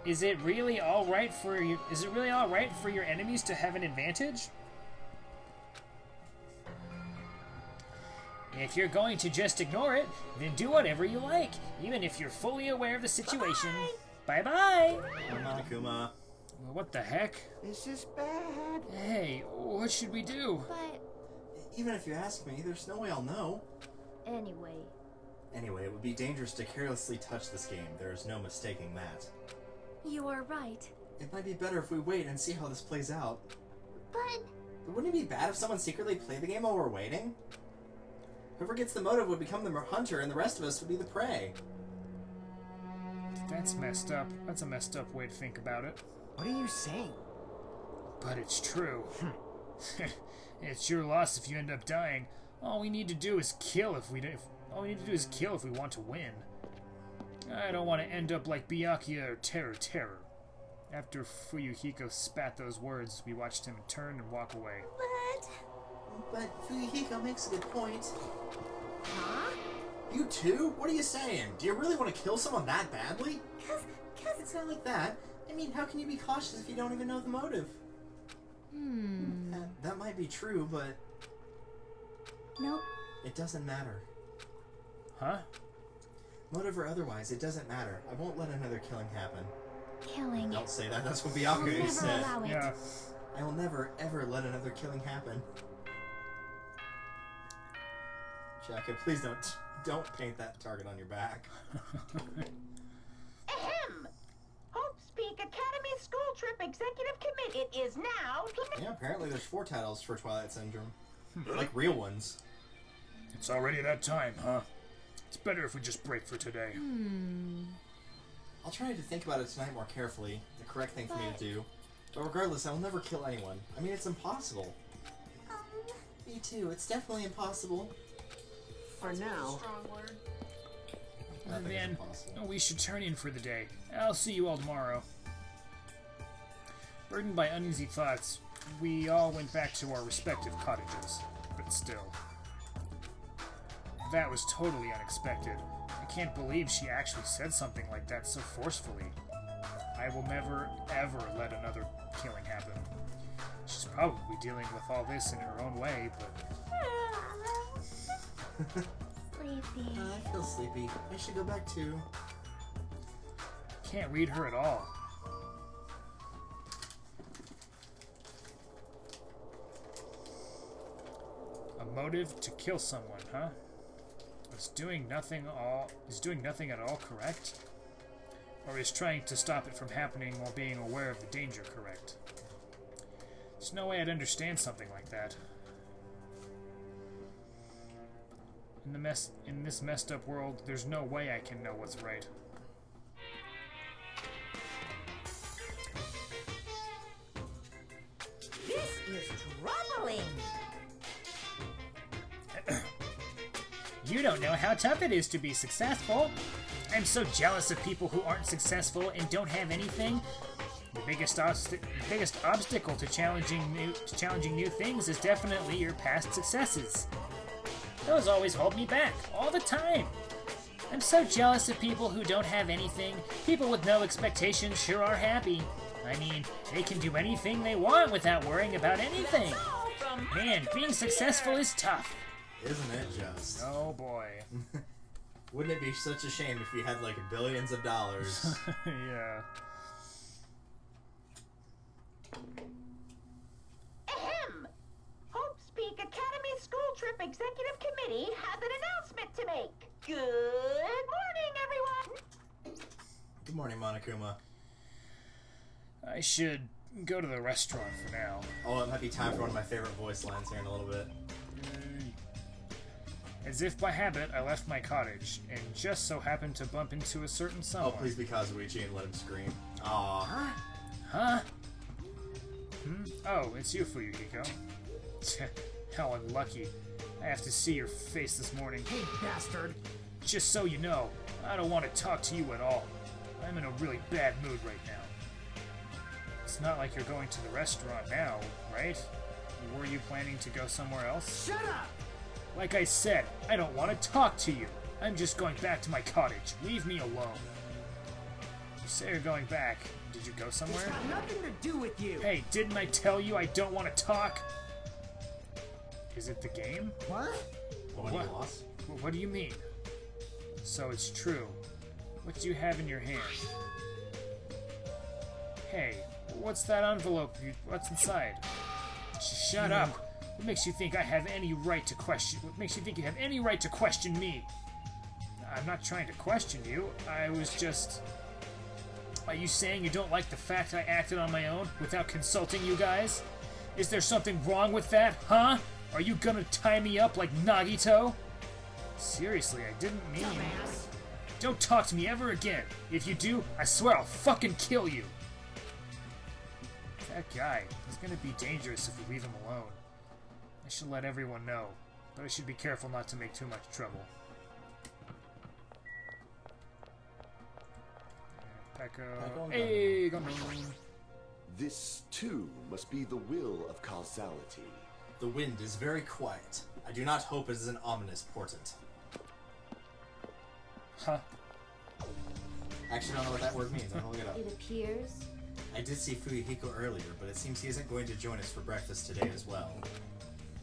[SPEAKER 6] Is it really all right for your enemies to have an advantage? If you're going to just ignore it, then do whatever you like, even if you're fully aware of the situation. Bye-bye.
[SPEAKER 1] Monokuma.
[SPEAKER 2] Well, what the heck?
[SPEAKER 10] This is bad.
[SPEAKER 2] Hey, what should we do?
[SPEAKER 4] But
[SPEAKER 1] Even if you ask me, there's no way I'll know.
[SPEAKER 4] anyway.
[SPEAKER 1] Anyway, it would be dangerous to carelessly touch this game. There is no mistaking that.
[SPEAKER 4] You are right.
[SPEAKER 1] It might be better if we wait and see how this plays out.
[SPEAKER 4] But
[SPEAKER 1] But wouldn't it be bad if someone secretly played the game while we're waiting? Whoever gets the motive would become the hunter, and the rest of us would be the prey.
[SPEAKER 2] That's messed up. That's a messed up way to think about it.
[SPEAKER 3] What are you saying?
[SPEAKER 2] But it's true. It's your loss if you end up dying. All we need to do is kill if we want to win. I don't want to end up like Byakuya or Terror. After Fuyuhiko spat those words, we watched him turn and walk away.
[SPEAKER 4] What?
[SPEAKER 1] But Fuyuhiko makes a good point.
[SPEAKER 4] Huh?
[SPEAKER 1] You too? What are you saying? Do you really want to kill someone that badly?
[SPEAKER 4] Cause...
[SPEAKER 1] It's not like that. I mean, how can you be cautious if you don't even know the motive? That might be true, but...
[SPEAKER 4] Nope.
[SPEAKER 1] It doesn't matter.
[SPEAKER 2] Huh?
[SPEAKER 1] Motive or otherwise, it doesn't matter. I won't let another killing happen.
[SPEAKER 4] Killing.
[SPEAKER 1] Don't say that, that's what
[SPEAKER 4] I'll
[SPEAKER 1] Byakuya
[SPEAKER 4] never
[SPEAKER 1] said.
[SPEAKER 4] allow it.
[SPEAKER 2] Yeah.
[SPEAKER 1] I will never, ever let another killing happen. Jacka, please don't paint that target on your back.
[SPEAKER 9] Ahem! Hope's Peak Academy School Trip Executive Committee. It is now...
[SPEAKER 1] Yeah, apparently there's 4 titles for Twilight Syndrome. Like real ones.
[SPEAKER 2] It's already that time, huh? It's better if we just break for today.
[SPEAKER 1] I'll try to think about it tonight more carefully. The correct thing for me to do. But regardless, I will never kill anyone. I mean, it's impossible. Me too. It's definitely impossible.
[SPEAKER 3] For now.
[SPEAKER 7] Strong word.
[SPEAKER 1] Nothing is
[SPEAKER 2] Then
[SPEAKER 1] impossible.
[SPEAKER 2] we should turn in for the day. I'll see you all tomorrow. Burdened by uneasy thoughts, we all went back to our respective cottages. But still. That was totally unexpected. I can't believe she actually said something like that so forcefully. I will never, ever let another killing happen. She's probably dealing with all this in her own way, but...
[SPEAKER 4] Sleepy.
[SPEAKER 1] I feel sleepy. I should go back too.
[SPEAKER 2] Can't read her at all. A motive to kill someone, huh? Is doing nothing at all correct? Or is trying to stop it from happening while being aware of the danger correct? There's no way I'd understand something like that. In this messed up world, there's no way I can know what's right.
[SPEAKER 9] This is troubling.
[SPEAKER 6] You don't know how tough it is to be successful. I'm so jealous of people who aren't successful and don't have anything. The biggest obstacle to challenging new things is definitely your past successes. Those always hold me back, all the time. I'm so jealous of people who don't have anything. People with no expectations sure are happy. I mean, they can do anything they want without worrying about anything. Man, being successful is tough.
[SPEAKER 1] Isn't it just?
[SPEAKER 2] Oh boy.
[SPEAKER 1] Wouldn't it be such a shame if you had like billions of dollars?
[SPEAKER 2] Yeah.
[SPEAKER 9] Ahem! Hope's Peak Academy School Trip Executive Committee has an announcement to make. Good morning, everyone!
[SPEAKER 1] Good morning, Monokuma.
[SPEAKER 2] I should go to the restaurant for now.
[SPEAKER 1] Oh, it might be time for one of my favorite voice lines here in a little bit.
[SPEAKER 2] As if by habit, I left my cottage, and just so happened to bump into a certain someone.
[SPEAKER 1] Oh, please be Kazuichi and let him scream. Aww.
[SPEAKER 2] Huh? Oh, it's you, Fuyuhiko. How unlucky. I have to see your face this morning.
[SPEAKER 3] Hey, bastard!
[SPEAKER 2] Just so you know, I don't want to talk to you at all. I'm in a really bad mood right now. It's not like you're going to the restaurant now, right? Were you planning to go somewhere else?
[SPEAKER 3] Shut up!
[SPEAKER 2] Like I said, I don't want to talk to you. I'm just going back to my cottage. Leave me alone. You say you're going back. Did you go somewhere?
[SPEAKER 3] It's got nothing to do with you!
[SPEAKER 2] Hey, didn't I tell you I don't want to talk? Is it the game?
[SPEAKER 3] What?
[SPEAKER 1] When you lost?
[SPEAKER 2] What do you mean? So it's true. What do you have in your hand? Hey, what's that envelope? What's inside? Shut up! What makes you think I have any right to question? What makes you think you have any right to question me? I'm not trying to question you. I was just... Are you saying you don't like the fact I acted on my own without consulting you guys? Is there something wrong with that, huh? Are you gonna tie me up like Nagito? Seriously, I didn't mean... don't talk to me ever again. If you do, I swear I'll fucking kill you. That guy, he's gonna be dangerous if we leave him alone. I should let everyone know, but I should be careful not to make too much trouble. Peko. Hey, Gundam.
[SPEAKER 10] This, too, must be the will of causality.
[SPEAKER 1] The wind is very quiet. I do not hope it is an ominous portent.
[SPEAKER 2] Huh.
[SPEAKER 1] Actually, I don't know what that word means. I'm gonna look it up.
[SPEAKER 8] It appears.
[SPEAKER 1] I did see Fuyuhiko earlier, but it seems he isn't going to join us for breakfast today as well.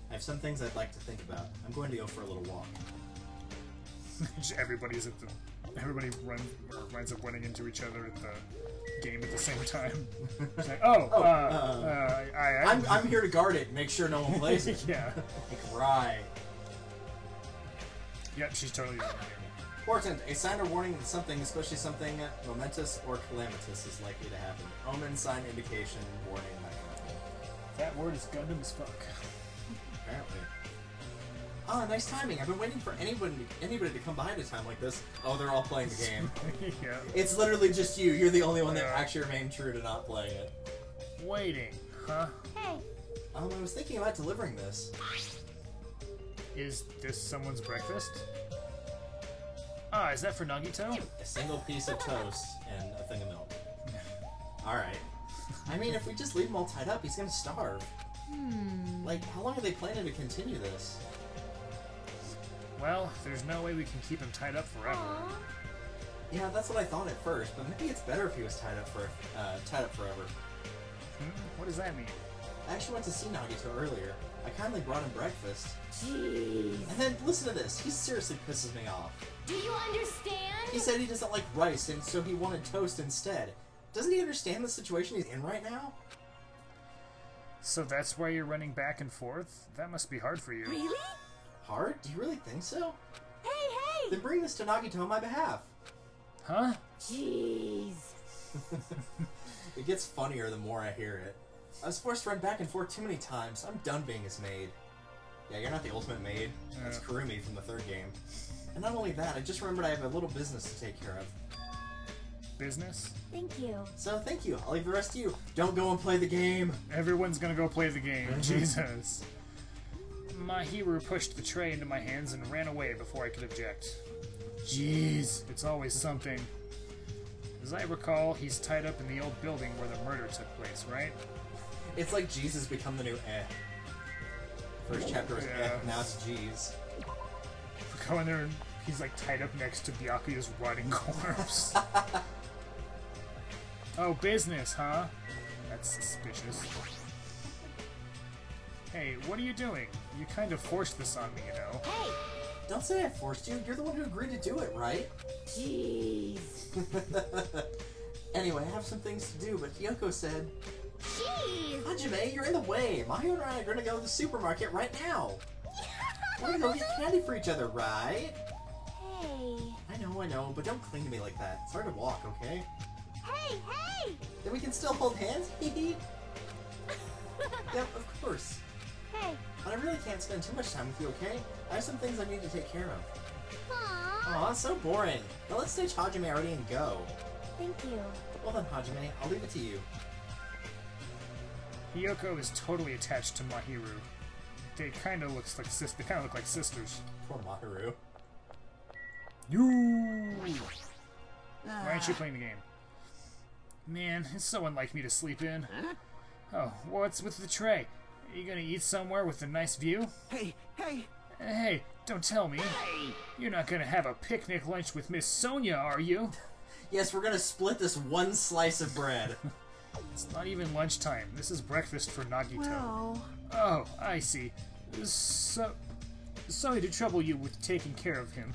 [SPEAKER 1] I have some things I'd like to think about. I'm going to go for a little walk.
[SPEAKER 2] Everybody winds up running into each other at the game at the same time. It's like,
[SPEAKER 1] I'm here to guard it, make sure no one plays it.
[SPEAKER 2] Yeah.
[SPEAKER 1] Like, right.
[SPEAKER 2] Yep, she's totally doing it.
[SPEAKER 1] Portent, a sign or warning that something, especially something momentous or calamitous, is likely to happen. Omen, sign, indication, warning, that kind of thing.
[SPEAKER 2] That word is Gundam as fuck.
[SPEAKER 1] Apparently. Ah, nice timing. I've been waiting for anybody to come by at a time like this. Oh, they're all playing the game.
[SPEAKER 2] Yeah.
[SPEAKER 1] It's literally just you. You're the only one that actually remained true to not playing it.
[SPEAKER 2] Waiting, huh?
[SPEAKER 4] Hey.
[SPEAKER 1] I was thinking about delivering this.
[SPEAKER 2] Is this someone's breakfast? Ah, is that for Nagito?
[SPEAKER 1] A single piece of toast and a thing of milk. Alright. I mean, if we just leave him all tied up, he's gonna starve. Like, how long are they planning to continue this?
[SPEAKER 2] Well, there's no way we can keep him tied up forever.
[SPEAKER 1] Yeah, that's what I thought at first, but maybe it's better if he was tied up forever.
[SPEAKER 2] What does that mean?
[SPEAKER 1] I actually went to see Nagito earlier. I kindly brought him breakfast.
[SPEAKER 4] Jeez.
[SPEAKER 1] And then, listen to this. He seriously pisses me off.
[SPEAKER 4] Do you understand?
[SPEAKER 1] He said he doesn't like rice, and so he wanted toast instead. Doesn't he understand the situation he's in right now?
[SPEAKER 2] So that's why you're running back and forth? That must be hard for you.
[SPEAKER 4] Really?
[SPEAKER 1] Hard? Do you really think so?
[SPEAKER 4] Hey!
[SPEAKER 1] Then bring this to Nagito on my behalf.
[SPEAKER 2] Huh?
[SPEAKER 4] Jeez.
[SPEAKER 1] It gets funnier the more I hear it. I was forced to run back and forth too many times. I'm done being his maid. Yeah, you're not the ultimate maid. That's Kurumi from the third game. And not only that, I just remembered I have a little business to take care of.
[SPEAKER 2] Business?
[SPEAKER 4] Thank you.
[SPEAKER 1] So, thank you. I'll leave the rest to you. Don't go and play the game.
[SPEAKER 2] Everyone's gonna go play the game. Jesus. Mahiru pushed the tray into my hands and ran away before I could object. Jeez, it's always something. As I recall, he's tied up in the old building where the murder took place, right?
[SPEAKER 1] It's like Jesus become the new eh. First chapter was eh, now it's G's.
[SPEAKER 2] Go in there and he's like tied up next to Byakuya's rotting corpse. Oh, business, huh? That's suspicious. Hey, what are you doing? You kind of forced this on me, you know.
[SPEAKER 4] Hey!
[SPEAKER 1] Don't say I forced you. You're the one who agreed to do it, right?
[SPEAKER 4] Jeez.
[SPEAKER 1] Anyway, I have some things to do, but Kyoko said...
[SPEAKER 4] Jeez!
[SPEAKER 1] Hajime, you're in the way. Mario and I are gonna go to the supermarket right now. We're gonna go get candy for each other, right?
[SPEAKER 4] Hey.
[SPEAKER 1] I know, but don't cling to me like that. It's hard to walk, okay?
[SPEAKER 4] Hey!
[SPEAKER 1] Then we can still hold hands? Hee. Yep, of course.
[SPEAKER 4] Hey.
[SPEAKER 1] But I really can't spend too much time with you, okay? I have some things I need to take care of.
[SPEAKER 4] Aww.
[SPEAKER 1] Aw, that's so boring. Now let's stage Hajime already and go.
[SPEAKER 4] Thank you.
[SPEAKER 1] Well then, Hajime, I'll leave it to you.
[SPEAKER 2] Hiyoko is totally attached to Mahiru. They kind of look like sisters.
[SPEAKER 1] Poor Mahiru.
[SPEAKER 2] You. Why aren't you playing the game? Man, it's so unlike me to sleep in. Oh, what's with the tray? Are you gonna eat somewhere with a nice view? Hey, don't tell me. You're not gonna have a picnic lunch with Miss Sonia, are you?
[SPEAKER 1] Yes, we're gonna split this one slice of bread.
[SPEAKER 2] It's not even lunchtime. This is breakfast for Nagito.
[SPEAKER 4] Well.
[SPEAKER 2] Oh, I see. Sorry to trouble you with taking care of him.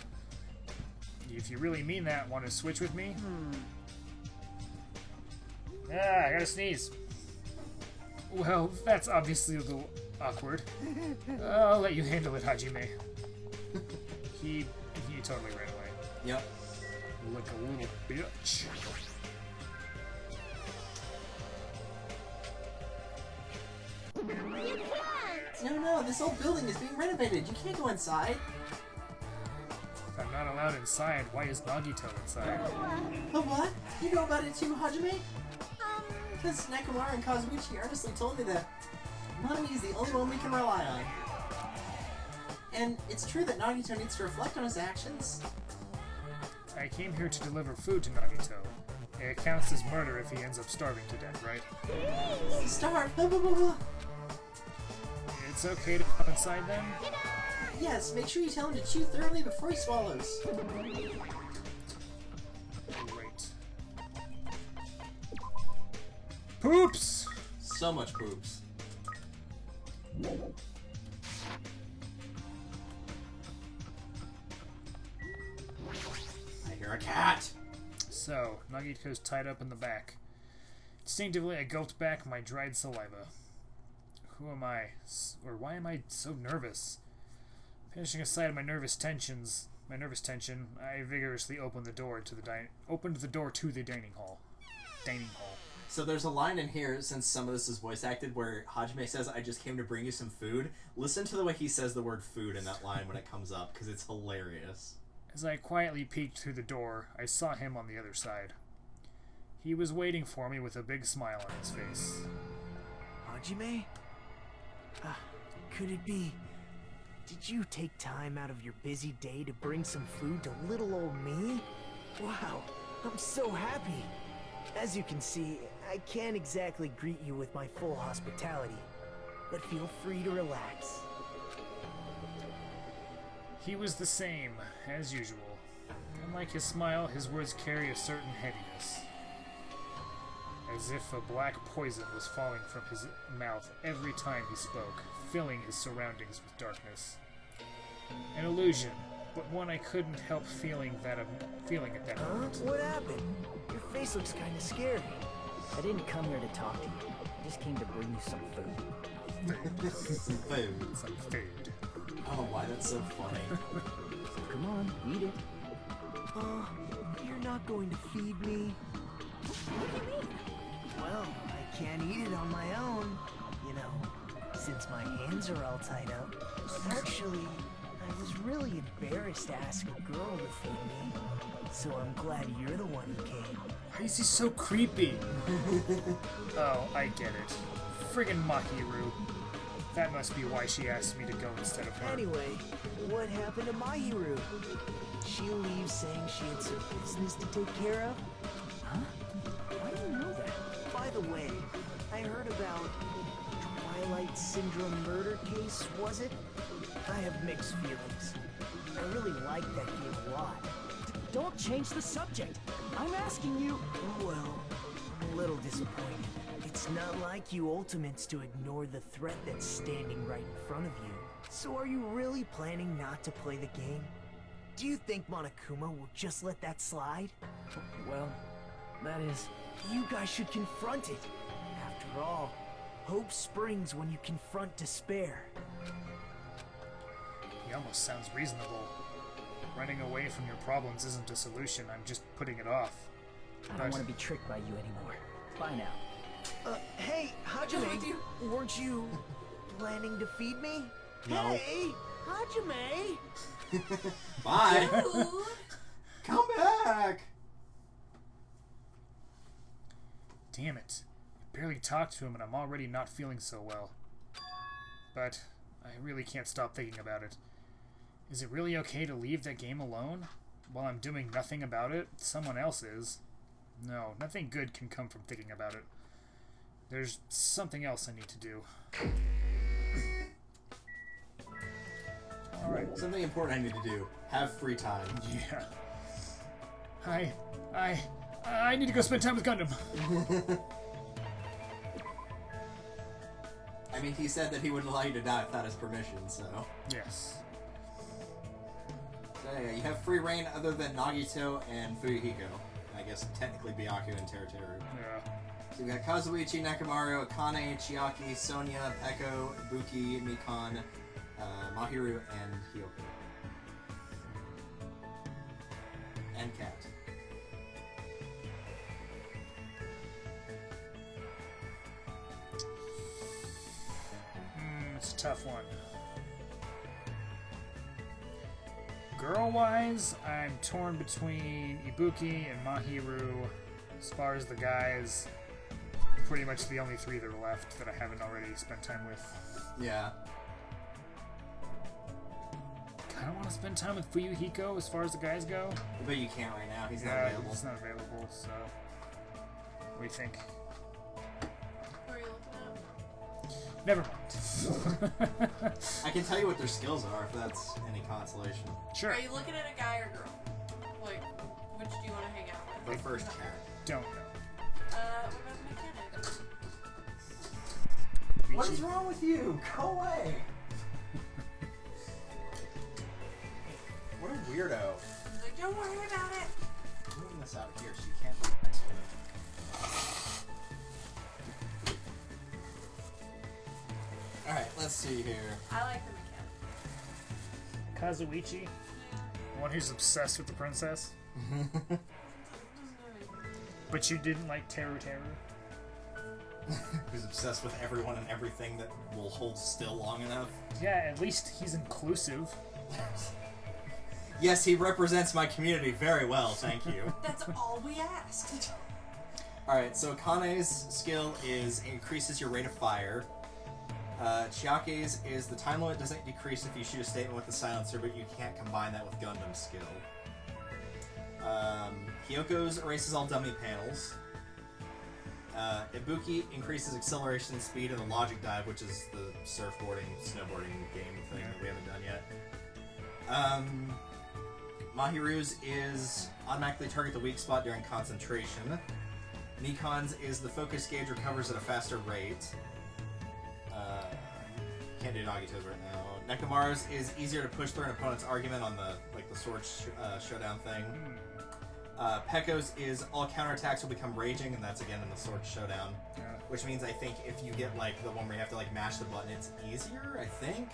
[SPEAKER 2] If you really mean that, want to switch with me? Ah, I gotta sneeze. Well, that's obviously a little awkward. I'll let you handle it, Hajime. He totally ran away.
[SPEAKER 1] Yep.
[SPEAKER 2] Like a little bitch.
[SPEAKER 4] You can't!
[SPEAKER 1] No, this old building is being renovated. You can't go inside.
[SPEAKER 2] I'm not allowed not inside, why is Nagito inside?
[SPEAKER 1] Oh, what? You know about it too, Hajime? Because Nekomaru and Kazuichi earnestly told me that Nanami is the only one we can rely on. And it's true that Nagito needs to reflect on his actions.
[SPEAKER 2] I came here to deliver food to Nagito. It counts as murder if he ends up starving to death, right?
[SPEAKER 1] Starve?
[SPEAKER 2] It's okay to pop inside then?
[SPEAKER 1] Yes, make sure you tell him to chew thoroughly before he swallows.
[SPEAKER 2] Great. Poops!
[SPEAKER 1] So much poops. I hear a cat!
[SPEAKER 2] So, Nagito's tied up in the back. Instinctively, I gulped back my dried saliva. Who am I? Or why am I so nervous? Finishing aside my nervous tension, I vigorously opened the door to the dining hall.
[SPEAKER 1] So there's a line in here, since some of this is voice acted, where Hajime says, "I just came to bring you some food." Listen to the way he says the word food in that line when it comes up, because it's hilarious.
[SPEAKER 2] As I quietly peeked through the door, I saw him on the other side. He was waiting for me with a big smile on his face.
[SPEAKER 3] Hajime? Could it be... Did you take time out of your busy day to bring some food to little old me? Wow, I'm so happy. As you can see, I can't exactly greet you with my full hospitality, but feel free to relax.
[SPEAKER 2] He was the same, as usual. Unlike his smile, his words carry a certain heaviness. As if a black poison was falling from his mouth every time he spoke, filling his surroundings with darkness. An illusion, but one I couldn't help feeling at that moment.
[SPEAKER 3] What happened? Your face looks kind of scary.
[SPEAKER 11] I didn't come here to talk to you. I just came to bring you some food.
[SPEAKER 1] Some food.
[SPEAKER 2] Some food.
[SPEAKER 1] I don't know why that's so funny.
[SPEAKER 11] So come on, eat it.
[SPEAKER 3] You're not going to feed me?
[SPEAKER 11] What do you mean?
[SPEAKER 3] Well, I can't eat it on my own, you know, since my hands are all tied up. Actually, I was really embarrassed to ask a girl to feed me, so I'm glad you're the one who came.
[SPEAKER 2] Why is he so creepy? Oh, I get it. Friggin' Mahiru. That must be why she asked me to go instead of her.
[SPEAKER 3] Anyway, what happened to Mahiru? Did she leave saying she had some business to take care of?
[SPEAKER 11] Huh? Why do you know that?
[SPEAKER 3] By the way, I heard about Twilight Syndrome murder case, was it? I have mixed feelings. I really like that game a lot.
[SPEAKER 11] Don't change the subject. I'm asking you.
[SPEAKER 3] Well, I'm a little disappointed. It's not like you Ultimates to ignore the threat that's standing right in front of you. So are you really planning not to play the game? Do you think Monokuma will just let that slide?
[SPEAKER 11] Well, that is...
[SPEAKER 3] You guys should confront it. After all, hope springs when you confront despair.
[SPEAKER 2] He almost sounds reasonable. Running away from your problems isn't a solution, I'm just putting it off.
[SPEAKER 11] I don't want to be tricked by you anymore. Bye now.
[SPEAKER 3] Hey, Hajime, weren't you planning to feed me?
[SPEAKER 1] No.
[SPEAKER 3] Hey, Hajime!
[SPEAKER 1] Bye! Come back!
[SPEAKER 2] Damn it. I barely talked to him and I'm already not feeling so well. But I really can't stop thinking about it. Is it really okay to leave that game alone? While I'm doing nothing about it, someone else is. No, nothing good can come from thinking about it. There's something else I need to do.
[SPEAKER 1] Alright, something important I need to do. Have free time.
[SPEAKER 2] Yeah. I need to go spend time with Gundam.
[SPEAKER 1] I mean, he said that he wouldn't allow you to die without his permission, so...
[SPEAKER 2] Yes.
[SPEAKER 1] So yeah, you have free reign other than Nagito and Fuyuhiko. I guess technically Byaku and Teruteru.
[SPEAKER 2] Yeah.
[SPEAKER 1] So we got Kazuichi, Nekomaru, Akane, Chiaki, Sonia, Peko, Ibuki, Mikan, Mahiru, and Hyoko. And Kat.
[SPEAKER 2] It's a tough one. Girl-wise, I'm torn between Ibuki and Mahiru. As far as the guys, pretty much the only 3 that are left that I haven't already spent time with.
[SPEAKER 1] Yeah.
[SPEAKER 2] I don't want to spend time with Fuyuhiko as far as the guys go.
[SPEAKER 1] But you can't right now. He's not
[SPEAKER 2] Yeah,
[SPEAKER 1] available.
[SPEAKER 2] he's not available, so... What do you think?
[SPEAKER 7] Who are you looking at?
[SPEAKER 2] Never mind.
[SPEAKER 1] I can tell you what their skills are if that's any consolation.
[SPEAKER 2] Sure.
[SPEAKER 7] Are you looking at a guy or girl? Like, which do you want to hang out with?
[SPEAKER 1] But first, cat.
[SPEAKER 2] Don't know.
[SPEAKER 7] What about the mechanic?
[SPEAKER 1] What is wrong with you? Go away! What a weirdo.
[SPEAKER 7] He's like, don't worry about it.
[SPEAKER 1] I'm moving this out of here so you can't do it. Alright, let's see here.
[SPEAKER 7] I like the mechanic.
[SPEAKER 2] Kazuichi? The one who's obsessed with the princess? But you didn't like Teru Teru?
[SPEAKER 1] Who's obsessed with everyone and everything that will hold still long enough.
[SPEAKER 2] Yeah, at least he's inclusive.
[SPEAKER 1] Yes, he represents my community very well, thank you.
[SPEAKER 7] That's all we asked.
[SPEAKER 1] Alright, so Kane's skill is increases your rate of fire. Chiake's is the time limit doesn't decrease if you shoot a statement with the silencer, but you can't combine that with Gundam's skill. Hyoko's erases all dummy panels. Ibuki increases acceleration and speed in the logic dive, which is the surfboarding, snowboarding game thing that we haven't done yet. Mahiru's is automatically target the weak spot during concentration. Nikon's is the focus gauge recovers at a faster rate. Can't do Nagito's right now. Nekomaru's is easier to push through an opponent's argument on the sword showdown thing. Pekko's is all counterattacks will become raging, and that's again in the sword showdown.
[SPEAKER 2] Yeah.
[SPEAKER 1] Which means I think if you get like the one where you have to like mash the button, it's easier, I think.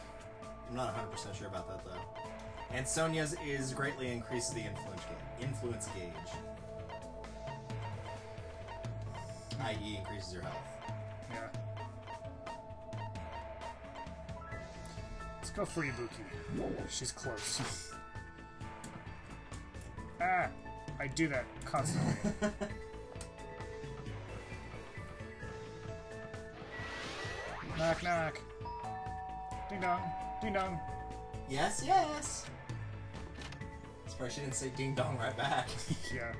[SPEAKER 1] I'm not 100% sure about that though. And Sonya's is greatly increases the influence gauge. I.e. increases your health.
[SPEAKER 2] Yeah. Let's go for Ibuki. She's close. Ah! I do that constantly. Knock, knock. Ding dong. Ding dong.
[SPEAKER 1] Yes, yes! Surprised she didn't say ding dong right back.
[SPEAKER 2] Yeah.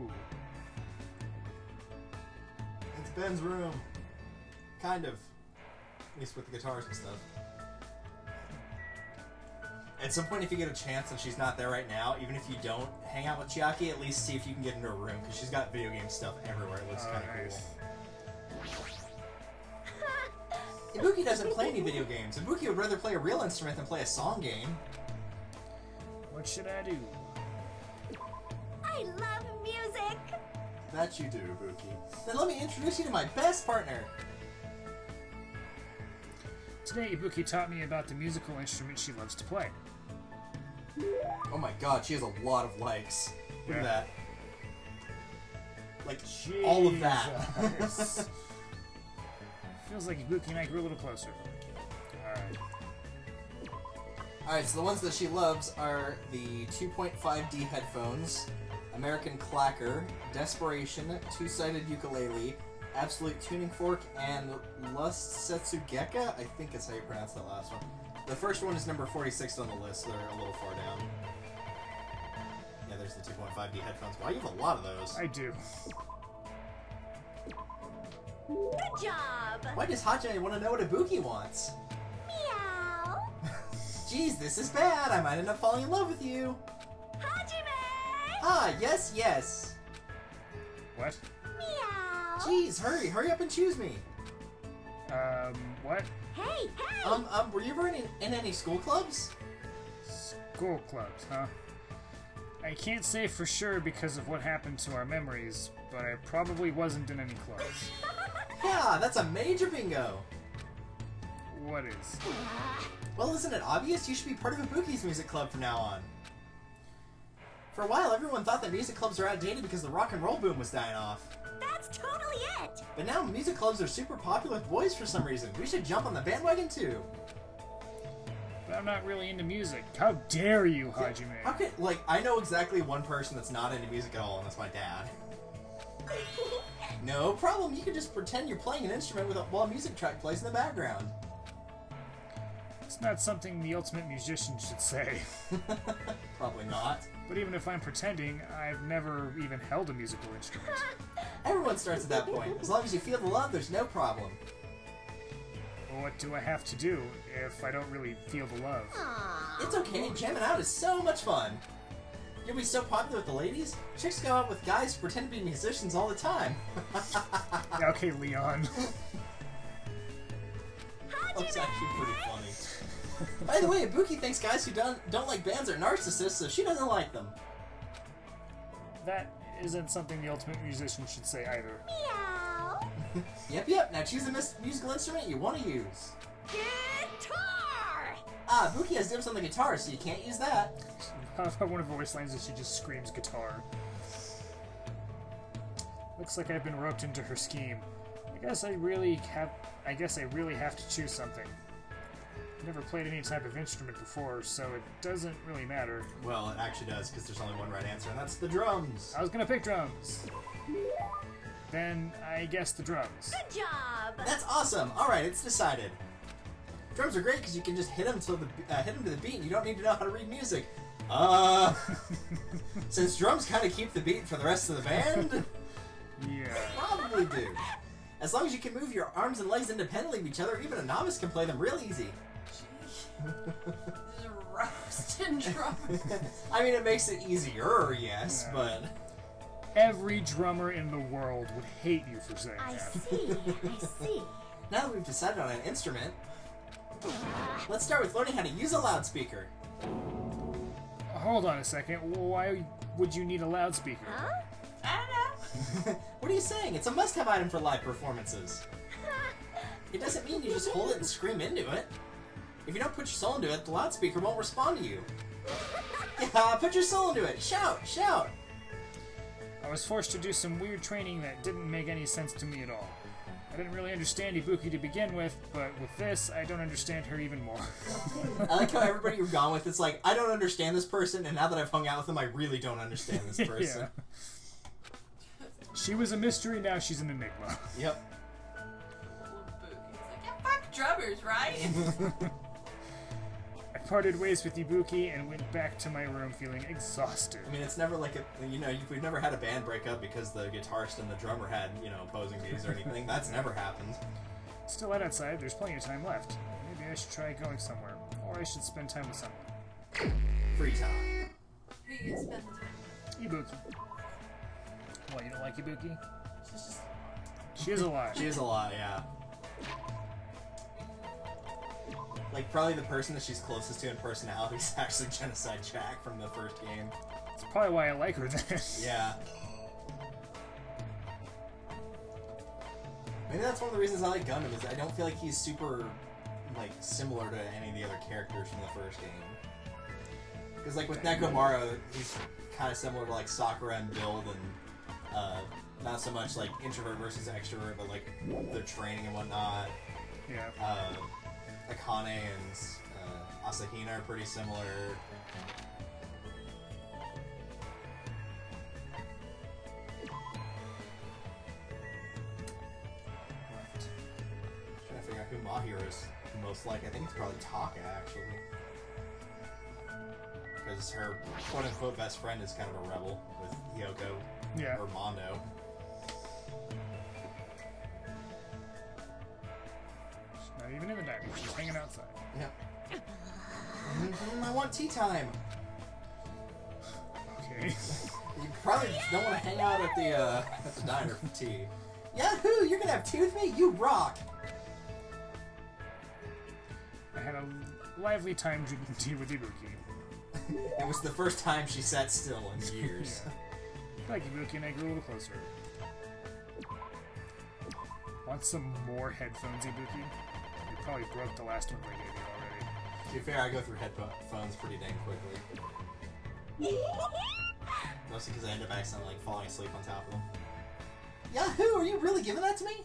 [SPEAKER 2] Ooh.
[SPEAKER 1] It's Ben's room. Kind of. At least with the guitars and stuff. At some point, if you get a chance and she's not there right now, even if you don't hang out with Chiaki, at least see if you can get into her room, because she's got video game stuff everywhere. It looks kind of
[SPEAKER 2] nice.
[SPEAKER 1] cool. Ibuki doesn't play any video games. Ibuki would rather play a real instrument than play a song game.
[SPEAKER 2] What should I do?
[SPEAKER 4] I love music.
[SPEAKER 1] That you do, Ibuki. Then let me introduce you to my best partner.
[SPEAKER 2] Today, Ibuki taught me about the musical instrument she loves to play.
[SPEAKER 1] Oh my god, she has a lot of likes. Look at
[SPEAKER 2] Yeah.
[SPEAKER 1] that. Like, all of that.
[SPEAKER 2] Jesus. Feels like Ibuki and I grew a little closer. Alright.
[SPEAKER 1] Alright, so the ones that she loves are the 2.5D headphones, American Clacker, Desperation, Two-Sided Ukulele, Absolute Tuning Fork, and Lust Setsugeka? I think that's how you pronounce that last one. The first one is number 46 on the list, so they're a little far down. Yeah, there's the 2.5D headphones. Wow, you have a lot of those.
[SPEAKER 2] I do.
[SPEAKER 4] Good job.
[SPEAKER 1] Why does Hajime want to know what Ibuki wants?
[SPEAKER 4] Meow.
[SPEAKER 1] Geez, this is bad. I might end up falling in love with you.
[SPEAKER 4] Hajime.
[SPEAKER 1] Ah, yes, yes.
[SPEAKER 2] What?
[SPEAKER 4] Meow.
[SPEAKER 1] Geez, hurry up and choose me.
[SPEAKER 2] What?
[SPEAKER 4] Hey, hey.
[SPEAKER 1] Were you ever in any school clubs?
[SPEAKER 2] School clubs, huh? I can't say for sure because of what happened to our memories, but I probably wasn't in any clubs.
[SPEAKER 1] Yeah, that's a major bingo.
[SPEAKER 2] What is?
[SPEAKER 1] Well, isn't it obvious? You should be part of Ibuki's music club from now on. For a while, everyone thought that music clubs are outdated because the rock and roll boom was dying off.
[SPEAKER 4] That's totally it.
[SPEAKER 1] But now music clubs are super popular with boys for some reason. We should jump on the bandwagon too.
[SPEAKER 2] But I'm not really into music. How dare you, Hajime?
[SPEAKER 1] How could, like, I know exactly one person that's not into music at all, and that's my dad. No problem, you can just pretend you're playing an instrument while a music track plays in the background.
[SPEAKER 2] It's not something the ultimate musician should say.
[SPEAKER 1] Probably not.
[SPEAKER 2] But even if I'm pretending, I've never even held a musical instrument.
[SPEAKER 1] Everyone starts at that point. As long as you feel the love, there's no problem.
[SPEAKER 2] Well, what do I have to do if I don't really feel the love?
[SPEAKER 1] It's okay, jamming out is so much fun. You'll be so popular with the ladies, chicks go out with guys who pretend to be musicians all the time.
[SPEAKER 2] Yeah, okay, Leon.
[SPEAKER 1] That's actually pretty funny. By the way, Ibuki thinks guys who don't like bands are narcissists, so she doesn't like them.
[SPEAKER 2] That isn't something the ultimate musician should say either.
[SPEAKER 4] Meow.
[SPEAKER 1] Yep. Now choose a musical instrument you want to use.
[SPEAKER 9] Guitar!
[SPEAKER 1] Ah, Ibuki has dibs on the guitar, so you can't use that.
[SPEAKER 2] One of her voice lines is she just screams guitar. Looks like I've been roped into her scheme. I guess I really have to choose something. I've never played any type of instrument before, so it doesn't really matter.
[SPEAKER 1] Well, it actually does, because there's only one right answer, and that's the drums.
[SPEAKER 2] I was gonna pick drums. Then I guess the drums.
[SPEAKER 4] Good job.
[SPEAKER 1] That's awesome. All right, it's decided. Drums are great because you can just hit them to the beat, and you don't need to know how to read music. Since drums kind of keep the beat for the rest of the band,
[SPEAKER 2] yeah,
[SPEAKER 1] probably do. As long as you can move your arms and legs independently of each other, even a novice can play them real easy.
[SPEAKER 7] Just roasting drums.
[SPEAKER 1] I mean, it makes it easier, yes,
[SPEAKER 2] Yeah.
[SPEAKER 1] but...
[SPEAKER 2] Every drummer in the world would hate you for saying
[SPEAKER 4] I
[SPEAKER 2] that.
[SPEAKER 4] see.
[SPEAKER 1] Now that we've decided on an instrument, let's start with learning how to use a loudspeaker.
[SPEAKER 2] Hold on a second. Why would you need a loudspeaker?
[SPEAKER 4] Huh?
[SPEAKER 7] I don't know.
[SPEAKER 1] What are you saying? It's a must-have item for live performances. It doesn't mean you just hold it and scream into it. If you don't put your soul into it, the loudspeaker won't respond to you. Yeah, put your soul into it. Shout, shout.
[SPEAKER 2] I was forced to do some weird training that didn't make any sense to me at all. I didn't really understand Ibuki to begin with, but with this, I don't understand her even more.
[SPEAKER 1] I like how everybody you've gone with, it's like, I don't understand this person, and now that I've hung out with them, I really don't understand this person.
[SPEAKER 2] Yeah. She was a mystery, now she's an enigma.
[SPEAKER 1] Yep.
[SPEAKER 7] He's like, yeah, fuck drummers, right?
[SPEAKER 2] I parted ways with Ibuki and went back to my room feeling exhausted.
[SPEAKER 1] I mean, it's never like we've never had a band break up because the guitarist and the drummer had, opposing views or anything. That's never happened.
[SPEAKER 2] Still light outside, there's plenty of time left. Maybe I should try going somewhere. Or I should spend time with someone.
[SPEAKER 1] Free time.
[SPEAKER 7] Who you spend the time with?
[SPEAKER 2] Ibuki. What, you don't like Ibuki?
[SPEAKER 7] She's just...
[SPEAKER 2] She is alive.
[SPEAKER 1] She is a lot, yeah. Like, probably the person that she's closest to in personality is actually Genocide Jack from the first game.
[SPEAKER 2] That's probably why I like her then.
[SPEAKER 1] Yeah. Maybe that's one of the reasons I like Gundam, is I don't feel like he's super, similar to any of the other characters from the first game. Because, with Nekomaru, he's kind of similar to, Sakura and build, and, not so much, introvert versus extrovert, but, their training and whatnot.
[SPEAKER 2] Yeah.
[SPEAKER 1] Akane and Asahina are pretty similar. Trying to figure out who Mahiro is most like. I think it's probably Taka, actually. Because her quote-unquote best friend is kind of a rebel with Hyoko, or Mondo.
[SPEAKER 2] Not even in the dining room, she's hanging outside.
[SPEAKER 1] Yep. I want tea time.
[SPEAKER 2] Okay.
[SPEAKER 1] You probably don't want to hang out at the diner for tea. Yahoo! You're gonna have tea with me? You rock!
[SPEAKER 2] I had a lively time drinking tea with Ibuki.
[SPEAKER 1] It was the first time she sat still in years.
[SPEAKER 2] I like Ibuki and I grew a little closer. Want some more headphones, Ibuki? You probably broke the last ones I gave you already.
[SPEAKER 1] To be fair, I go through headphones pretty dang quickly. Mostly because I end up accidentally falling asleep on top of them. Yahoo! Are you really giving that to me?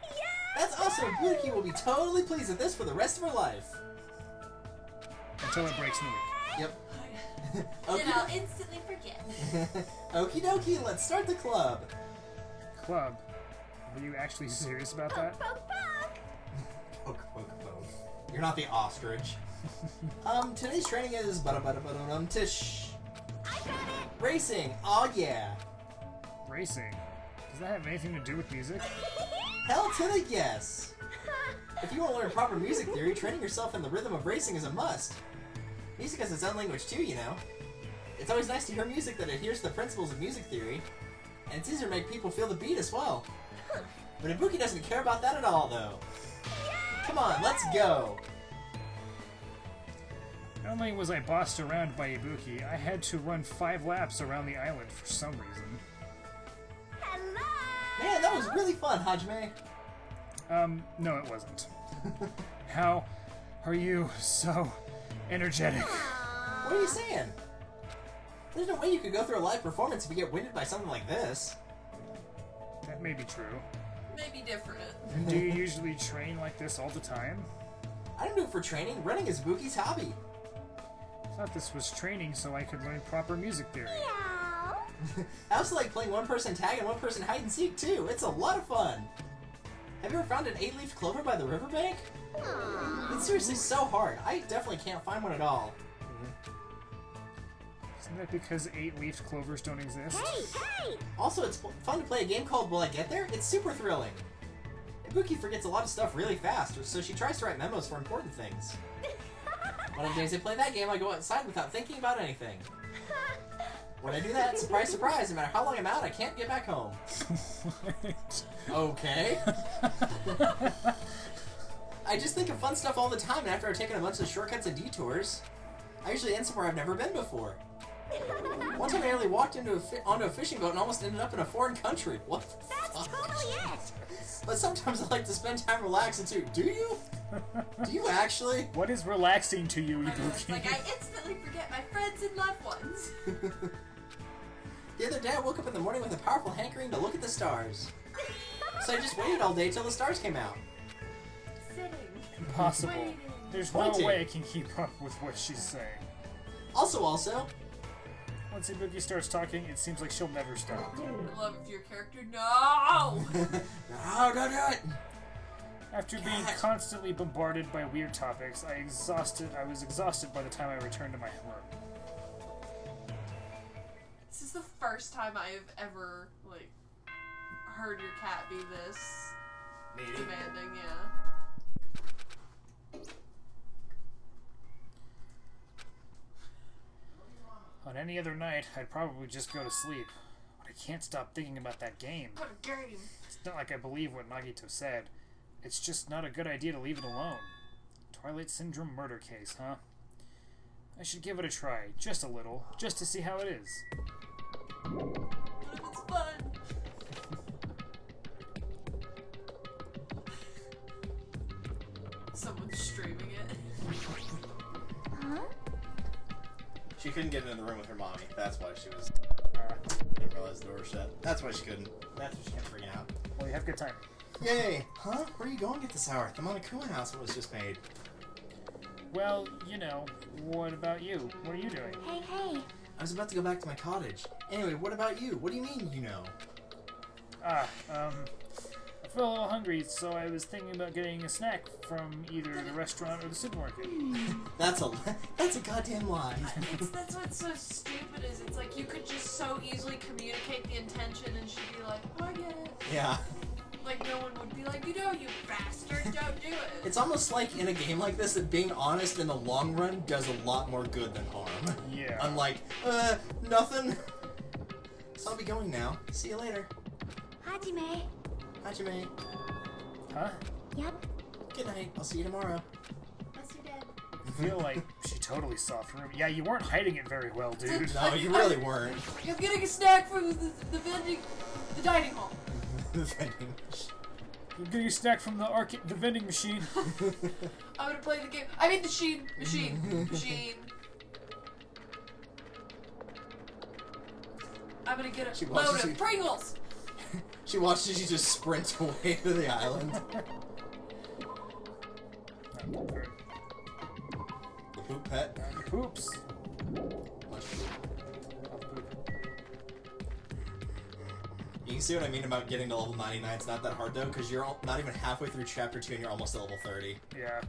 [SPEAKER 4] Yeah!
[SPEAKER 1] That's awesome! Ibuki will be totally pleased with this for the rest of her life.
[SPEAKER 2] until it breaks in a week.
[SPEAKER 1] Yep.
[SPEAKER 7] Then I'll instantly forget.
[SPEAKER 1] Okie dokie, let's start the club.
[SPEAKER 2] Club? Were you actually serious about that?
[SPEAKER 1] Poke, poke, poke. You're not the ostrich. Today's training is tish.
[SPEAKER 4] I got it!
[SPEAKER 1] Racing, oh yeah.
[SPEAKER 2] Racing? Does that have anything to do with music?
[SPEAKER 1] Hell to the yes. If you want to learn proper music theory, training yourself in the rhythm of racing is a must. Music has its own language too, you know. It's always nice to hear music that adheres to the principles of music theory, and it's easier to make people feel the beat as well. But Ibuki doesn't care about that at all, though. Come on, let's go!
[SPEAKER 2] Not only was I bossed around by Ibuki, I had to run 5 laps around the island for some reason.
[SPEAKER 4] Hello!
[SPEAKER 1] Man, that was really fun, Hajime.
[SPEAKER 2] No it wasn't. How are you so energetic?
[SPEAKER 1] What are you saying? There's no way you could go through a live performance if you get winded by something like this.
[SPEAKER 2] That may be true.
[SPEAKER 7] Maybe different.
[SPEAKER 2] Do you usually train like this all the time?
[SPEAKER 1] I don't do it for training. Running is Ibuki's hobby.
[SPEAKER 2] I thought this was training so I could learn proper music theory.
[SPEAKER 1] I also like playing one-person tag and one-person hide-and-seek, too. It's a lot of fun. Have you ever found an 8-leaf clover by the riverbank? It's seriously so hard. I definitely can't find one at all.
[SPEAKER 2] Isn't that because 8-leafed clovers don't exist?
[SPEAKER 4] Hey!
[SPEAKER 1] Also, it's fun to play a game called Will I Get There? It's super thrilling. Ibuki forgets a lot of stuff really fast, so she tries to write memos for important things. One of the days I play that game, I go outside without thinking about anything. When I do that, surprise, surprise, no matter how long I'm out, I can't get back home.
[SPEAKER 2] What?
[SPEAKER 1] Okay. I just think of fun stuff all the time after I've taken a bunch of shortcuts and detours. I usually end somewhere I've never been before. One time I nearly walked onto a fishing boat and almost ended up in a foreign country. What the fuck?
[SPEAKER 4] That's totally it!
[SPEAKER 1] But sometimes I like to spend time relaxing too. Do you? Do you actually?
[SPEAKER 2] What is relaxing to you,
[SPEAKER 7] I know, it's
[SPEAKER 2] Ibuki?
[SPEAKER 7] like I instantly forget my friends and loved ones.
[SPEAKER 1] The other day I woke up in the morning with a powerful hankering to look at the stars. So I just waited all day till the stars came out.
[SPEAKER 7] Sitting.
[SPEAKER 2] Impossible.
[SPEAKER 7] Waiting.
[SPEAKER 2] There's
[SPEAKER 1] Pointing.
[SPEAKER 2] no way I can keep up with what she's saying.
[SPEAKER 1] Also,
[SPEAKER 2] Once Ibuki starts talking, it seems like she'll never stop.
[SPEAKER 7] I love your character. No!
[SPEAKER 1] no, don't do it!
[SPEAKER 2] After being constantly bombarded by weird topics, I was exhausted by the time I returned to my room.
[SPEAKER 7] This is the first time I have ever, like, heard your cat be this demanding, yeah.
[SPEAKER 2] On any other night, I'd probably just go to sleep. But I can't stop thinking about that game.
[SPEAKER 7] What a game!
[SPEAKER 2] It's not like I believe what Nagito said. It's just not a good idea to leave it alone. Twilight Syndrome murder case, huh? I should give it a try, just a little, just to see how it is.
[SPEAKER 7] What if it's fun? Someone's streaming it.
[SPEAKER 4] Huh?
[SPEAKER 1] She couldn't get into the room with her mommy. That's why she was. Didn't realize the door was shut. That's why she couldn't. That's why she kept freaking out.
[SPEAKER 2] Well, you have good timing.
[SPEAKER 1] Yay! Huh? Where are you going at this hour? The Monokuma house was just made.
[SPEAKER 2] Well, you know, what about you? What are you doing?
[SPEAKER 4] Hey.
[SPEAKER 1] I was about to go back to my cottage. Anyway, what about you? What do you mean, you know?
[SPEAKER 2] I feel a little hungry, so I was thinking about getting a snack from either the restaurant or the supermarket.
[SPEAKER 1] That's a goddamn lie.
[SPEAKER 7] That's what's so stupid is it's like you could just so easily communicate the intention and she'd be like, oh, I get it.
[SPEAKER 1] Yeah.
[SPEAKER 7] Like no one would be like, you know, you bastard, don't do it.
[SPEAKER 1] It's almost like in a game like this that being honest in the long run does a lot more good than harm.
[SPEAKER 2] Yeah.
[SPEAKER 1] Unlike, nothing. So I'll be going now. See you later.
[SPEAKER 4] Hajime.
[SPEAKER 1] Hajime.
[SPEAKER 2] Huh?
[SPEAKER 4] Yep.
[SPEAKER 1] Good night. I'll see you tomorrow.
[SPEAKER 4] Yes, you did.
[SPEAKER 2] I feel like she totally saw through me. Yeah, you weren't hiding it very well, dude.
[SPEAKER 1] No, you really weren't.
[SPEAKER 7] I'm getting a snack from the dining hall.
[SPEAKER 1] The vending machine.
[SPEAKER 2] You're getting a snack from the vending machine.
[SPEAKER 7] I'm gonna play the game. I mean machine. I'm gonna get a load of Pringles.
[SPEAKER 1] She watches you just sprint away to the island. poop pet.
[SPEAKER 2] Poops.
[SPEAKER 1] Much poop. You can see what I mean about getting to level 99. It's not that hard though, because you're not even halfway through chapter 2 and you're almost at level 30.
[SPEAKER 2] Yeah.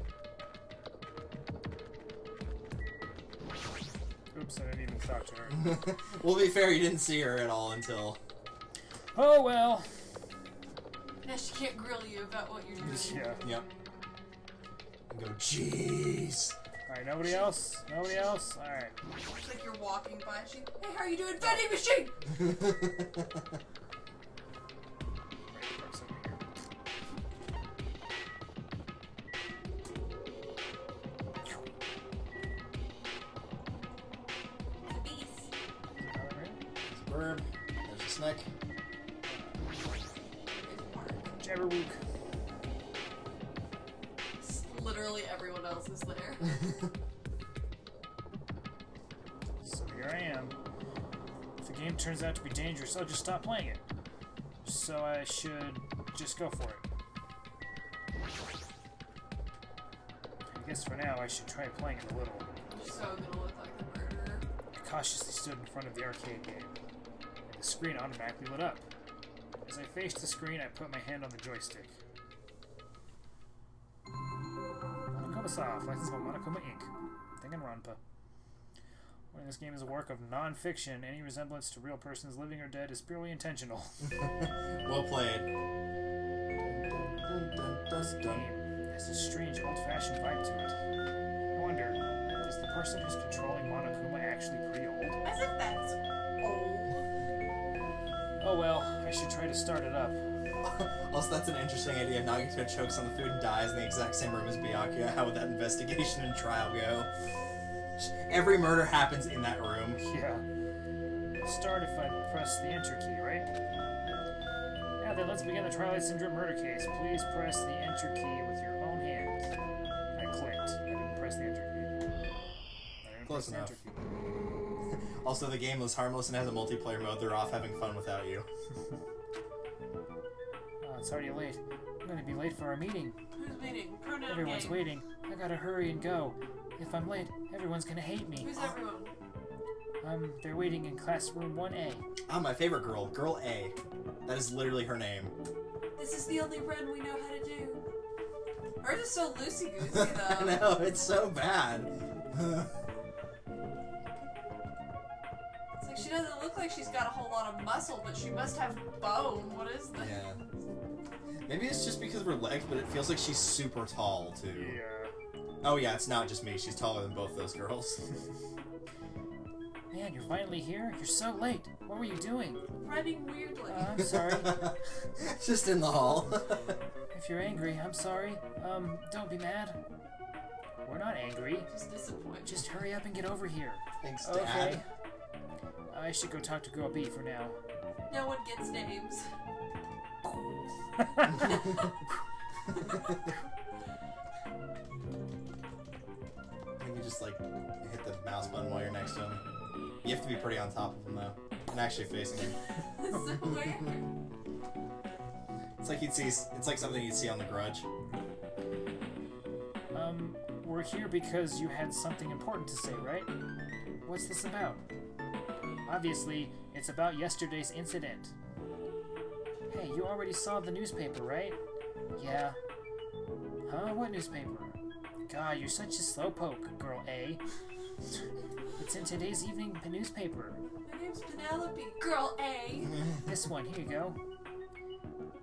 [SPEAKER 2] Oops, I didn't even talk to her.
[SPEAKER 1] Well, to be fair, you didn't see her at all until...
[SPEAKER 2] Oh well.
[SPEAKER 7] Now she can't grill you about what you're doing.
[SPEAKER 2] Yeah.
[SPEAKER 1] Yep. And go, jeez.
[SPEAKER 2] Alright, nobody else? Nobody else? Alright.
[SPEAKER 7] It's like you're walking by and she, hey, how are you doing? Vending machine!
[SPEAKER 1] Bird. There's a snake.
[SPEAKER 2] Jabberwook.
[SPEAKER 7] Literally everyone else is there.
[SPEAKER 2] So here I am. If the game turns out to be dangerous, I'll just stop playing it. So I should just go for it. I guess for now I should try playing it a little.
[SPEAKER 7] You're so gonna look like the murderer.
[SPEAKER 2] I cautiously stood in front of the arcade game, and the screen automatically lit up. As I faced the screen, I put my hand on the joystick. Monokuma Soft, licensed by Monokuma Inc. Danganronpa. When this game is a work of non-fiction, any resemblance to real persons living or dead is purely intentional.
[SPEAKER 1] Well played.
[SPEAKER 2] This game has a strange old-fashioned vibe to it. I wonder, is the person who's controlling Monokuma actually pretty old?
[SPEAKER 7] As if that's old.
[SPEAKER 2] Oh well, I should try to start it up.
[SPEAKER 1] Also, that's an interesting idea. Nagito chokes on the food and dies in the exact same room as Byakuya. How would that investigation and trial go? Every murder happens in that room.
[SPEAKER 2] Yeah. I'll start if I press the enter key, right? Now then, let's begin the Twilight Syndrome murder case. Please press the enter key with your own hand. I clicked. I didn't press the enter key. I didn't
[SPEAKER 1] Close
[SPEAKER 2] press the
[SPEAKER 1] enough.
[SPEAKER 2] enter key.
[SPEAKER 1] Also, the game was harmless and has a multiplayer mode. They're off having fun without you.
[SPEAKER 2] Oh, it's already late. I'm gonna be late for our meeting.
[SPEAKER 7] Who's meeting? Pronoun
[SPEAKER 2] Everyone's
[SPEAKER 7] game.
[SPEAKER 2] waiting. I gotta hurry and go. If I'm late, everyone's gonna hate me.
[SPEAKER 7] Who's everyone?
[SPEAKER 2] They're waiting in classroom 1A.
[SPEAKER 1] Ah, my favorite girl. Girl A. That is literally her name.
[SPEAKER 7] This is the only run we know how to do. Ours is so loosey-goosey, though.
[SPEAKER 1] I know, it's so bad.
[SPEAKER 7] It's like she doesn't look like she's got a whole lot of muscle, but she must have bone. What is this?
[SPEAKER 1] Yeah. Maybe it's just because of her legs, but it feels like she's super tall, too.
[SPEAKER 2] Yeah.
[SPEAKER 1] Oh yeah, it's not just me. She's taller than both those girls.
[SPEAKER 2] Man, you're finally here? You're so late. What were you doing?
[SPEAKER 7] Running weirdly.
[SPEAKER 2] I'm sorry.
[SPEAKER 1] Just in the hall.
[SPEAKER 2] If you're angry, I'm sorry. Don't be mad. We're not angry.
[SPEAKER 7] Just disappointed.
[SPEAKER 2] Just hurry up and get over here.
[SPEAKER 1] Thanks, Dad.
[SPEAKER 2] Okay. I should go talk to Girl B for now.
[SPEAKER 7] No one gets names.
[SPEAKER 1] Maybe just like hit the mouse button while you're next to him. You have to be pretty on top of him though, and actually facing him.
[SPEAKER 7] That's so weird.
[SPEAKER 1] It's like it's like something you'd see on The Grudge.
[SPEAKER 2] We're here because you had something important to say, right? What's this about? Obviously, it's about yesterday's incident. Hey, you already saw the newspaper, right? Yeah. Huh? What newspaper? God, you're such a slowpoke, Girl A. It's in today's evening newspaper.
[SPEAKER 7] My name's Penelope. Girl A.
[SPEAKER 2] This one, here you go.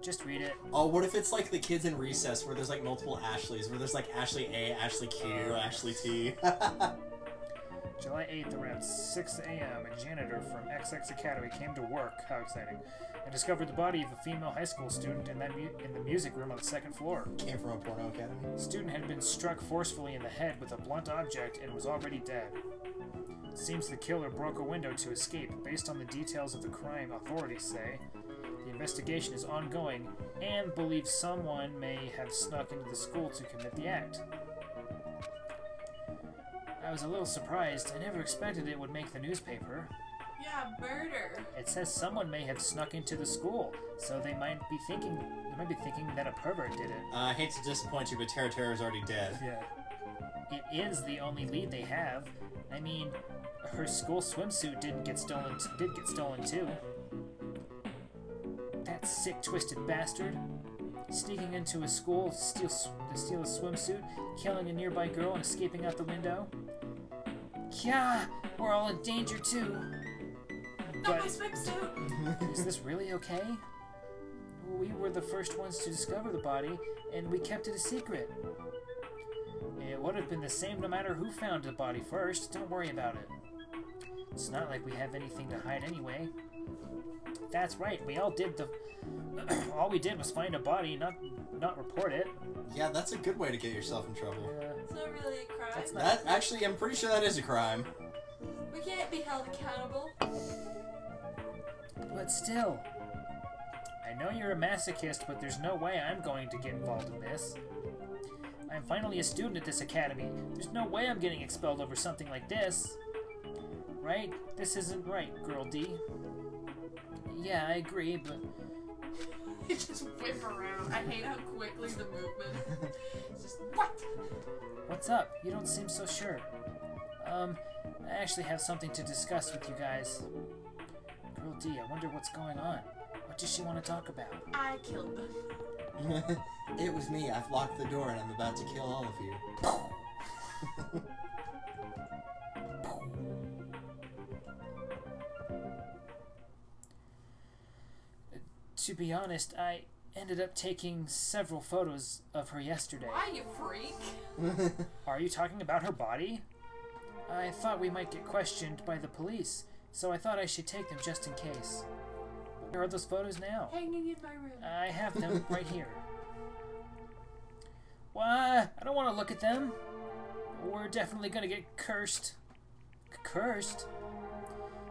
[SPEAKER 2] Just read it.
[SPEAKER 1] Oh, what if it's like the kids in Recess where there's like multiple Ashleys, where there's like Ashley A, Ashley Q, Ashley T.
[SPEAKER 2] July 8th, around 6 a.m., a janitor from XX Academy came to work, how exciting, and discovered the body of a female high school student in the music room on the second floor.
[SPEAKER 1] Came from a porno academy.
[SPEAKER 2] The student had been struck forcefully in the head with a blunt object and was already dead. It seems the killer broke a window to escape. Based on the details of the crime, authorities say the investigation is ongoing and believe someone may have snuck into the school to commit the act. I was a little surprised. I never expected it would make the newspaper.
[SPEAKER 7] Yeah, murder.
[SPEAKER 2] It says someone may have snuck into the school, so they might be thinking that a pervert did it.
[SPEAKER 1] I hate to disappoint you, but Terra is already dead.
[SPEAKER 2] Yeah. it is the only lead they have. I mean, her school swimsuit did get stolen too. That sick, twisted bastard. Sneaking into a school to steal a swimsuit, killing a nearby girl and escaping out the window. Yeah, we're all in danger too.
[SPEAKER 7] Not my swimsuit!
[SPEAKER 2] Is this really okay? We were the first ones to discover the body, and we kept it a secret. It would have been the same no matter who found the body first. Don't worry about it. It's not like we have anything to hide anyway. That's right, we all did the... all we did was find a body, not report it.
[SPEAKER 1] Yeah, that's a good way to get yourself in trouble.
[SPEAKER 7] It's not really a crime.
[SPEAKER 1] That, actually, I'm pretty sure that is a crime.
[SPEAKER 7] We can't be held accountable.
[SPEAKER 2] But still... I know you're a masochist, but there's no way I'm going to get involved in this. I'm finally a student at this academy. There's no way I'm getting expelled over something like this. Right? This isn't right, Girl D. Yeah, I agree, but...
[SPEAKER 7] You just whip around. I hate how quickly the movement... It's just, what?
[SPEAKER 2] What's up? You don't seem so sure. I actually have something to discuss with you guys. Girl D, I wonder what's going on. What does she want to talk about?
[SPEAKER 7] I killed them.
[SPEAKER 1] It was me. I've locked the door and I'm about to kill all of you.
[SPEAKER 2] To be honest, I ended up taking several photos of her yesterday.
[SPEAKER 7] Why, you freak?
[SPEAKER 2] Are you talking about her body? I thought we might get questioned by the police, so I thought I should take them just in case. Where are those photos now?
[SPEAKER 7] Hanging in my room.
[SPEAKER 2] I have them right here. What? I don't want to look at them. We're definitely gonna get cursed. Cursed?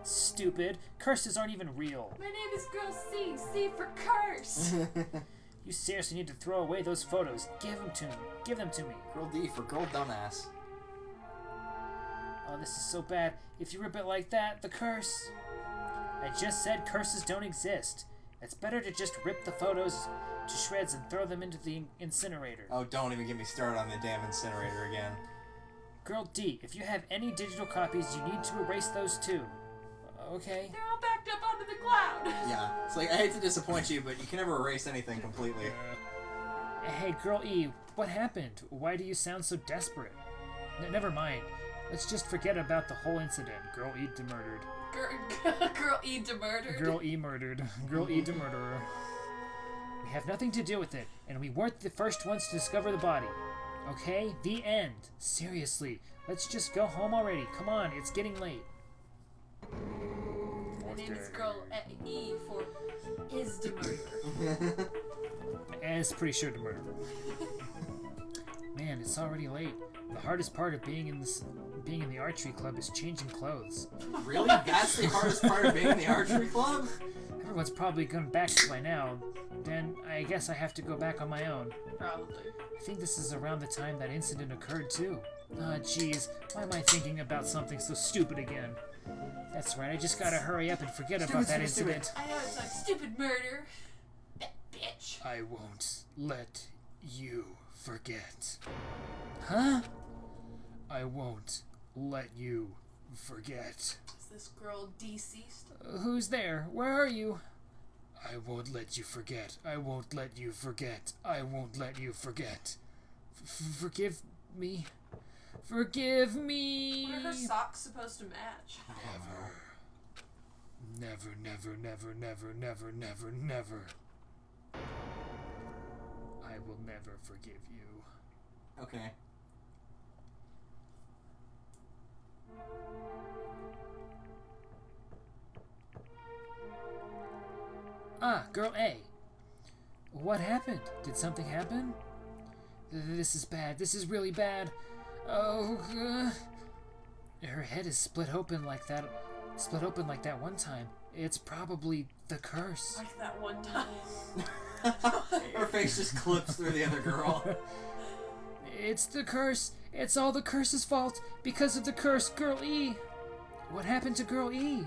[SPEAKER 2] Stupid. Curses aren't even real.
[SPEAKER 7] My name is Girl C. C for curse.
[SPEAKER 2] You seriously need to throw away those photos. Give them to me. Give them to me.
[SPEAKER 1] Girl D for girl dumbass.
[SPEAKER 2] Oh, this is so bad. If you rip it like that, the curse... I just said curses don't exist. It's better to just rip the photos to shreds and throw them into the incinerator.
[SPEAKER 1] Oh, don't even get me started on the damn incinerator again.
[SPEAKER 2] Girl D, if you have any digital copies, you need to erase those too. Okay?
[SPEAKER 7] They're all backed up onto the cloud.
[SPEAKER 1] Yeah, it's like, I hate to disappoint you, but you can never erase anything completely.
[SPEAKER 2] Hey, Girl E, what happened? Why do you sound so desperate? Never mind. Let's just forget about the whole incident. Girl E murdered.
[SPEAKER 7] Girl E murdered.
[SPEAKER 2] Girl E murdered. Girl E murderer. We have nothing to do with it, and we weren't the first ones to discover the body. Okay? The end. Seriously. Let's just go home already. Come on, it's getting late.
[SPEAKER 7] My name is Girl E for is the murderer.
[SPEAKER 2] It's pretty sure to murder. Man, it's already late. The hardest part of being in the archery club is changing clothes.
[SPEAKER 1] Really? That's the hardest part of being in the archery club?
[SPEAKER 2] Everyone's probably gone back by now. Then I guess I have to go back on my own.
[SPEAKER 7] Probably.
[SPEAKER 2] I think this is around the time that incident occurred too. Ah, jeez. Why am I thinking about something so stupid again? That's right, I just gotta hurry up and forget about that incident.
[SPEAKER 7] I know, it's like stupid murder. That bitch.
[SPEAKER 2] I won't let you forget. Huh? I won't let you forget.
[SPEAKER 7] Is this girl deceased?
[SPEAKER 2] Who's there? Where are you? I won't let you forget. I won't let you forget. I won't let you forget. Forgive me. Forgive me.
[SPEAKER 7] What are her socks supposed to match?
[SPEAKER 2] Never. Never, never, never, never, never, never. I will never forgive you.
[SPEAKER 1] Okay.
[SPEAKER 2] Ah, Girl A. What happened? Did something happen? This is bad. This is really bad. Oh, her head is split open like that. Split open like that one time. It's probably the curse.
[SPEAKER 7] Like that one time.
[SPEAKER 1] Her face just clips through the other girl.
[SPEAKER 2] It's the curse. It's all the curse's fault. Because of the curse, Girl E. What happened to Girl E?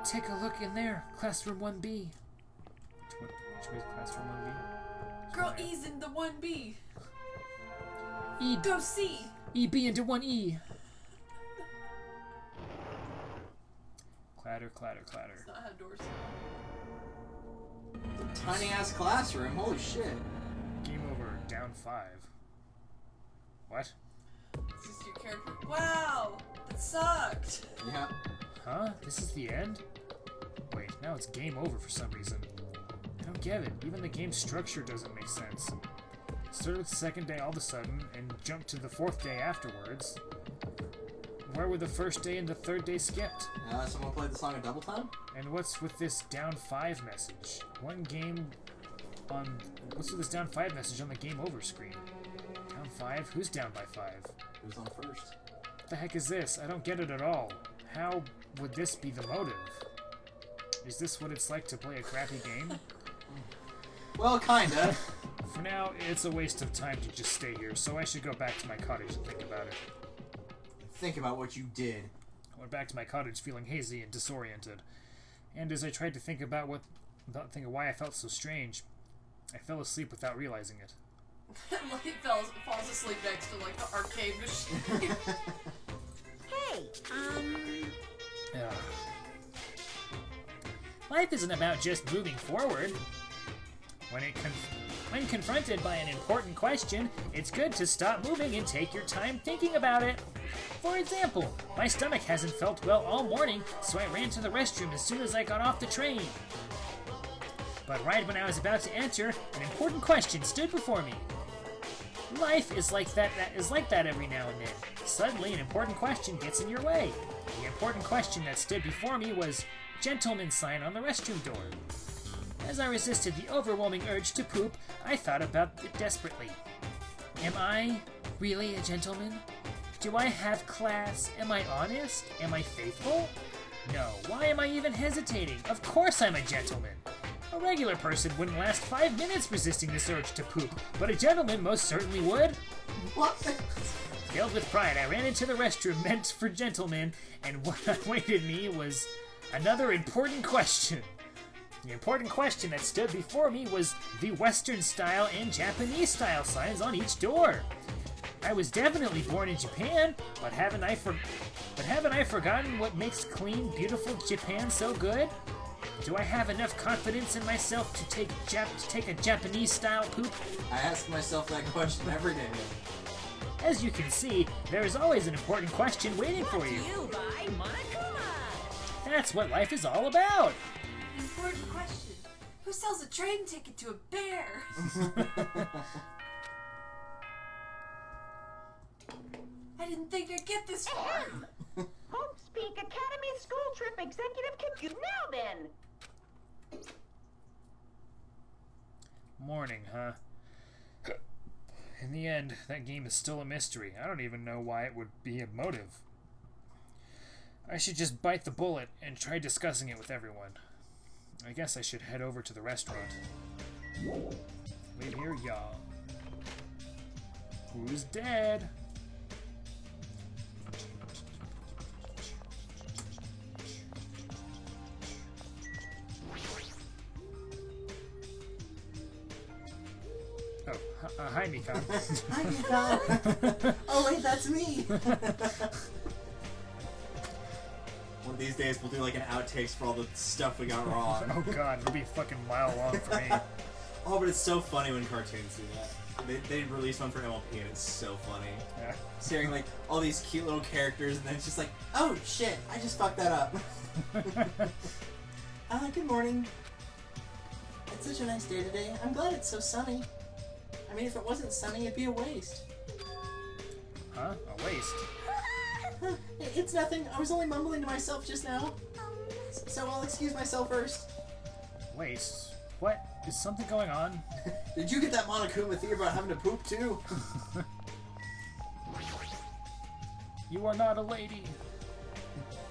[SPEAKER 2] Take a look in there. Classroom 1B. Which way is Classroom 1B?
[SPEAKER 7] Girl E's in the 1B.
[SPEAKER 2] E.
[SPEAKER 7] Go C.
[SPEAKER 2] E, B into one E. Clatter, clatter, clatter.
[SPEAKER 7] That's not how doors
[SPEAKER 1] Tiny ass classroom. Holy shit.
[SPEAKER 2] Game over. Down 5. What?
[SPEAKER 7] This is your character. Wow! That sucked!
[SPEAKER 1] Yeah.
[SPEAKER 2] Huh? This is the end? Wait, now it's game over for some reason. I don't get it. Even the game structure doesn't make sense. Started with the second day all of a sudden, and jumped to the 4th day afterwards. Where were the first day and the 3rd day skipped?
[SPEAKER 1] Someone played the song a double time?
[SPEAKER 2] And what's with this down 5 message? One game on... What's with this down 5 message on the game over screen? Down 5? Who's down by 5?
[SPEAKER 1] Who's on first?
[SPEAKER 2] What the heck is this? I don't get it at all. How would this be the motive? Is this what it's like to play a crappy game?
[SPEAKER 1] Well, kinda.
[SPEAKER 2] For now, it's a waste of time to just stay here, so I should go back to my cottage and think about it.
[SPEAKER 1] Think about what you did.
[SPEAKER 2] I went back to my cottage feeling hazy and disoriented. And as I tried to think about why I felt so strange, I fell asleep without realizing it.
[SPEAKER 7] Like falls asleep next to like the arcade machine.
[SPEAKER 9] Hey,
[SPEAKER 2] Ugh. Life isn't about just moving forward. When confronted by an important question, it's good to stop moving and take your time thinking about it. For example, my stomach hasn't felt well all morning, so I ran to the restroom as soon as I got off the train. But right when I was about to enter, an important question stood before me. Life is like that every now and then. Suddenly, an important question gets in your way. The important question that stood before me was "Gentleman's sign on the restroom door." As I resisted the overwhelming urge to poop, I thought about it desperately. Am I really a gentleman? Do I have class? Am I honest? Am I faithful? No. Why am I even hesitating? Of course I'm a gentleman. A regular person wouldn't last 5 minutes resisting this urge to poop, but a gentleman most certainly would.
[SPEAKER 1] What?
[SPEAKER 2] Filled with pride, I ran into the restroom meant for gentlemen, and what awaited me was another important question. The important question that stood before me was the Western style and Japanese style signs on each door. I was definitely born in Japan, but haven't I forgotten what makes clean, beautiful Japan so good? Do I have enough confidence in myself to take a Japanese style poop?
[SPEAKER 1] I ask myself that question every day.
[SPEAKER 2] As you can see, there is always an important question waiting for you.
[SPEAKER 9] you by Monokuma.
[SPEAKER 2] That's what life is all about.
[SPEAKER 7] Important question. Who sells a train ticket to a bear? I didn't think I'd get this far.
[SPEAKER 9] Hope's Peak Academy School Trip Executive Computer. Now then.
[SPEAKER 2] Morning, huh? In the end, that game is still a mystery. I don't even know why it would be a motive. I should just bite the bullet and try discussing it with everyone. I guess I should head over to the restaurant. Wait here, y'all. Who's dead? Oh, hi, Mikan.
[SPEAKER 1] Hi, Mikan. Oh, wait, that's me. One of these days, we'll do like an outtakes for all the stuff we got wrong.
[SPEAKER 2] Oh god, it'll be a fucking mile long for me.
[SPEAKER 1] Oh, but it's so funny when cartoons do that. They released one for MLP and it's so funny.
[SPEAKER 2] Yeah.
[SPEAKER 1] Seeing like all these cute little characters and then it's just like, oh shit, I just fucked that up. Good morning. It's such a nice day today. I'm glad it's so sunny. I mean, if it wasn't sunny, it'd be a waste.
[SPEAKER 2] Huh? A waste?
[SPEAKER 1] It's nothing. I was only mumbling to myself just now. So I'll excuse myself first.
[SPEAKER 2] Waste? What? Is something going on?
[SPEAKER 1] Did you get that Monokuma theory about having to poop too?
[SPEAKER 2] You are not a lady.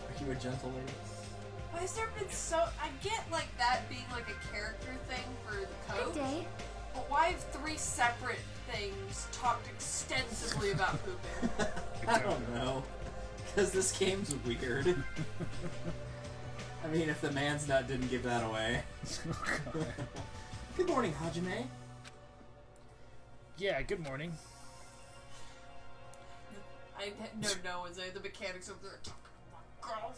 [SPEAKER 1] Are you a gentle lady?
[SPEAKER 7] Why has there been so... I get like that being like a character thing for the code.
[SPEAKER 4] Good day.
[SPEAKER 7] But why have 3 separate things talked extensively about pooping?
[SPEAKER 1] I don't know. Because this game's weird. I mean, if the man's nut didn't give that away. Good morning, Hajime.
[SPEAKER 2] Yeah, good morning.
[SPEAKER 7] I know no one's the mechanics of the girl.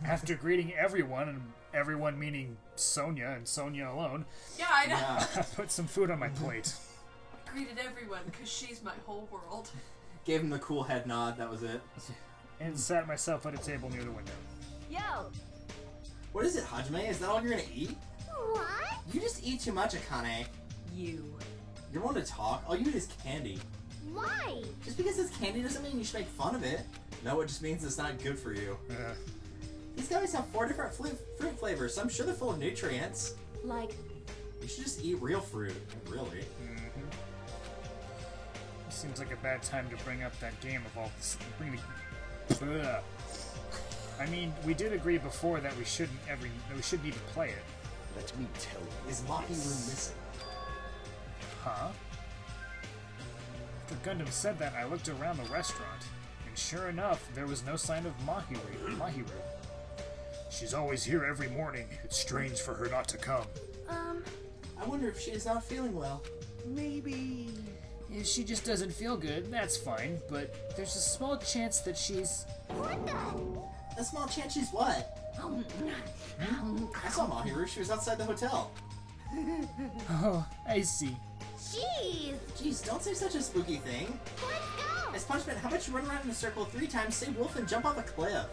[SPEAKER 2] After greeting everyone, and everyone meaning Sonia and Sonia alone,
[SPEAKER 7] Yeah, I know.
[SPEAKER 2] I put some food on my plate.
[SPEAKER 7] Greeted everyone because she's my whole world.
[SPEAKER 1] Gave him the cool head nod, that was it.
[SPEAKER 2] And sat myself at a table near the window.
[SPEAKER 8] Yo!
[SPEAKER 1] What is it, Hajime? Is that all you're gonna eat?
[SPEAKER 4] What?
[SPEAKER 1] You just eat too much, Akane.
[SPEAKER 7] You.
[SPEAKER 1] You're one to talk. All you eat is candy.
[SPEAKER 4] Why?
[SPEAKER 1] Just because it's candy doesn't mean you should make fun of it. No, it just means it's not good for you. These guys have 4 different fruit flavors, so I'm sure they're full of nutrients.
[SPEAKER 8] Like,
[SPEAKER 1] You should just eat real fruit, really.
[SPEAKER 2] Seems like a bad time to bring up that game of all this. I mean, we did agree before that we shouldn't even play it.
[SPEAKER 10] Let me tell you.
[SPEAKER 1] Is Mahiru missing?
[SPEAKER 2] Huh? After Gundam said that, I looked around the restaurant, and sure enough, there was no sign of Mahiru. She's always here every morning. It's strange for her not to come.
[SPEAKER 1] I wonder if she is not feeling well.
[SPEAKER 10] Maybe.
[SPEAKER 2] If she just doesn't feel good, that's fine, but there's a small chance that she's...
[SPEAKER 4] What the?
[SPEAKER 1] A small chance she's what? I saw Mahiru. She was outside the hotel.
[SPEAKER 2] Oh, I see.
[SPEAKER 4] Jeez.
[SPEAKER 1] Jeez, don't say such a spooky thing.
[SPEAKER 4] Let's go.
[SPEAKER 1] As punishment, how about you run around in a circle 3 times, say wolf, and jump off a cliff?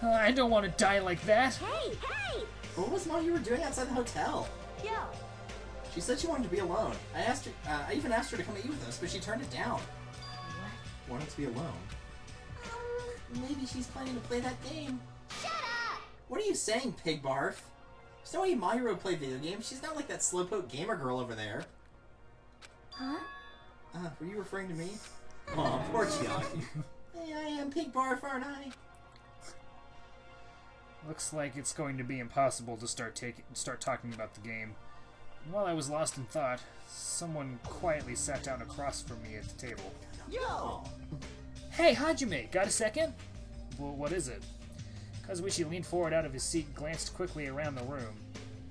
[SPEAKER 2] I don't want to die like that.
[SPEAKER 4] Hey, hey.
[SPEAKER 1] What was Mahiru doing outside the hotel?
[SPEAKER 8] yo!
[SPEAKER 1] She said she wanted to be alone. I even asked her to come eat with us, but she turned it down. What? Wanted to be alone. Maybe she's planning to play that game.
[SPEAKER 4] Shut up.
[SPEAKER 1] What are you saying, pig barf? There's no way Mahiru played video games. She's not like that slowpoke gamer girl over there.
[SPEAKER 8] Huh?
[SPEAKER 1] Were you referring to me? Oh, poor Chiaki. Hey, I am pig barf, aren't I?
[SPEAKER 2] Looks like it's going to be impossible to start talking about the game. And while I was lost in thought, someone quietly sat down across from me at the table.
[SPEAKER 1] Yo!
[SPEAKER 2] Hey, Hajime, got a second? Well, what is it? Kazuichi leaned forward out of his seat, glanced quickly around the room,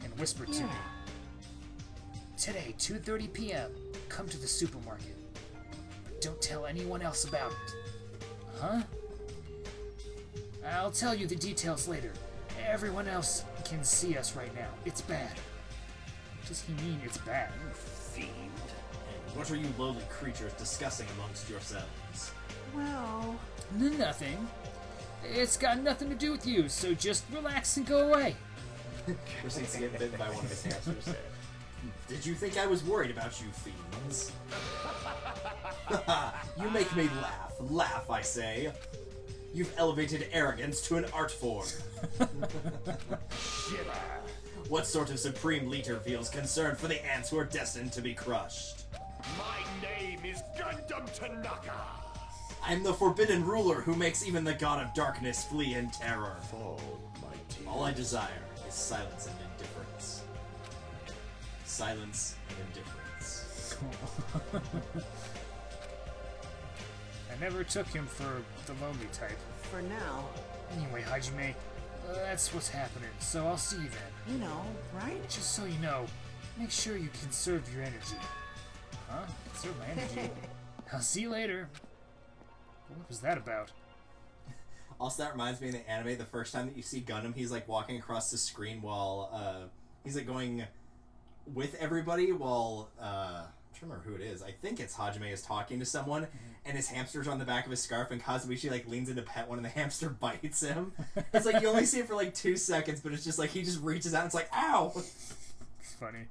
[SPEAKER 2] and whispered to me. Today, 2:30 p.m., come to the supermarket. But don't tell anyone else about it. Huh? I'll tell you the details later. Everyone else can see us right now. It's bad. What does he mean, it's bad?
[SPEAKER 1] Fiend. And what are you lowly creatures discussing amongst yourselves?
[SPEAKER 8] Well...
[SPEAKER 2] Nothing. It's got nothing to do with you, so just relax and go away.
[SPEAKER 1] Proceeds to get bitten by one of his hamsters. Did you think I was worried about you, fiends? You make me laugh. Laugh, I say. You've elevated arrogance to an art form. What sort of supreme leader feels concern for the ants who are destined to be crushed?
[SPEAKER 5] My name is Gundam Tanaka.
[SPEAKER 1] I'm the forbidden ruler who makes even the god of darkness flee in terror.
[SPEAKER 10] Fall, my team.
[SPEAKER 1] All I desire is silence and indifference. Silence and indifference.
[SPEAKER 2] I never took him for the lonely type.
[SPEAKER 8] For now.
[SPEAKER 2] Anyway, Hajime, that's what's happening, so I'll see you then.
[SPEAKER 8] You know, right?
[SPEAKER 2] Just so you know, make sure you conserve your energy. Huh? Conserve my energy? I'll see you later. What was that about?
[SPEAKER 1] Also, that reminds me of the anime, the first time that you see Gundam, he's like walking across the screen while, he's like going with everybody while, I'm trying to remember who it is. I think it's Hajime is talking to someone, and his hamster's on the back of his scarf, and Kazuichi like leans in to pet one, and the hamster bites him. It's like you only see it for like 2 seconds, but it's just like he just reaches out and it's like, ow!
[SPEAKER 2] It's funny.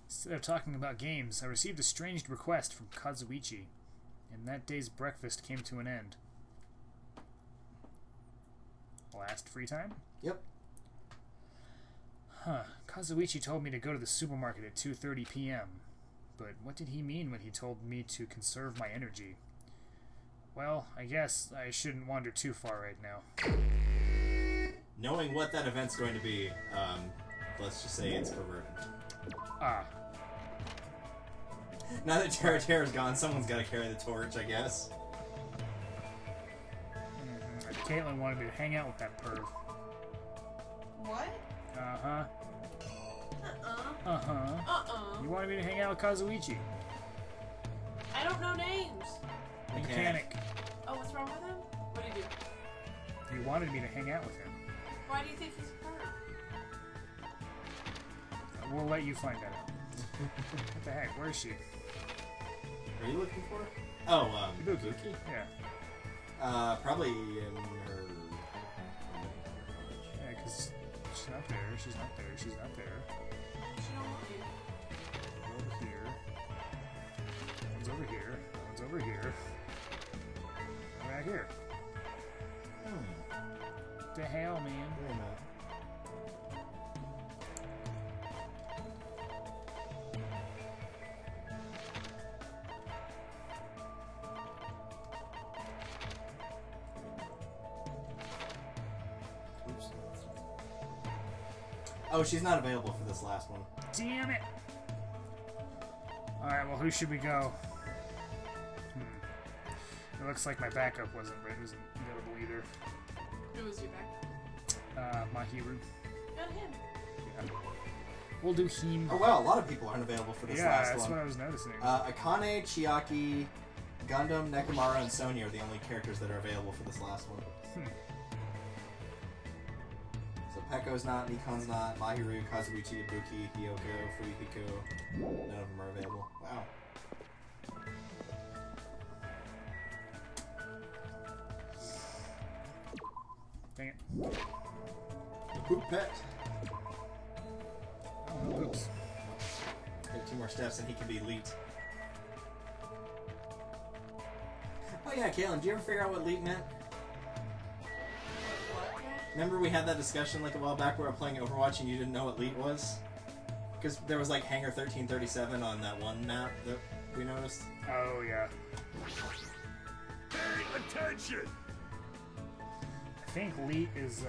[SPEAKER 2] Instead of talking about games, I received a strange request from Kazuichi, and that day's breakfast came to an end. Last free time?
[SPEAKER 1] Yep.
[SPEAKER 2] Huh. Kazuichi told me to go to the supermarket at 2:30 p.m. But what did he mean when he told me to conserve my energy? Well, I guess I shouldn't wander too far right now.
[SPEAKER 1] Knowing what that event's going to be, let's just say it's perverted.
[SPEAKER 2] Ah.
[SPEAKER 1] Now that Terra's gone, someone's got to carry the torch, I guess.
[SPEAKER 2] Caitlin wanted me to hang out with that perv.
[SPEAKER 7] What?
[SPEAKER 2] Uh-huh. You wanted me to hang out with Kazuichi.
[SPEAKER 7] I don't know names.
[SPEAKER 2] Mechanic.
[SPEAKER 7] Oh, what's wrong with him? What did he do?
[SPEAKER 2] He wanted me to hang out with him.
[SPEAKER 7] Why do you think he's a pervert?
[SPEAKER 2] We'll let you find that out. What the heck? Where is she?
[SPEAKER 1] Are you looking for? Oh,
[SPEAKER 2] Ibuki.
[SPEAKER 1] Ibuki?
[SPEAKER 2] Yeah.
[SPEAKER 1] Probably in her.
[SPEAKER 2] Yeah, because she's not there. She's not there. She's not there.
[SPEAKER 7] She don't want you.
[SPEAKER 2] Over here. That one's over here. That one's over here. Right here. What the hell, man?
[SPEAKER 1] Wait a minute. Oh, she's not available for this last one.
[SPEAKER 2] Damn it! Alright, well, who should we go? It looks like my backup wasn't available either.
[SPEAKER 7] Who was your back?
[SPEAKER 2] Mahiru.
[SPEAKER 7] Got him.
[SPEAKER 2] Yeah. We'll do him.
[SPEAKER 1] Oh wow, a lot of people aren't available for this last one.
[SPEAKER 2] Yeah, that's what I was noticing.
[SPEAKER 1] Akane, Chiaki, Gundam, Nekomaru, and Sonya are the only characters that are available for this last one. So Pekko's not, Nikon's not, Mahiru, Kazuichi, Ibuki, Hiyoko, Fuyuhiko. None of them are available. Wow.
[SPEAKER 2] Dang it.
[SPEAKER 1] The poop pet.
[SPEAKER 2] Oh, no oops.
[SPEAKER 1] Got 2 more steps and he can be elite. Oh yeah, Kaylin, did you ever figure out what elite meant? Remember we had that discussion like a while back where we were playing Overwatch and you didn't know what elite was? Because there was like Hangar 1337 on that one map that we noticed.
[SPEAKER 2] Oh, yeah.
[SPEAKER 5] Pay attention!
[SPEAKER 2] I think elite is,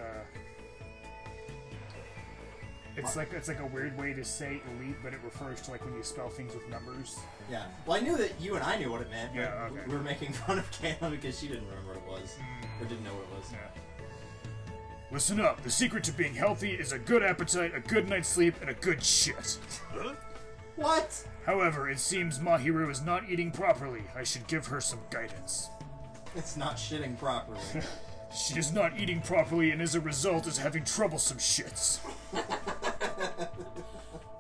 [SPEAKER 2] It's like a weird way to say elite, but it refers to like when you spell things with numbers.
[SPEAKER 1] Yeah. Well, I knew that you and I knew what it meant. But
[SPEAKER 2] Yeah, okay.
[SPEAKER 1] we were making fun of Kaylin because she didn't remember what it was. Or didn't know what it was.
[SPEAKER 2] Yeah. Listen up. The secret to being healthy is a good appetite, a good night's sleep, and a good shit.
[SPEAKER 5] Huh?
[SPEAKER 1] What?
[SPEAKER 2] However, it seems Mahiru is not eating properly. I should give her some guidance.
[SPEAKER 1] It's not shitting properly.
[SPEAKER 2] She is not eating properly and as a result is having troublesome shits.
[SPEAKER 7] I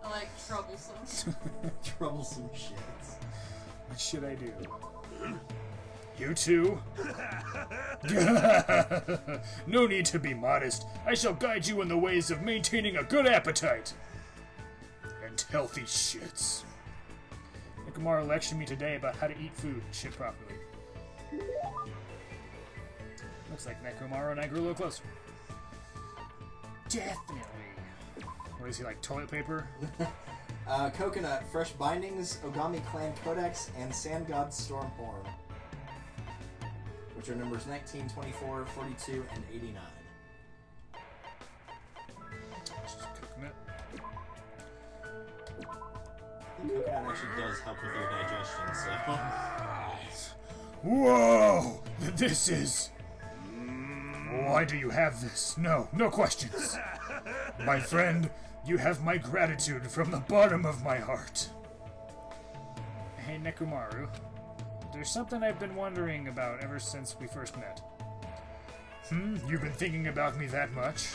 [SPEAKER 7] like troublesome.
[SPEAKER 1] Troublesome shits.
[SPEAKER 2] What should I do? You too? No need to be modest. I shall guide you in the ways of maintaining a good appetite. And healthy shits. Nekomaru lectured me today about how to eat food and shit properly. Looks like Nekomaru and I grew a little closer. Definitely. What is he, like toilet paper?
[SPEAKER 1] Coconut, Fresh Bindings, Ogami Clan Codex, and Sand God Stormhorn. Which are numbers 19, 24, 42, and 89.
[SPEAKER 2] Just coconut.
[SPEAKER 1] I think coconut actually does help with your digestion, so...
[SPEAKER 2] Whoa! This is... Why do you have this? No questions. My friend, you have my gratitude from the bottom of my heart. Hey, Nekomaru. There's something I've been wondering about ever since we first met. You've been thinking about me that much?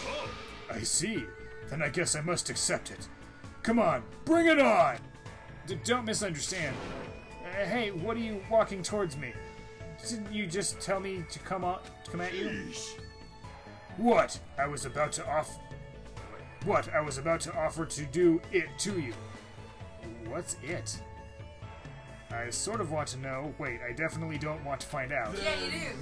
[SPEAKER 2] I see. Then I guess I must accept it. Come on, bring it on! Don't misunderstand. Hey, what are you walking towards me? Didn't you just tell me to come at you? What? I was about to offer to do it to you. What's it? I sort of want to know. Wait, I definitely don't want to find out.
[SPEAKER 7] Yeah, you do.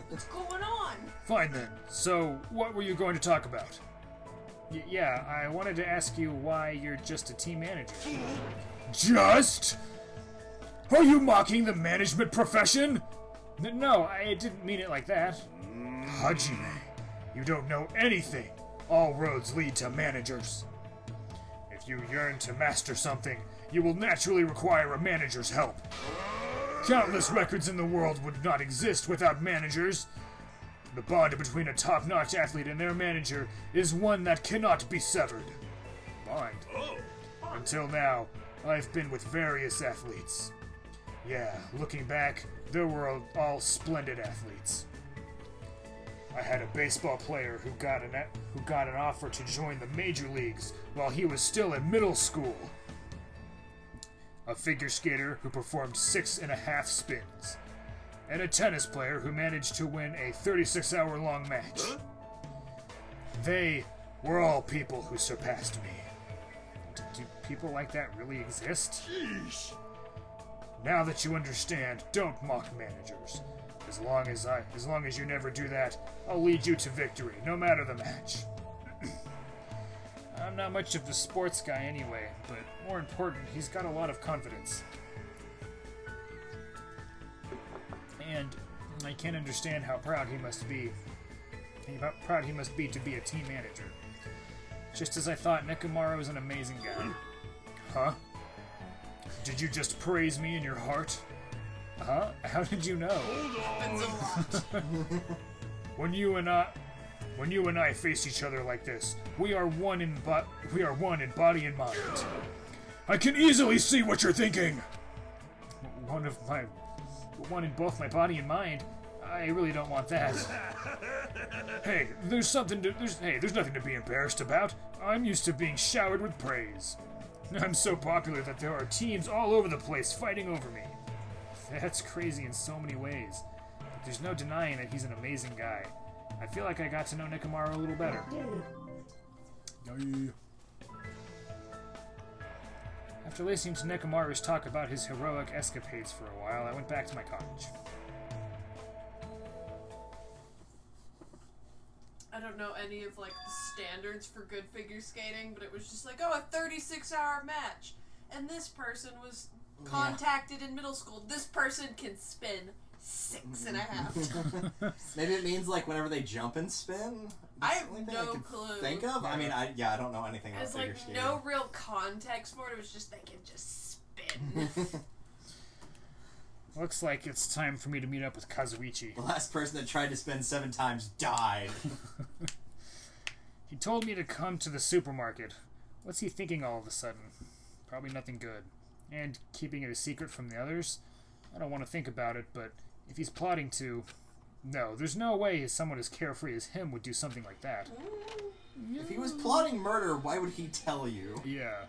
[SPEAKER 7] What's going on?
[SPEAKER 2] Fine then. So, what were you going to talk about? Yeah, I wanted to ask you why you're just a team manager. Just? Are you mocking the management profession? No, I didn't mean it like that. Hajime, you don't know anything. All roads lead to managers. If you yearn to master something, you will naturally require a manager's help. Countless records in the world would not exist without managers. The bond between a top-notch athlete and their manager is one that cannot be severed. Bond. Until now, I've been with various athletes. Yeah, looking back, they were all splendid athletes. I had a baseball player who got an offer to join the major leagues while he was still in middle school. A figure skater who performed 6.5 spins. And a tennis player who managed to win a 36-hour-long match. They were all people who surpassed me. Do people like that really exist?
[SPEAKER 5] Sheesh.
[SPEAKER 2] Now that you understand, don't mock managers. As long as you never do that, I'll lead you to victory, no matter the match. I'm not much of a sports guy anyway, but more important, he's got a lot of confidence. And I can't understand how proud he must be. How proud he must be to be a team manager. Just as I thought, Nekomaru is an amazing guy. Huh? Did you just praise me in your heart? Huh? How did you know?
[SPEAKER 7] Happens a lot.
[SPEAKER 2] When you and I face each other like this, we are one in body and mind. I can easily see what you're thinking. One in both my body and mind. I really don't want that. Hey, there's nothing to be embarrassed about. I'm used to being showered with praise. I'm so popular that there are teams all over the place fighting over me. That's crazy in so many ways. But there's no denying that he's an amazing guy. I feel like I got to know Nekomaru a little better. After listening to Nekomaru's talk about his heroic escapades for a while, I went back to my cottage.
[SPEAKER 7] I don't know any of like the standards for good figure skating, but it was just like, oh, a 36-hour match, and this person was contacted in middle school. This person can spin 6.5.
[SPEAKER 1] Maybe it means like whenever they jump and spin.
[SPEAKER 7] I have no clue.
[SPEAKER 1] Think of? I mean, I don't know anything about
[SPEAKER 7] There's
[SPEAKER 1] figure
[SPEAKER 7] like
[SPEAKER 1] skating.
[SPEAKER 7] no real context for it. It was just they can just spin.
[SPEAKER 2] Looks like it's time for me to meet up with Kazuichi.
[SPEAKER 1] The last person that tried to spin 7 times died.
[SPEAKER 2] He told me to come to the supermarket. What's he thinking all of a sudden? Probably nothing good. And keeping it a secret from the others? I don't want to think about it, but if he's plotting to... No, there's no way someone as carefree as him would do something like that.
[SPEAKER 1] If he was plotting murder, why would he tell you?
[SPEAKER 2] Yeah.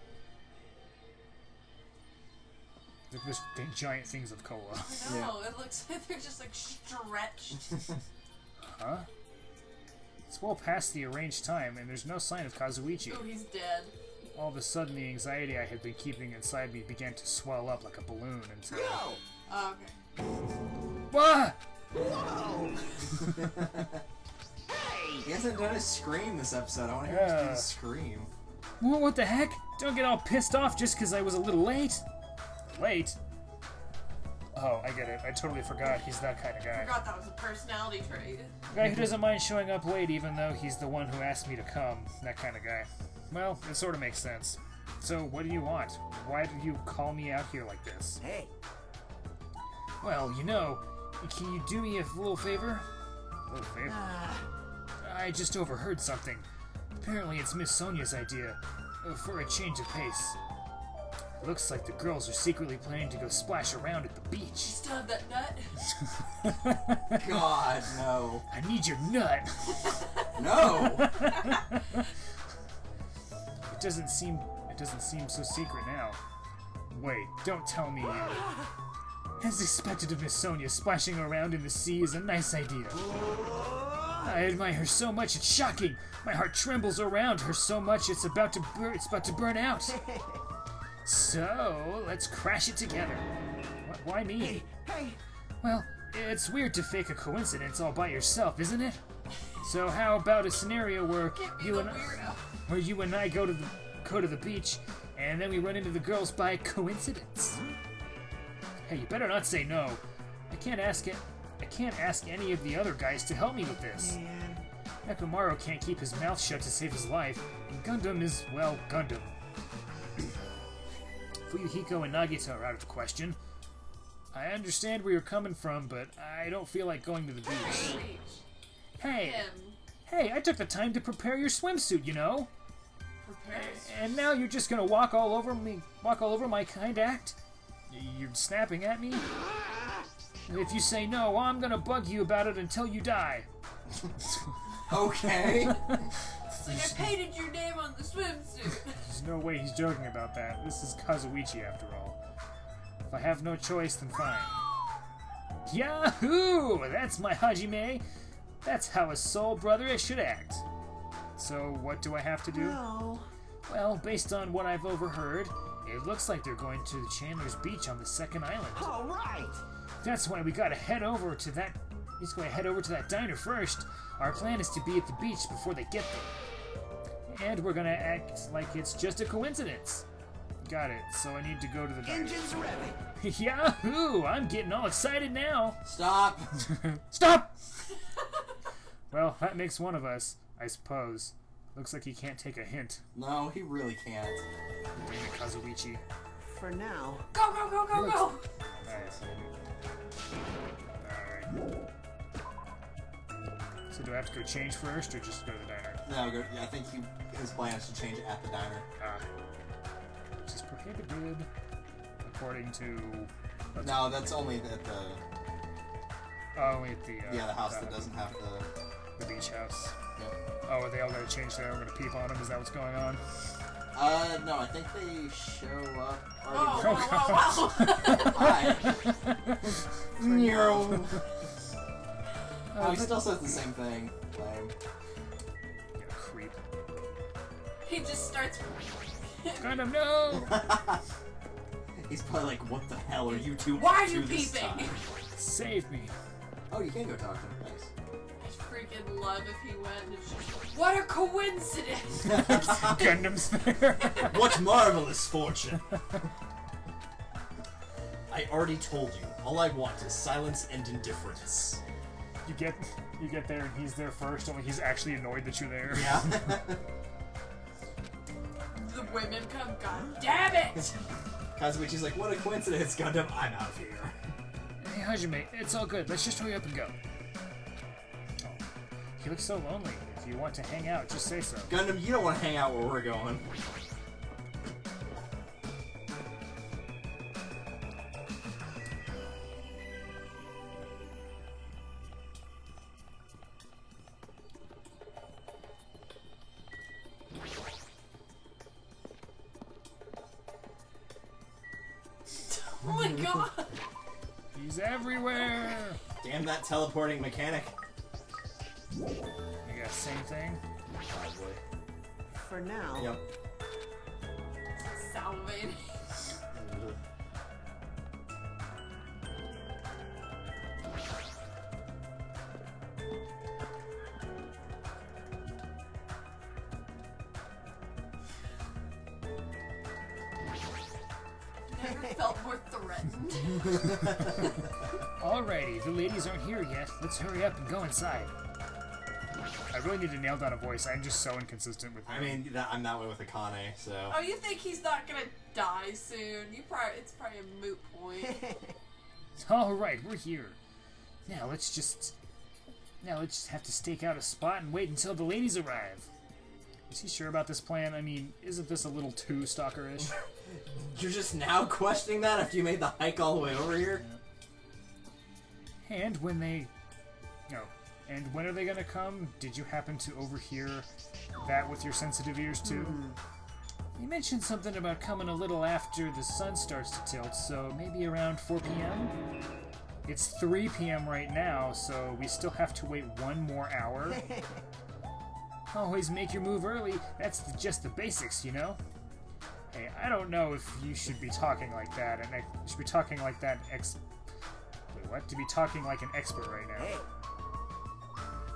[SPEAKER 2] They're just giant things of cola.
[SPEAKER 7] No, it looks like they're just like stretched.
[SPEAKER 2] Huh? It's well past the arranged time, and there's no sign of Kazuichi.
[SPEAKER 7] Oh, he's dead.
[SPEAKER 2] All of a sudden, the anxiety I had been keeping inside me began to swell up like a balloon until...
[SPEAKER 7] Oh, okay.
[SPEAKER 2] Wah!
[SPEAKER 1] Whoa! Hey! He hasn't done a scream this episode. I want to hear him do a scream.
[SPEAKER 2] Well, what the heck? Don't get all pissed off just because I was a little late. Late? Oh, I get it. I totally forgot he's that kind of guy.
[SPEAKER 7] I forgot that was a personality trait.
[SPEAKER 2] A guy who doesn't mind showing up late even though he's the one who asked me to come. That kind of guy. Well, it sort of makes sense. So, what do you want? Why did you call me out here like this?
[SPEAKER 3] Hey.
[SPEAKER 2] Well, you know, can you do me a little favor? A little favor? I just overheard something. Apparently it's Miss Sonia's idea, for a change of pace. Looks like the girls are secretly planning to go splash around at the beach.
[SPEAKER 7] Still have that nut?
[SPEAKER 1] God, no.
[SPEAKER 2] I need your nut.
[SPEAKER 1] No!
[SPEAKER 2] It doesn't seem so secret now. Wait, don't tell me you... As expected of Miss Sonia, splashing around in the sea is a nice idea. I admire her so much, it's shocking. My heart trembles around her so much, it's about to burn out. So, let's crash it together. Why me?
[SPEAKER 3] Hey!
[SPEAKER 2] Well, it's weird to fake a coincidence all by yourself, isn't it? So how about a scenario where you and I go to the beach, and then we run into the girls by coincidence? Hey, you better not say no. I can't ask any of the other guys to help me with this. Nekomaru can't keep his mouth shut to save his life, and Gundam is, well, Gundam. Fuyuhiko and Nagita are out of the question. I understand where you're coming from, but I don't feel like going to the beach. Hey, I took the time to prepare your swimsuit, you know. And now you're just gonna walk all over my kind act? You're snapping at me? If you say no, I'm gonna bug you about it until you die.
[SPEAKER 1] Okay.
[SPEAKER 7] It's like I painted your name on the swimsuit.
[SPEAKER 2] There's no way he's joking about that. This is Kazuichi after all. If I have no choice, then fine. Yahoo! That's my Hajime. That's how a soul brother should act. So, what do I have to do?
[SPEAKER 8] No.
[SPEAKER 2] Well, based on what I've overheard, it looks like they're going to Chandler's Beach on the second island.
[SPEAKER 3] All right.
[SPEAKER 2] That's why we gotta head over to that. He's going to head over to that diner first. Our plan is to be at the beach before they get there. And we're gonna act like it's just a coincidence. Got it. So I need to go to the diner.
[SPEAKER 3] Engines revving.
[SPEAKER 2] Yahoo! I'm getting all excited now.
[SPEAKER 1] Stop.
[SPEAKER 2] Stop! Well, that makes one of us, I suppose. Looks like he can't take a hint.
[SPEAKER 1] No, he really can't.
[SPEAKER 2] Damn it, Kazuichi.
[SPEAKER 8] For now.
[SPEAKER 7] Go, go, go, go, go!
[SPEAKER 2] Nice. Alright. So do I have to go change first, or just go to the diner?
[SPEAKER 1] No, yeah, I think his plan is to change it at the diner.
[SPEAKER 2] Which is prohibited, according to...
[SPEAKER 1] No, that's only at the...
[SPEAKER 2] Oh, only at the...
[SPEAKER 1] yeah, the house that doesn't have
[SPEAKER 2] the beach house.
[SPEAKER 1] Yep.
[SPEAKER 2] Oh, are they all gonna change there? We're gonna peep on them? Is that what's going on?
[SPEAKER 1] No, I think they show up...
[SPEAKER 7] Whoa, whoa, whoa, whoa!
[SPEAKER 1] Oh, he still says the same thing. Lame.
[SPEAKER 2] Yeah, creep.
[SPEAKER 7] He just starts...
[SPEAKER 2] Kind of no!
[SPEAKER 1] He's probably like, what the hell are you two
[SPEAKER 7] Why are
[SPEAKER 1] up
[SPEAKER 7] you
[SPEAKER 1] to this
[SPEAKER 7] peeping?
[SPEAKER 1] time?
[SPEAKER 2] Save me.
[SPEAKER 1] Oh, you can go talk to him. Nice.
[SPEAKER 7] I'd freaking love if he went and it's just... What a coincidence!
[SPEAKER 2] Gundam's there.
[SPEAKER 1] What marvelous fortune! I already told you, all I want is silence and indifference.
[SPEAKER 2] You get there and he's there first, only he's actually annoyed that you're there.
[SPEAKER 1] Yeah.
[SPEAKER 7] The women come, god damn it!
[SPEAKER 1] Kazuichi's like, what a coincidence, Gundam, I'm out of here.
[SPEAKER 2] Hey Hajime, it's all good. Let's just hurry up and go. Oh, he looks so lonely. If you want to hang out, just say so.
[SPEAKER 1] Gundam, you don't want to hang out where we're going.
[SPEAKER 7] Oh my god!
[SPEAKER 2] He's everywhere!
[SPEAKER 1] Damn that teleporting mechanic.
[SPEAKER 2] You got the same thing?
[SPEAKER 1] Probably.
[SPEAKER 8] For now.
[SPEAKER 1] Yep.
[SPEAKER 7] Salivating. Never felt more threatened.
[SPEAKER 2] Alrighty, the ladies aren't here yet. Let's hurry up and go inside. I really need to nail down a voice. I'm just so inconsistent with him.
[SPEAKER 1] I mean, I'm that way with Akane, so...
[SPEAKER 7] Oh, you think he's not gonna die soon? It's probably a moot point.
[SPEAKER 2] Alright, we're here. Now let's just have to stake out a spot and wait until the ladies arrive. Is he sure about this plan? I mean, isn't this a little too stalkerish?
[SPEAKER 1] You're just now questioning that after you made the hike all the way over here?
[SPEAKER 2] Yeah. And when are they gonna come? Did you happen to overhear that with your sensitive ears too? You mentioned something about coming a little after the sun starts to tilt, so maybe around 4 p.m.? It's 3 p.m. right now, so we still have to wait 1 more hour. Always make your move early. That's just the basics, you know? Hey, I don't know if you should be talking like that, and you should be talking like that Wait, what? To be talking like an expert right now.
[SPEAKER 3] Hey.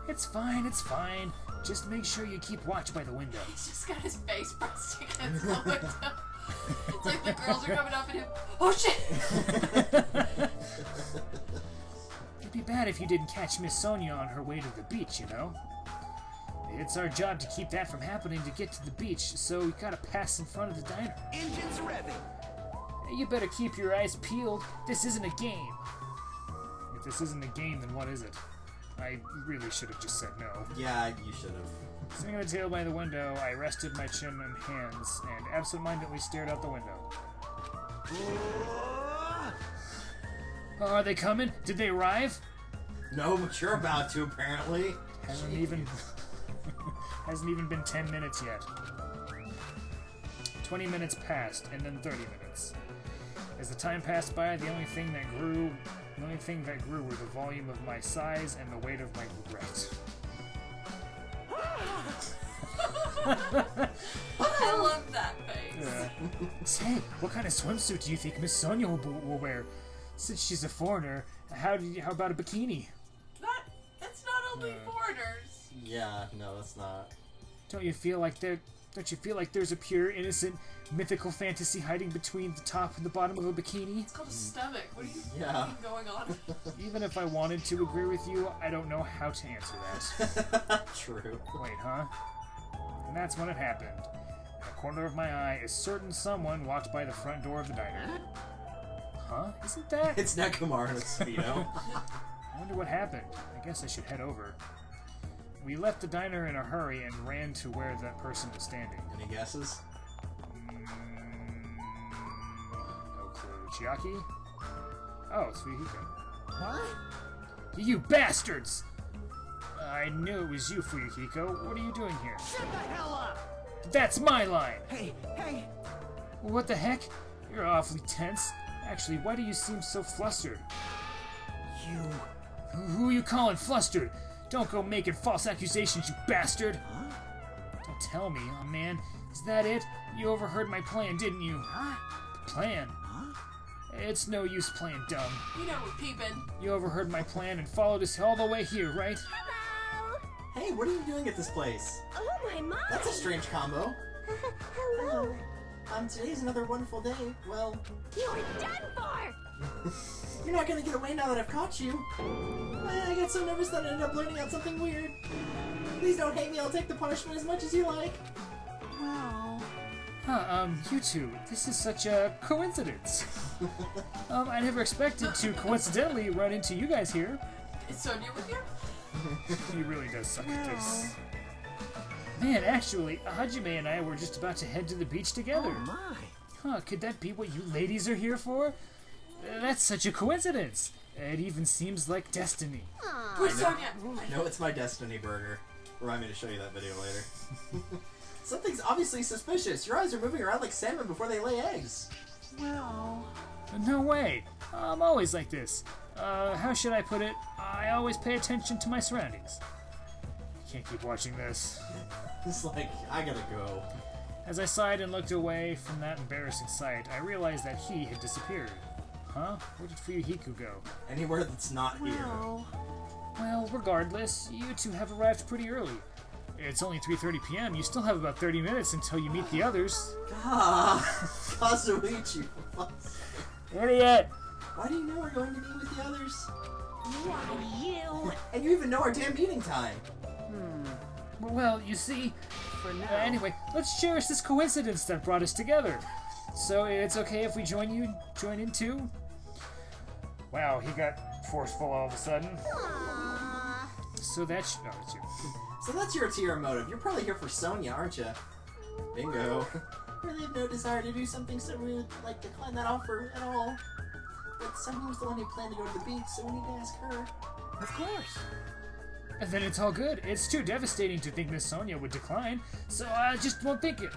[SPEAKER 2] It's fine, it's fine. Just make sure you keep watch by the window.
[SPEAKER 7] He's just got his face pressed against the window. It's like the girls are coming up and him. Oh shit!
[SPEAKER 2] It'd be bad if you didn't catch Miss Sonia on her way to the beach, you know? It's our job to keep that from happening to get to the beach, so we gotta pass in front of the diner.
[SPEAKER 3] Engines revving.
[SPEAKER 2] You better keep your eyes peeled. This isn't a game. If this isn't a game, then what is it? I really should have just said no.
[SPEAKER 1] Yeah, you should have.
[SPEAKER 2] Sitting on the table by the window, I rested my chin in hands and absentmindedly stared out the window. Oh, are they coming? Did they arrive?
[SPEAKER 1] No, but you're about to, apparently.
[SPEAKER 2] Hasn't even been 10 minutes yet. 20 minutes passed, and then 30 minutes. As the time passed by, the only thing that grew were the volume of my sighs and the weight of my regret.
[SPEAKER 7] I love that face.
[SPEAKER 2] Say, what kind of swimsuit do you think Miss Sonia will wear? Since she's a foreigner, how about a bikini?
[SPEAKER 7] It's not only foreigners.
[SPEAKER 1] Yeah, no, that's not.
[SPEAKER 2] Don't you feel like there's a pure, innocent, mythical fantasy hiding between the top and the bottom of a bikini?
[SPEAKER 7] It's called a stomach. What are you
[SPEAKER 1] Yeah.
[SPEAKER 7] going on?
[SPEAKER 2] Even if I wanted to agree with you, I don't know how to answer that.
[SPEAKER 1] True.
[SPEAKER 2] Wait, huh? And that's when it happened. In the corner of my eye, a certain someone walked by the front door of the diner. Huh? Isn't that?
[SPEAKER 1] It's Nekomar in a Speedo.
[SPEAKER 2] I wonder what happened. I guess I should head over. We left the diner in a hurry and ran to where that person was standing.
[SPEAKER 1] Any guesses?
[SPEAKER 2] No clue. Chiaki? Oh, Suihiko.
[SPEAKER 3] What?
[SPEAKER 2] You bastards! I knew it was you, Fuyuhiko. What are you doing here?
[SPEAKER 3] Shut the hell up!
[SPEAKER 2] That's my line!
[SPEAKER 3] Hey!
[SPEAKER 2] What the heck? You're awfully tense. Actually, why do you seem so flustered?
[SPEAKER 3] You...
[SPEAKER 2] Who are you calling flustered? Don't go making false accusations, you bastard!
[SPEAKER 3] Huh?
[SPEAKER 2] Don't tell me, oh man. Is that it? You overheard my plan, didn't you?
[SPEAKER 3] Huh?
[SPEAKER 2] Plan?
[SPEAKER 3] Huh?
[SPEAKER 2] It's no use playing dumb.
[SPEAKER 7] You know we're peeping.
[SPEAKER 2] You overheard my plan and followed us all the way here, right?
[SPEAKER 4] Hello!
[SPEAKER 1] Hey, what are you doing at this place?
[SPEAKER 4] Oh my!
[SPEAKER 1] That's a strange combo.
[SPEAKER 4] Hello!
[SPEAKER 1] Today's another wonderful day. Well,
[SPEAKER 4] You're done for!
[SPEAKER 1] you're not gonna get away now that I've caught you. I got so nervous that I ended up blurting out something weird. Please don't hate me, I'll take the punishment as much as you like.
[SPEAKER 3] Well...
[SPEAKER 2] You two, this is such a coincidence. I never expected to coincidentally run into you guys here.
[SPEAKER 7] Is Sonia with you?
[SPEAKER 2] He really does suck at this. Man, actually, Hajime and I were just about to head to the beach together.
[SPEAKER 3] Oh my!
[SPEAKER 2] Huh, could that be what you ladies are here for? That's such a coincidence. It even seems like destiny.
[SPEAKER 7] Where's Sonia?
[SPEAKER 1] I know it's my destiny, Burger. Remind me to show you that video later. Something's obviously suspicious. Your eyes are moving around like salmon before they lay eggs.
[SPEAKER 3] Well...
[SPEAKER 2] No way. I'm always like this. How should I put it? I always pay attention to my surroundings. I can't keep watching this.
[SPEAKER 1] It's like, I gotta go.
[SPEAKER 2] As I sighed and looked away from that embarrassing sight, I realized that he had disappeared. Huh? Where did Fuyuhiko go?
[SPEAKER 1] Anywhere that's not here.
[SPEAKER 2] Well, regardless, you two have arrived pretty early. It's only 3:30 p.m. You still have about 30 minutes until you meet the others.
[SPEAKER 1] Ah, Kazuichi, for fuck's sake.
[SPEAKER 2] Idiot!
[SPEAKER 1] Why do you know we're going to meet with the others?
[SPEAKER 4] Why, you!
[SPEAKER 1] And you even know our damn meeting time.
[SPEAKER 2] Well, you see...
[SPEAKER 3] For now...
[SPEAKER 2] Anyway, let's cherish this coincidence that brought us together. So it's okay if we join in too? Wow, he got forceful all of a sudden.
[SPEAKER 4] Aww.
[SPEAKER 2] So that's... No, it's you.
[SPEAKER 1] So that's your ulterior motive. You're probably here for Sonia, aren't you? Bingo. Really have no desire to do something, so we would like decline that offer at all. But Sonia was the one who planned to go to the beach, so we need to ask her.
[SPEAKER 3] Of course.
[SPEAKER 2] And then it's all good. It's too devastating to think Miss Sonia would decline, so I just won't think it.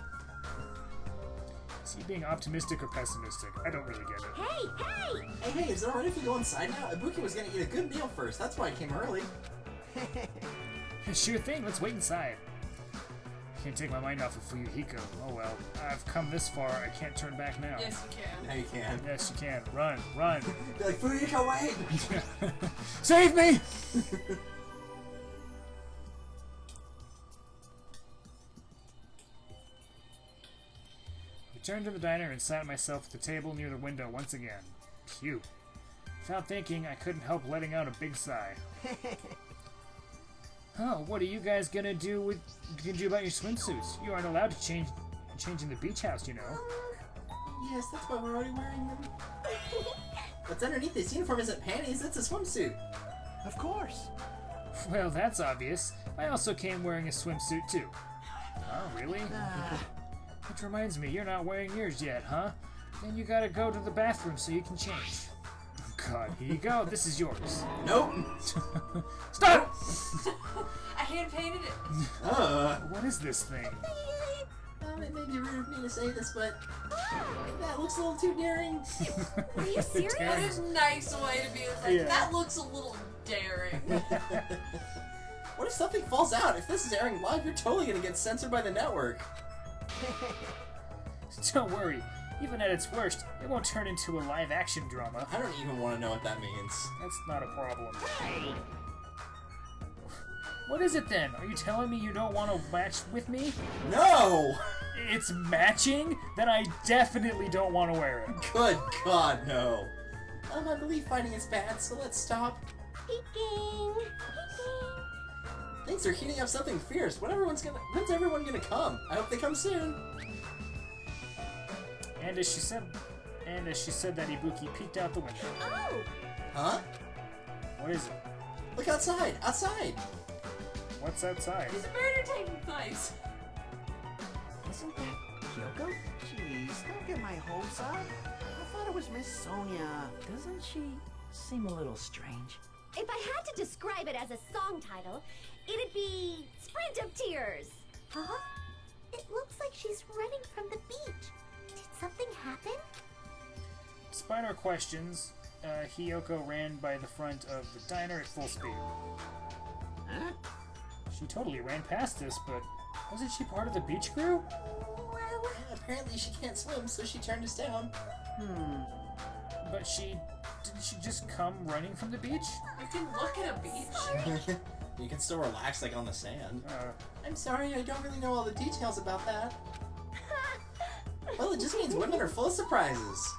[SPEAKER 2] Is he being optimistic or pessimistic? I don't really get it.
[SPEAKER 4] Hey, hey!
[SPEAKER 1] Hey, is it alright if we go inside now? Ibuki was gonna eat a good meal first. That's why I came early.
[SPEAKER 2] Sure thing, let's wait inside. Can't take my mind off of Fuyuhiko. Oh well, I've come this far, I can't turn back now.
[SPEAKER 7] Yes, you can.
[SPEAKER 1] Now you can.
[SPEAKER 2] Yes, you can. Run, run.
[SPEAKER 1] Be like, Fuyuhiko, wait!
[SPEAKER 2] Save me! Returned to the diner and sat myself at the table near the window once again. Phew. Without thinking, I couldn't help letting out a big sigh. Oh, what are you guys gonna do about your swimsuits? You aren't allowed to change in the beach house, you know.
[SPEAKER 1] Yes, that's why we're already wearing them. What's underneath this uniform isn't panties, it's a swimsuit.
[SPEAKER 3] Of course.
[SPEAKER 2] Well, that's obvious. I also came wearing a swimsuit too. Oh, really? Which reminds me, you're not wearing yours yet, huh? Then you gotta go to the bathroom so you can change. God, here you go. This is yours.
[SPEAKER 1] Nope.
[SPEAKER 2] Stop!
[SPEAKER 7] I hand painted it.
[SPEAKER 2] What is this thing?
[SPEAKER 1] It may be rude of me to say this, but that looks a little too daring.
[SPEAKER 4] Are you serious?
[SPEAKER 7] There's a nice way to be like,
[SPEAKER 2] Yeah.
[SPEAKER 7] that looks a little daring.
[SPEAKER 1] What if something falls out? If this is airing live, you're totally gonna get censored by the network.
[SPEAKER 2] Don't worry. Even at its worst, it won't turn into a live-action drama.
[SPEAKER 1] I don't even want to know what that means.
[SPEAKER 2] That's not a problem. What is it then? Are you telling me you don't want to match with me?
[SPEAKER 1] No!
[SPEAKER 2] It's matching? Then I definitely don't want to wear it.
[SPEAKER 1] Good God, no. I believe fighting is bad, so let's stop.
[SPEAKER 4] Peeking.
[SPEAKER 1] Things are heating up something fierce. When's everyone gonna come? I hope they come soon.
[SPEAKER 2] And as she said that, Ibuki peeked out the window.
[SPEAKER 4] Oh!
[SPEAKER 1] Huh?
[SPEAKER 2] What is it?
[SPEAKER 1] Look outside! Outside!
[SPEAKER 2] What's outside?
[SPEAKER 7] There's a murder taking place.
[SPEAKER 3] Isn't that Kyoko?
[SPEAKER 8] Jeez, don't get my hopes up. I thought it was Miss Sonia.
[SPEAKER 11] Doesn't she seem a little strange?
[SPEAKER 4] If I had to describe it as a song title, it'd be Sprint of Tears. Huh? It looks like she's running from the beach. Did something happen?
[SPEAKER 2] Despite our questions, Hiyoko ran by the front of the diner at full speed.
[SPEAKER 8] Huh?
[SPEAKER 2] She totally ran past us, but wasn't she part of the beach crew?
[SPEAKER 1] Well, apparently she can't swim, so she turned us down.
[SPEAKER 2] But didn't she just come running from the beach?
[SPEAKER 7] You can look at a beach.
[SPEAKER 1] You can still relax like on the sand. I'm sorry, I don't really know all the details about that. Well, it just means women are full of surprises.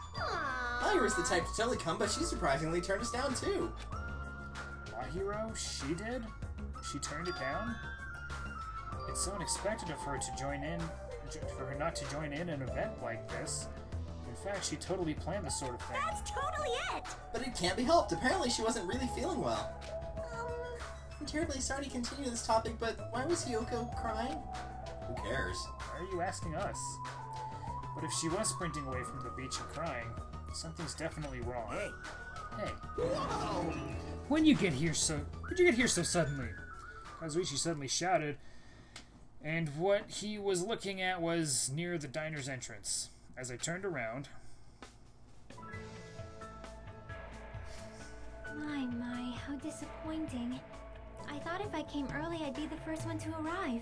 [SPEAKER 1] Mahira's the type to totally come, but she surprisingly turned us down too.
[SPEAKER 2] Mahiro? She did? She turned it down? It's so unexpected of her to join in, for her not to join in an event like this. In fact, she totally planned this sort of thing.
[SPEAKER 4] That's totally it!
[SPEAKER 1] But it can't be helped. Apparently she wasn't really feeling well. I'm terribly sorry to continue this topic, but why was Hiyoko crying? Who cares?
[SPEAKER 2] Why are you asking us? But if she was sprinting away from the beach and crying, something's definitely wrong. Hey. Where'd you get here so suddenly? Kazuichi suddenly shouted, and what he was looking at was near the diner's entrance. As I turned around...
[SPEAKER 4] My, how disappointing. I thought if I came early, I'd be the first one to arrive.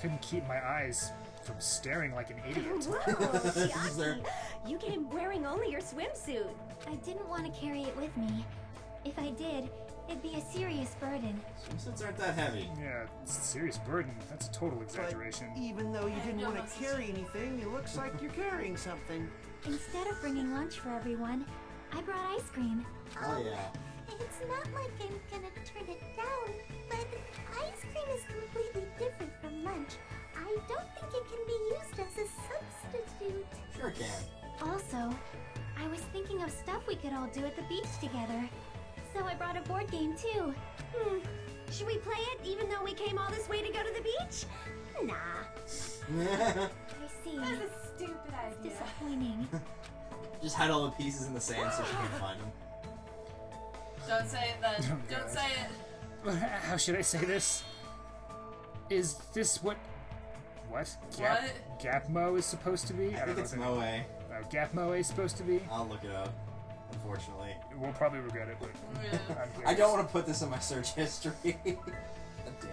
[SPEAKER 2] Couldn't keep my eyes from staring like an idiot.
[SPEAKER 4] Whoa, Chiaki, you came wearing only your swimsuit. I didn't want to carry it with me. If I did, it'd be a serious burden.
[SPEAKER 1] Swimsuits aren't that heavy.
[SPEAKER 2] Yeah, it's a serious burden. That's a total exaggeration.
[SPEAKER 8] But even though you didn't want to carry anything, it looks like you're carrying something.
[SPEAKER 4] Instead of bringing lunch for everyone, I brought ice cream.
[SPEAKER 1] Oh yeah.
[SPEAKER 4] It's not like I'm gonna turn it down, but ice cream is completely different from lunch. I don't think it can be used as a substitute.
[SPEAKER 1] Sure it can.
[SPEAKER 4] Also, I was thinking of stuff we could all do at the beach together. So I brought a board game too. Should we play it even though we came all this way to go to the beach? Nah. I see.
[SPEAKER 7] That's a stupid idea.
[SPEAKER 4] Disappointing.
[SPEAKER 1] Just hide all the pieces in the sand so she can't find them.
[SPEAKER 7] Don't say it then.
[SPEAKER 2] Oh,
[SPEAKER 7] Don't
[SPEAKER 2] God.
[SPEAKER 7] say it.
[SPEAKER 2] How should I say this? Is this what
[SPEAKER 7] What?
[SPEAKER 2] Gapmo is supposed to be?
[SPEAKER 1] I think it's Moe.
[SPEAKER 2] Gapmo is supposed to be?
[SPEAKER 1] I'll look it up. Unfortunately.
[SPEAKER 2] We'll probably regret it, but
[SPEAKER 7] Yeah.
[SPEAKER 2] I'm
[SPEAKER 1] I don't want to put this in my search history. God damn.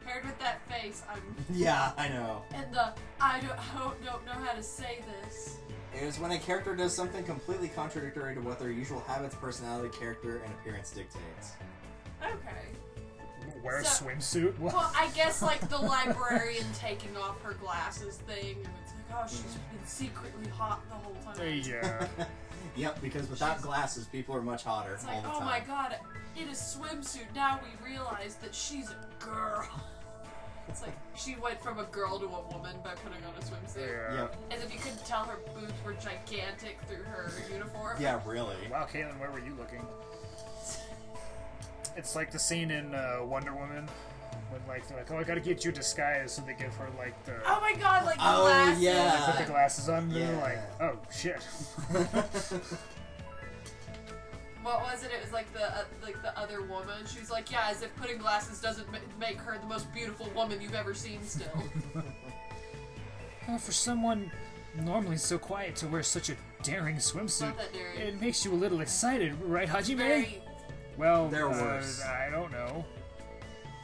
[SPEAKER 7] Paired with that face, I'm.
[SPEAKER 1] Yeah, I know.
[SPEAKER 7] And the I don't know how to say this.
[SPEAKER 1] It is when a character does something completely contradictory to what their usual habits, personality, character, and appearance dictates.
[SPEAKER 7] Okay.
[SPEAKER 2] wear a
[SPEAKER 7] So-
[SPEAKER 2] swimsuit. What?
[SPEAKER 7] Well, I guess like the librarian taking off her glasses thing, and it's like, oh, she's been secretly hot the whole time.
[SPEAKER 2] Yeah.
[SPEAKER 1] Yep, because without glasses, people are much hotter
[SPEAKER 7] It's
[SPEAKER 1] all
[SPEAKER 7] like,
[SPEAKER 1] the
[SPEAKER 7] oh
[SPEAKER 1] time.
[SPEAKER 7] my god, in a swimsuit, now we realize that she's a girl. It's like, she went from a girl to a woman by putting on a swimsuit.
[SPEAKER 2] Yeah.
[SPEAKER 1] Yep.
[SPEAKER 7] And if you couldn't tell, her boobs were gigantic through her uniform.
[SPEAKER 1] Yeah, really.
[SPEAKER 2] Wow, Caitlin, where were you looking? It's like the scene in Wonder Woman When like they're like, oh, I gotta get you a disguise, so they give her like the
[SPEAKER 7] Oh my god, like
[SPEAKER 1] Oh,
[SPEAKER 7] glasses.
[SPEAKER 1] yeah.
[SPEAKER 2] put the glasses on, and they're
[SPEAKER 1] Yeah.
[SPEAKER 2] like, oh shit.
[SPEAKER 7] What was it? It was like the other woman. She was like, yeah, as if putting glasses doesn't make her the most beautiful woman you've ever seen. Still,
[SPEAKER 2] For someone normally so quiet to wear such a daring swimsuit,
[SPEAKER 7] not that daring.
[SPEAKER 2] it makes you a little excited, right, Hajime?
[SPEAKER 7] Very.
[SPEAKER 2] Well,
[SPEAKER 1] They're worse.
[SPEAKER 2] I don't know.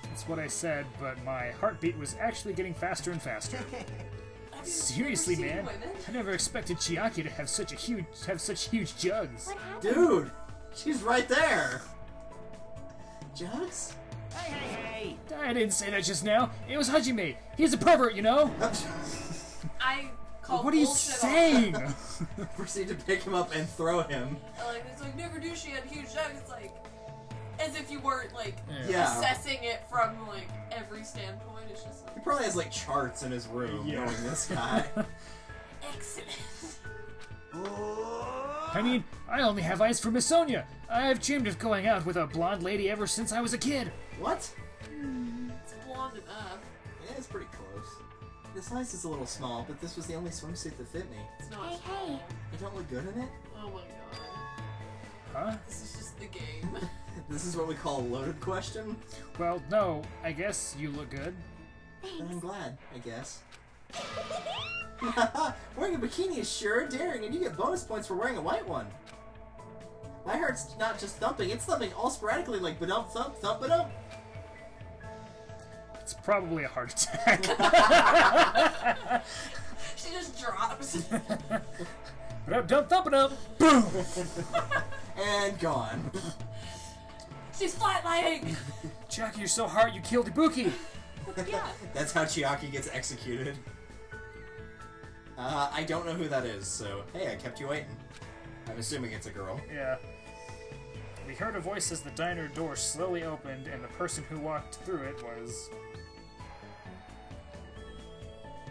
[SPEAKER 2] That's what I said, but my heartbeat was actually getting faster and faster.
[SPEAKER 7] Have you
[SPEAKER 2] Seriously,
[SPEAKER 7] never seen
[SPEAKER 2] man,
[SPEAKER 7] women?
[SPEAKER 2] I never expected Chiaki to have such huge jugs.
[SPEAKER 4] What happened?
[SPEAKER 1] Dude, she's right there. Jugs?
[SPEAKER 11] Hey, hey, hey!
[SPEAKER 2] I didn't say that just now. It was Hajime. He's a pervert, you know.
[SPEAKER 7] I call
[SPEAKER 2] What are you
[SPEAKER 7] bullshit on
[SPEAKER 2] saying?
[SPEAKER 1] Proceed to pick him up and throw him.
[SPEAKER 7] Like, it's like, never knew she had huge jugs. It's like, as if you weren't, like,
[SPEAKER 1] Yeah.
[SPEAKER 7] assessing it from, like, every standpoint. It's just
[SPEAKER 1] He
[SPEAKER 7] like,
[SPEAKER 1] probably has like charts in his room
[SPEAKER 2] Yeah.
[SPEAKER 1] knowing this guy.
[SPEAKER 7] excellent.
[SPEAKER 2] I mean, I only have eyes for Miss Sonia. I've dreamed of going out with a blonde lady ever since I was a kid.
[SPEAKER 1] What?
[SPEAKER 7] It's blonde enough.
[SPEAKER 1] Yeah, it's pretty close. The size is a little small, but this was the only swimsuit that fit me.
[SPEAKER 7] It's not.
[SPEAKER 4] Hey, hey.
[SPEAKER 1] I don't look good in it?
[SPEAKER 7] Oh my god.
[SPEAKER 2] Huh?
[SPEAKER 7] This is just the game.
[SPEAKER 1] This is what we call a loaded question?
[SPEAKER 2] Well, no. I guess you look good.
[SPEAKER 1] Then I'm glad, I guess. Wearing a bikini is sure daring, and you get bonus points for wearing a white one. My heart's not just thumping, it's thumping all sporadically like ba-dump thump thump ba-dump.
[SPEAKER 2] It's probably a heart attack.
[SPEAKER 7] She just drops.
[SPEAKER 2] Dump, thump it up. Boom.
[SPEAKER 1] And gone.
[SPEAKER 7] She's flatlining.
[SPEAKER 2] Chiaki, you're so hard you killed Ibuki.
[SPEAKER 7] Yeah.
[SPEAKER 1] That's how Chiaki gets executed. I don't know who that is, so hey, I kept you waiting. I'm assuming it's a girl.
[SPEAKER 2] Yeah. We heard a voice as the diner door slowly opened, and the person who walked through it was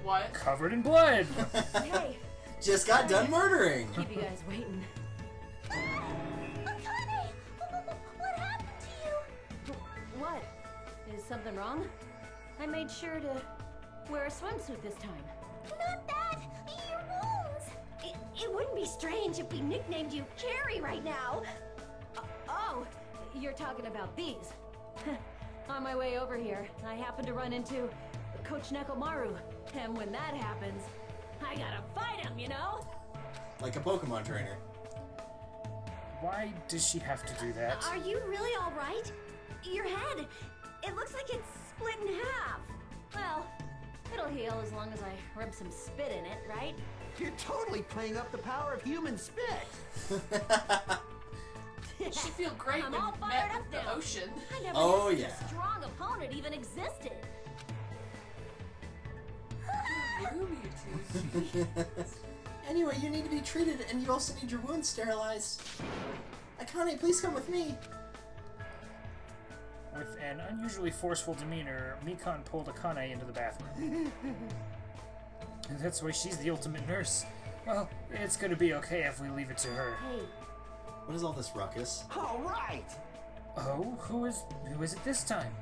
[SPEAKER 7] What?
[SPEAKER 2] covered in blood.
[SPEAKER 4] Hey,
[SPEAKER 1] Just got done murdering.
[SPEAKER 4] keep you guys waiting. Akane! What happened to you? What? Is something wrong? I made sure to wear a swimsuit this time. Not that! Your wounds! It wouldn't be strange if we nicknamed you Carrie right now. Oh, you're talking about these. On my way over here, I happened to run into Coach Nekomaru. And when that happens, I gotta fight him, you know?
[SPEAKER 1] Like a Pokemon trainer.
[SPEAKER 2] Why does she have to do that?
[SPEAKER 4] Are you really all right? Your head, it looks like it's split in half. Well, it'll heal as long as I rub some spit in it, right?
[SPEAKER 8] You're totally playing up the power of human spit.
[SPEAKER 7] She feel great
[SPEAKER 4] I'm
[SPEAKER 7] when
[SPEAKER 4] all
[SPEAKER 7] met
[SPEAKER 4] fired up
[SPEAKER 7] with the
[SPEAKER 4] now.
[SPEAKER 7] ocean.
[SPEAKER 4] I never
[SPEAKER 1] Oh,
[SPEAKER 4] knew
[SPEAKER 1] yeah.
[SPEAKER 4] such a strong opponent even existed.
[SPEAKER 7] Room you two.
[SPEAKER 1] Anyway, you need to be treated, and you also need your wounds sterilized. Akane, please come with me.
[SPEAKER 2] With an unusually forceful demeanor, Mikan pulled Akane into the bathroom. That's why she's the ultimate nurse. Well, it's gonna be okay if we leave it to her.
[SPEAKER 4] Hey,
[SPEAKER 1] What is all this ruckus?
[SPEAKER 8] All right.
[SPEAKER 2] Oh, who is it this time?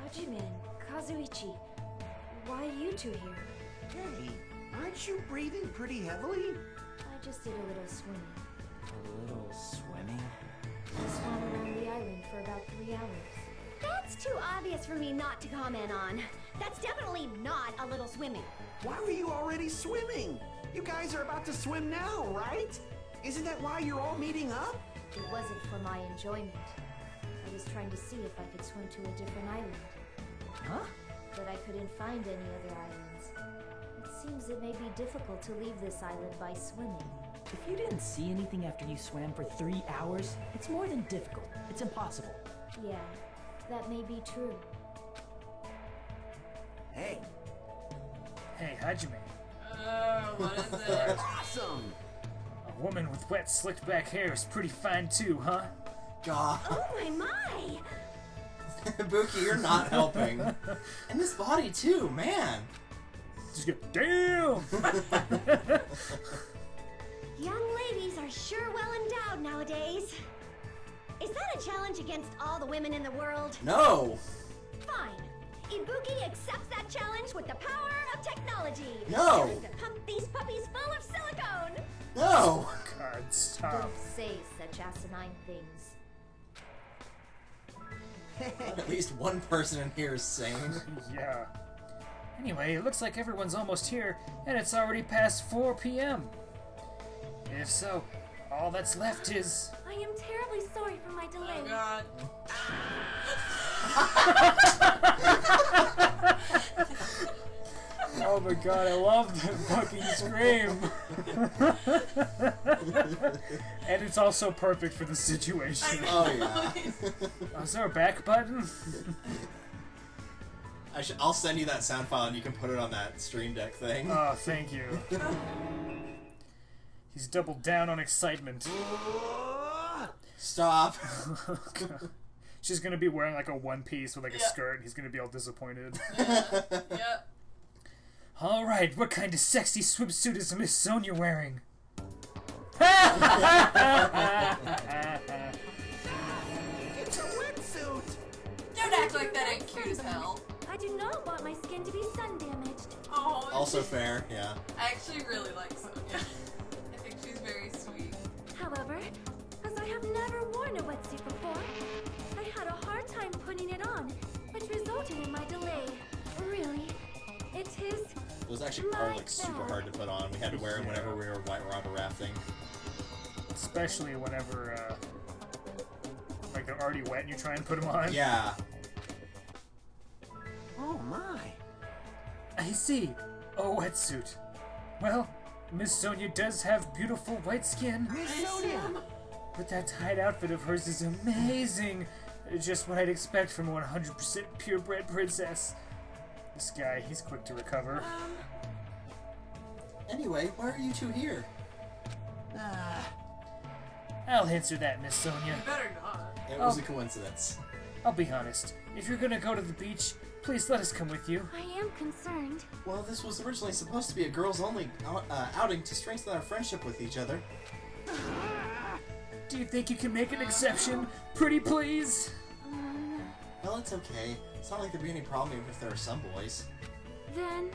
[SPEAKER 4] Hajime and Kazuichi, why are you two here?
[SPEAKER 8] Hey, aren't you breathing pretty heavily?
[SPEAKER 4] I just did a little swimming.
[SPEAKER 11] A little swimming?
[SPEAKER 4] I swam around the island for about 3 hours. That's too obvious for me not to comment on. That's definitely not a little swimming.
[SPEAKER 8] Why were you already swimming? You guys are about to swim now, right? Isn't that why you're all meeting up?
[SPEAKER 4] It wasn't for my enjoyment. I was trying to see if I could swim to a different island.
[SPEAKER 11] Huh?
[SPEAKER 4] But I couldn't find any other islands. It seems it may be difficult to leave this island by swimming.
[SPEAKER 11] If you didn't see anything after you swam for 3 hours, it's more than difficult. It's impossible.
[SPEAKER 4] Yeah, that may be true.
[SPEAKER 8] Hey,
[SPEAKER 2] Hey, Hajime.
[SPEAKER 7] What is it?
[SPEAKER 8] awesome!
[SPEAKER 2] A woman with wet, slicked back hair is pretty fine too, huh?
[SPEAKER 1] God.
[SPEAKER 4] Oh my!
[SPEAKER 1] Buki, you're not helping. And this body too, man.
[SPEAKER 2] Just get damn.
[SPEAKER 4] Young ladies are sure well endowed nowadays. Is that a challenge against all the women in the world?
[SPEAKER 1] No!
[SPEAKER 4] Fine. Ibuki accepts that challenge with the power of technology.
[SPEAKER 1] No!
[SPEAKER 4] Going to pump these puppies full of silicone.
[SPEAKER 1] No!
[SPEAKER 2] God, stop.
[SPEAKER 4] Don't say such asinine things.
[SPEAKER 1] At least one person in here is sane.
[SPEAKER 2] Yeah. Anyway, it looks like everyone's almost here, and it's already past 4 p.m. If so, all that's left is...
[SPEAKER 4] I am terribly sorry for my delay.
[SPEAKER 7] Oh god.
[SPEAKER 2] Oh my god, I love that fucking scream. And it's also perfect for the situation.
[SPEAKER 1] Oh yeah.
[SPEAKER 2] Oh, is there a back button?
[SPEAKER 1] I'll send you that sound file and you can put it on that Stream Deck thing.
[SPEAKER 2] Oh, thank you. He's doubled down on excitement.
[SPEAKER 1] Stop.
[SPEAKER 2] She's gonna be wearing like a one piece with like a
[SPEAKER 7] Yeah.
[SPEAKER 2] skirt. He's gonna be all disappointed.
[SPEAKER 7] Yeah.
[SPEAKER 2] All right, what kind of sexy swimsuit is Miss Sonia wearing?
[SPEAKER 8] It's a wetsuit!
[SPEAKER 7] Don't act like that ain't cute as hell.
[SPEAKER 4] I do not want my skin to be sun damaged.
[SPEAKER 7] Oh,
[SPEAKER 1] Also fair, yeah.
[SPEAKER 7] I actually really like Sonia. I think she's very sweet.
[SPEAKER 4] However, as I have never worn a wetsuit before, I had a hard time putting it on, which resulted in my delay. Really, it is.
[SPEAKER 1] It was actually probably like super hard to put on. We had to wear it whenever we were whitewater rafting.
[SPEAKER 2] Especially whenever, like they're already wet and you're trying to put them on.
[SPEAKER 1] Yeah.
[SPEAKER 8] Oh my.
[SPEAKER 2] I see. A wetsuit. Well, Miss Sonia does have beautiful white skin.
[SPEAKER 8] Miss Sonia!
[SPEAKER 2] But that tight outfit of hers is amazing. Just what I'd expect from a 100% purebred princess. This guy, he's quick to recover.
[SPEAKER 1] Anyway, why are you two here?
[SPEAKER 2] I'll answer that, Miss Sonia.
[SPEAKER 7] You better not.
[SPEAKER 1] It was a coincidence.
[SPEAKER 2] I'll be honest. If you're gonna go to the beach, please let us come with you.
[SPEAKER 4] I am concerned.
[SPEAKER 1] Well, this was originally supposed to be a girls-only outing to strengthen our friendship with each other.
[SPEAKER 2] Do you think you can make an exception? Pretty please?
[SPEAKER 1] Well, it's okay. It's not like there'd be any problem even if there are some boys.
[SPEAKER 4] Then,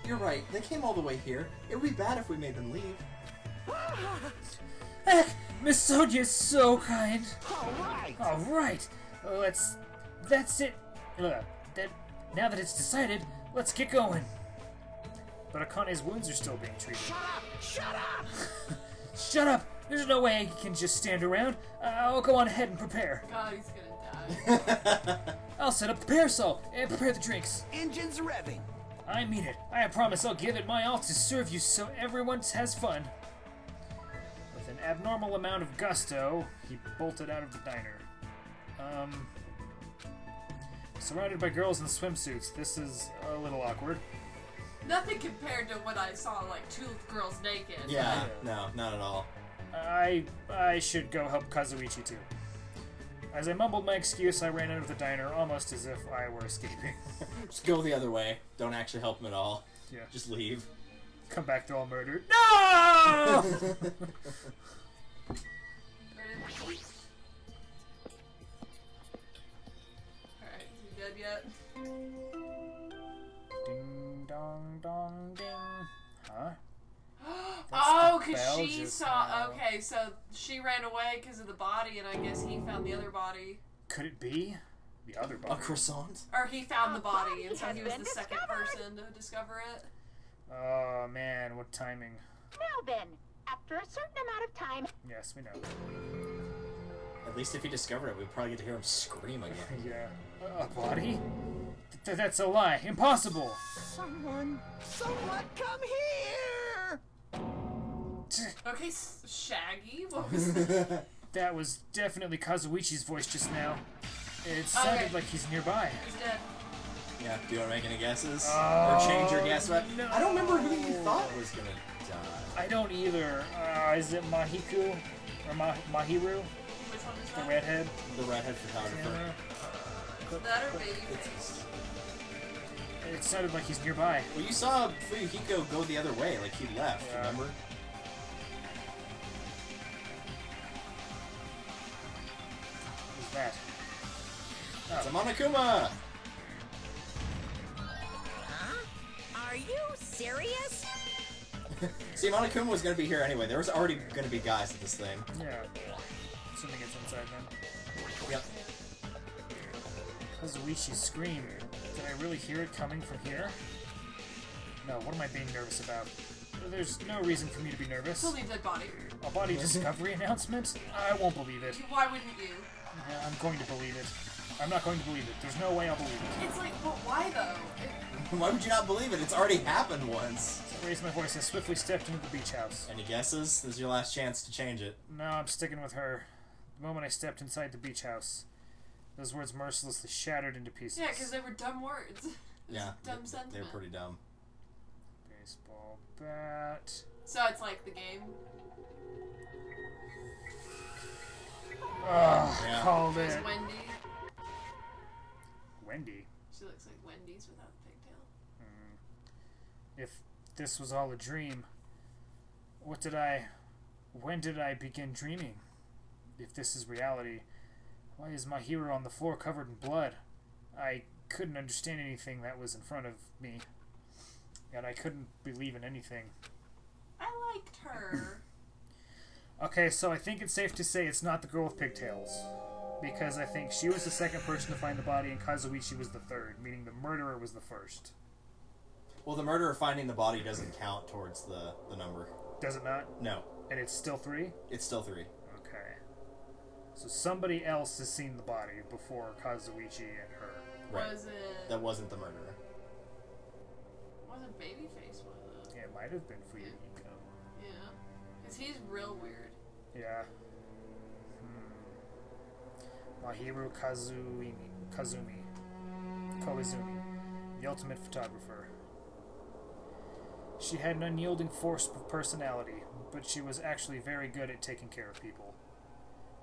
[SPEAKER 1] You're right. They came all the way here. It would be bad if we made them leave.
[SPEAKER 2] Heck, Miss Sonia's so kind.
[SPEAKER 8] Alright!
[SPEAKER 2] Alright, that's it. Now that it's decided, let's get going. But Akane's wounds are still being treated.
[SPEAKER 8] Shut up! Shut up!
[SPEAKER 2] Shut up! There's no way I can just stand around. I'll go on ahead and prepare.
[SPEAKER 7] God, he's gonna die.
[SPEAKER 2] I'll set up the parasol and prepare the drinks.
[SPEAKER 8] Engines revving!
[SPEAKER 2] I mean it. I promise I'll give it my all to serve you so everyone has fun. With an abnormal amount of gusto, he bolted out of the diner. Surrounded by girls in swimsuits, this is a little awkward.
[SPEAKER 7] Nothing compared to when I saw like two girls naked.
[SPEAKER 1] Yeah, no, not at all.
[SPEAKER 2] I should go help Kazuichi too. As I mumbled my excuse, I ran out of the diner almost as if I were escaping.
[SPEAKER 1] Just go the other way. Don't actually help him at all.
[SPEAKER 2] Yeah.
[SPEAKER 1] Just leave.
[SPEAKER 2] Come back, they're all murdered. No!
[SPEAKER 7] Alright, is he dead yet?
[SPEAKER 2] Ding dong dong ding. Huh?
[SPEAKER 7] Oh,
[SPEAKER 2] the
[SPEAKER 7] because
[SPEAKER 2] bell
[SPEAKER 7] she
[SPEAKER 2] just
[SPEAKER 7] saw.
[SPEAKER 2] now.
[SPEAKER 7] Okay, so she ran away because of the body, and I guess he found the other body.
[SPEAKER 2] Could it be the other
[SPEAKER 1] A
[SPEAKER 2] body?
[SPEAKER 1] croissant?
[SPEAKER 7] Or he found the body, and so
[SPEAKER 9] has
[SPEAKER 7] he was
[SPEAKER 9] been
[SPEAKER 7] the second
[SPEAKER 9] discovered.
[SPEAKER 7] person to discover it.
[SPEAKER 2] Oh man, what timing?
[SPEAKER 9] Now then, after a certain amount of time,
[SPEAKER 2] Yes, we know.
[SPEAKER 1] At least if he discovered it, we'd probably get to hear him scream again.
[SPEAKER 2] Yeah. A body? That's a lie. Impossible.
[SPEAKER 8] Someone come here!
[SPEAKER 7] Okay, Shaggy, what was that?
[SPEAKER 2] That was definitely Kazuichi's voice just now. It sounded
[SPEAKER 7] Okay.
[SPEAKER 2] like he's nearby.
[SPEAKER 7] He's dead.
[SPEAKER 1] Yeah, do you want to make any guesses?
[SPEAKER 2] Oh,
[SPEAKER 1] or change your guess? But
[SPEAKER 2] no.
[SPEAKER 1] I don't remember who you thought was gonna die.
[SPEAKER 2] I don't either. Is it Mahiku? Or Mahiru?
[SPEAKER 7] Which one is
[SPEAKER 2] The
[SPEAKER 7] that?
[SPEAKER 2] redhead?
[SPEAKER 1] The redhead photographer.
[SPEAKER 7] That or Babyface?
[SPEAKER 2] It sounded like he's nearby.
[SPEAKER 1] Well, you saw Fuyuhiko go the other way, like he left,
[SPEAKER 2] Yeah.
[SPEAKER 1] remember? It's a Monokuma!
[SPEAKER 9] Are you serious?
[SPEAKER 1] See, Monokuma was gonna be here anyway. There was already gonna be guys at this thing.
[SPEAKER 2] Yeah. Assuming it's inside then.
[SPEAKER 1] Yep.
[SPEAKER 2] Kazuichi's scream. Did I really hear it coming from here? No, what am I being nervous about? There's no reason for me to be nervous.
[SPEAKER 7] Still need dead body.
[SPEAKER 2] A body discovery announcement? I won't believe it.
[SPEAKER 7] Why wouldn't you?
[SPEAKER 2] Yeah, I'm going to believe it. I'm not going to believe it. There's no way I'll believe it.
[SPEAKER 7] It's like, but why though?
[SPEAKER 1] Why would you not believe it? It's already happened once.
[SPEAKER 2] So I raised my voice and swiftly stepped into the beach house.
[SPEAKER 1] Any guesses? This is your last chance to change it.
[SPEAKER 2] No, I'm sticking with her. The moment I stepped inside the beach house, those words mercilessly shattered into pieces.
[SPEAKER 7] Yeah, because they were dumb words.
[SPEAKER 1] Yeah,
[SPEAKER 7] Dumb sentiment.
[SPEAKER 1] they're pretty dumb.
[SPEAKER 2] Baseball bat.
[SPEAKER 7] So it's like the game.
[SPEAKER 2] Oh,
[SPEAKER 1] Yeah.
[SPEAKER 2] called
[SPEAKER 7] It's
[SPEAKER 2] it.
[SPEAKER 7] Wendy.
[SPEAKER 2] Wendy.
[SPEAKER 7] She looks like Wendy's without the pigtail.
[SPEAKER 2] If this was all a dream, when did I begin dreaming? If this is reality, why is my hero on the floor covered in blood? I couldn't understand anything that was in front of me, and I couldn't believe in anything.
[SPEAKER 7] I liked her.
[SPEAKER 2] Okay, so I think it's safe to say it's not the girl with pigtails, because I think she was the second person to find the body and Kazuichi was the third, meaning the murderer was the first.
[SPEAKER 1] Well, the murderer finding the body doesn't count towards the number.
[SPEAKER 2] Does it not?
[SPEAKER 1] No.
[SPEAKER 2] And it's still 3?
[SPEAKER 1] It's still 3.
[SPEAKER 2] Okay. So somebody else has seen the body before Kazuichi and her.
[SPEAKER 1] Right.
[SPEAKER 7] Was it?
[SPEAKER 1] That wasn't the murderer.
[SPEAKER 7] Wasn't Babyface one of them?
[SPEAKER 2] Yeah, it might have been for you.
[SPEAKER 7] Yeah. Because he's real weird.
[SPEAKER 2] Yeah. Mahiru Koizumi, the ultimate photographer. She had an unyielding force of personality, but she was actually very good at taking care of people.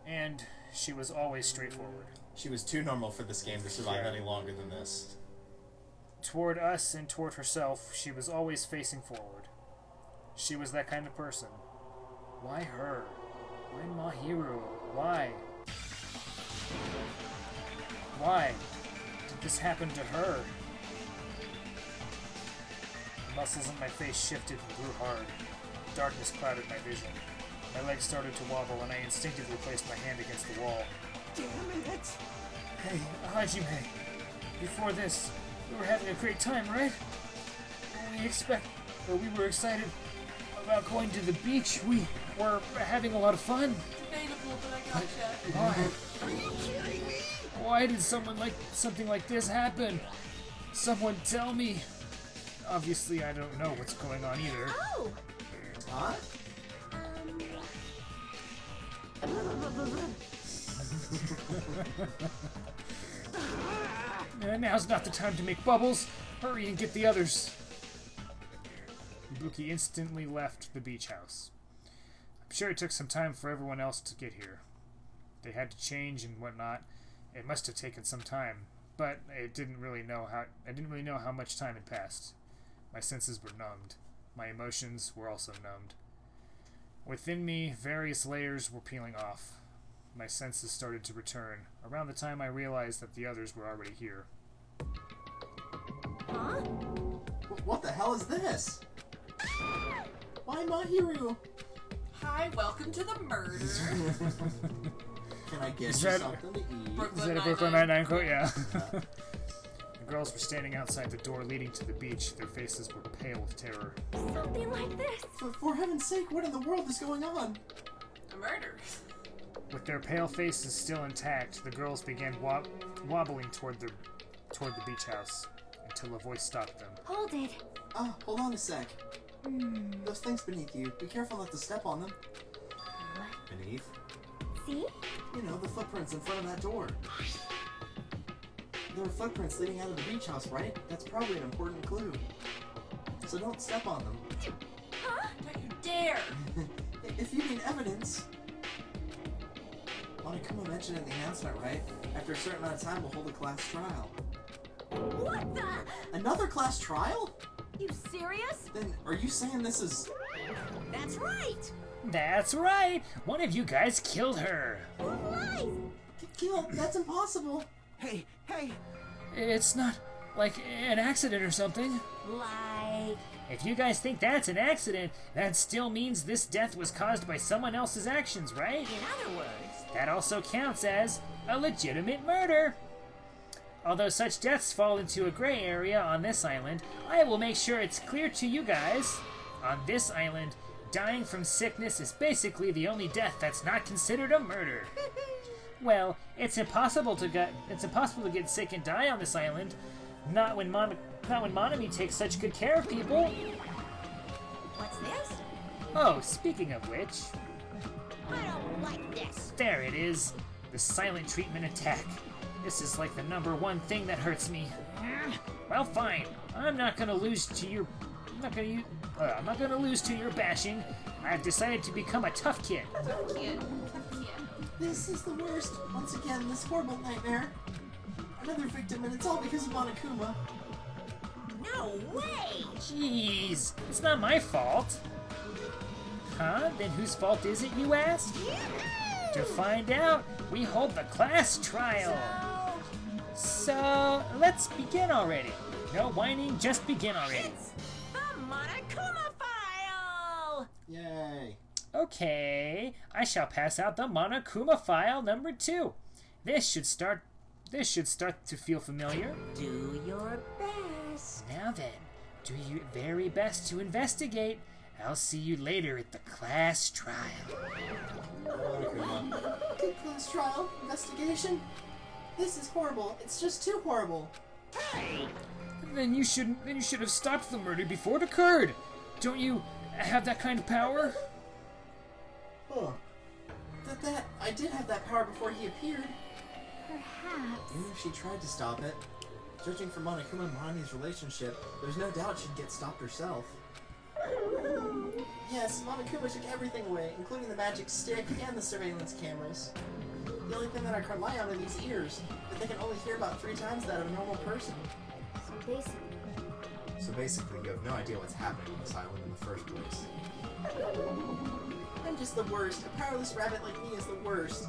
[SPEAKER 2] And she was always straightforward.
[SPEAKER 1] She was too normal for this game to survive any longer than this.
[SPEAKER 2] Toward us and toward herself, she was always facing forward. She was that kind of person. Why her? Why Mahiru? Why? Why did this happen to her? The muscles in my face shifted and grew hard. Darkness clouded my vision. My legs started to wobble and I instinctively placed my hand against the wall.
[SPEAKER 8] Damn it!
[SPEAKER 2] Hey, Hajime. Before this, we were having a great time, right? We were excited about going to the beach. We were having a lot of fun.
[SPEAKER 7] Debatable, but I gotcha.
[SPEAKER 2] Why?
[SPEAKER 8] Are you kidding me?
[SPEAKER 2] Why did something like this happen? Someone tell me. Obviously, I don't know what's going on either.
[SPEAKER 4] Oh!
[SPEAKER 1] Huh?
[SPEAKER 2] Now's not the time to make bubbles. Hurry and get the others. Ibuki instantly left the beach house. I'm sure it took some time for everyone else to get here. They had to change and whatnot. It must have taken some time, but I didn't really know how much time had passed. My senses were numbed. My emotions were also numbed. Within me, various layers were peeling off. My senses started to return, around the time I realized that the others were already here.
[SPEAKER 4] Huh?
[SPEAKER 1] What the hell is this? Why Mahiru?
[SPEAKER 7] Hi, welcome to the murder.
[SPEAKER 1] Can I get
[SPEAKER 2] Is
[SPEAKER 1] you
[SPEAKER 2] that-
[SPEAKER 1] something to eat?
[SPEAKER 7] Brooklyn
[SPEAKER 2] Is that a Brooklyn Nine-Nine quote? Yeah. The girls were standing outside the door leading to the beach. Their faces were pale with terror.
[SPEAKER 4] Something like this.
[SPEAKER 1] For heaven's sake, what in the world is going on?
[SPEAKER 7] A murder.
[SPEAKER 2] With their pale faces still intact, the girls began wobbling toward the beach house until a voice stopped them.
[SPEAKER 4] Hold it.
[SPEAKER 1] Oh, hold on a sec. Those things beneath you. Be careful not to step on them.
[SPEAKER 4] What?
[SPEAKER 1] Beneath?
[SPEAKER 4] See?
[SPEAKER 1] You know, the footprints in front of that door. There are footprints leading out of the beach house, right? That's probably an important clue. So don't step on them.
[SPEAKER 4] Huh?
[SPEAKER 7] Don't you dare!
[SPEAKER 1] If you need evidence... Monokuma mentioned in the announcement, right? After a certain amount of time, we'll hold a class trial.
[SPEAKER 4] What the?
[SPEAKER 1] Another class trial?
[SPEAKER 4] You serious?
[SPEAKER 1] Then, are you saying this is...
[SPEAKER 4] That's right.
[SPEAKER 2] That's right! One of you guys killed her!
[SPEAKER 4] Lies.
[SPEAKER 1] Kill? That's impossible.
[SPEAKER 8] Hey, hey!
[SPEAKER 2] It's not like an accident or something.
[SPEAKER 9] Like...
[SPEAKER 2] If you guys think that's an accident, that still means this death was caused by someone else's actions, right?
[SPEAKER 9] In other words...
[SPEAKER 2] That also counts as a legitimate murder. Although such deaths fall into a gray area on this island, I will make sure it's clear to you guys. On this island, dying from sickness is basically the only death that's not considered a murder. Well, it's impossible to get sick and die on this island. Not when Monami takes such good care of people.
[SPEAKER 9] What's this?
[SPEAKER 2] Oh, speaking of which,
[SPEAKER 9] I don't like this.
[SPEAKER 2] there it is. The silent treatment attack. This is like the #1 thing that hurts me. Well, fine. I'm not gonna lose to your bashing. I've decided to become a tough kid.
[SPEAKER 12] This is the worst. Once again, this horrible nightmare. Another victim, and it's all because of Monokuma.
[SPEAKER 9] No way!
[SPEAKER 2] Jeez, it's not my fault. Huh? Then whose fault is it, you ask? To find out, we hold the class trial. So, let's begin already. No whining, just begin already.
[SPEAKER 9] It's the Monokuma file!
[SPEAKER 12] Yay.
[SPEAKER 2] Okay, I shall pass out the Monokuma file #2. This should start to feel familiar.
[SPEAKER 9] Do your best.
[SPEAKER 2] Now then, do your very best to investigate. I'll see you later at the class trial.
[SPEAKER 1] Monokuma.
[SPEAKER 12] Good class trial, investigation. This is horrible. It's just too horrible.
[SPEAKER 9] Hey!
[SPEAKER 2] Then you should have stopped the murder before it occurred. Don't you have that kind of power?
[SPEAKER 12] Huh. I did have that power before he appeared.
[SPEAKER 4] Perhaps.
[SPEAKER 1] Even if she tried to stop it, judging from Monokuma and Monami's relationship, there's no doubt she'd get stopped herself.
[SPEAKER 12] Yes, Monokuma took everything away, including the magic stick and the surveillance cameras. The only thing that I can rely on are these ears, but they can only hear about 3 times that of a normal person.
[SPEAKER 1] So basically, you have no idea what's happening on this island in the first place.
[SPEAKER 12] I'm just the worst. A powerless rabbit like me is the worst.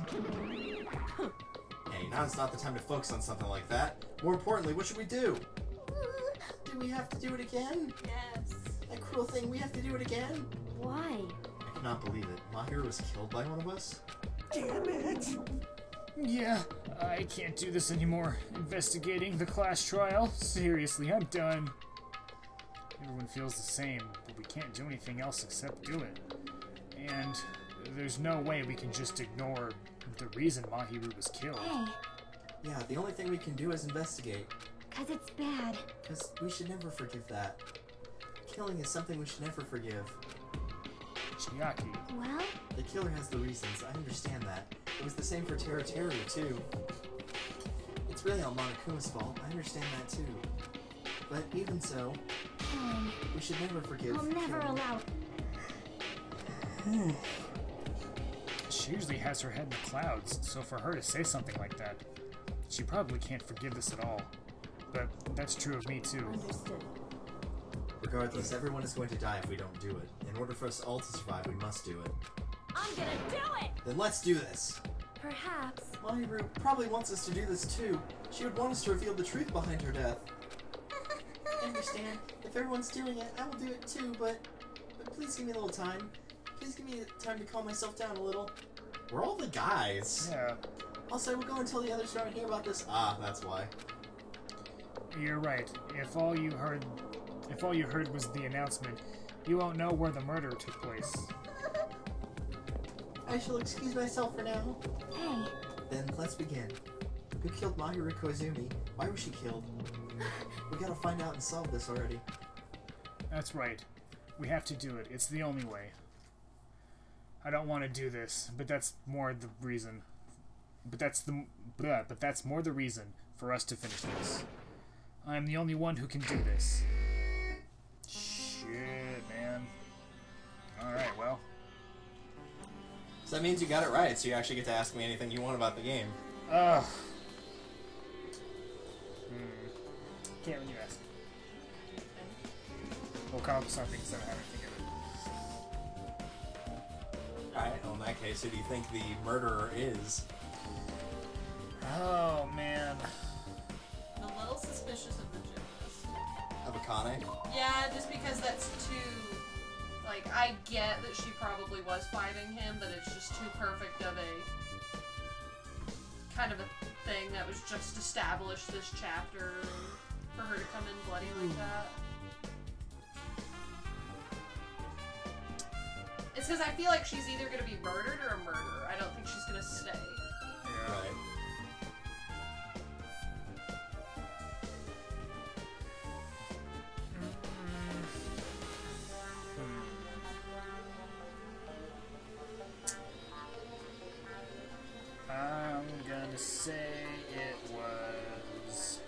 [SPEAKER 1] Hey, now's not the time to focus on something like that. More importantly, what should we do?
[SPEAKER 12] Do we have to do it again?
[SPEAKER 7] Yes.
[SPEAKER 12] That cruel thing, we have to do it again?
[SPEAKER 4] Why?
[SPEAKER 1] I cannot believe it. Mahiro was killed by one of us?
[SPEAKER 8] Damn it!
[SPEAKER 2] Yeah, I can't do this anymore. Investigating the class trial? Seriously, I'm done. Everyone feels the same, but we can't do anything else except do it. And there's no way we can just ignore the reason Mahiru was killed.
[SPEAKER 4] Hey,
[SPEAKER 1] Yeah, the only thing we can do is investigate.
[SPEAKER 4] 'cause it's bad.
[SPEAKER 1] Because we should never forgive that. Killing is something we should never forgive.
[SPEAKER 2] Chiaki.
[SPEAKER 4] Well,
[SPEAKER 1] The killer has the reasons, I understand that. It was the same for Teru, too. It's really all Monokuma's fault, I understand that too. But even so, we should never forgive
[SPEAKER 4] I'll never
[SPEAKER 1] killing.
[SPEAKER 4] allow.
[SPEAKER 2] She usually has her head in the clouds, so for her to say something like that, she probably can't forgive this at all. But that's true of me too.
[SPEAKER 4] Understood.
[SPEAKER 1] Regardless, everyone is going to die if we don't do it. In order for us all to survive, we must do it.
[SPEAKER 9] I'm gonna do it!
[SPEAKER 1] Then let's do this!
[SPEAKER 4] Perhaps.
[SPEAKER 1] Mahiru probably wants us to do this too. She would want us to reveal the truth behind her death.
[SPEAKER 12] I understand. If everyone's doing it, I will do it too, but please give me a little time. Please give me time to calm myself down a little.
[SPEAKER 1] We're all the guys.
[SPEAKER 2] Yeah,
[SPEAKER 12] Also, we'll go and tell the others around here about this.
[SPEAKER 1] Ah, that's why.
[SPEAKER 2] you're right. If all you heard was the announcement, you won't know where the murder took place.
[SPEAKER 12] I shall excuse myself for now.
[SPEAKER 4] Hey,
[SPEAKER 1] Then let's begin. Who killed Mahiru Koizumi? Why was she killed? We gotta find out and solve this already.
[SPEAKER 2] That's right. We have to do it. It's the only way. I don't want to do this, but that's more the reason. But that's more the reason for us to finish this. I'm the only one who can do this. Shit, man. Alright, well.
[SPEAKER 1] So that means you got it right, so you actually get to ask me anything you want about the game.
[SPEAKER 2] Ugh. Can't when you ask. We'll come up with something instead of having to think of it.
[SPEAKER 1] Alright, well in that case, who do you think the murderer is?
[SPEAKER 2] Oh, man.
[SPEAKER 7] I'm a little suspicious of the gymnast.
[SPEAKER 1] Of Akane?
[SPEAKER 7] Yeah, just because that's too... Like, I get that she probably was fighting him, but it's just too perfect of a... kind of a thing that was just established this chapter, for her to come in bloody like that. It's because I feel like she's either going to be murdered or a murderer. I don't think she's going to stay.
[SPEAKER 2] Yeah.
[SPEAKER 1] Right.
[SPEAKER 2] I'm gonna say it was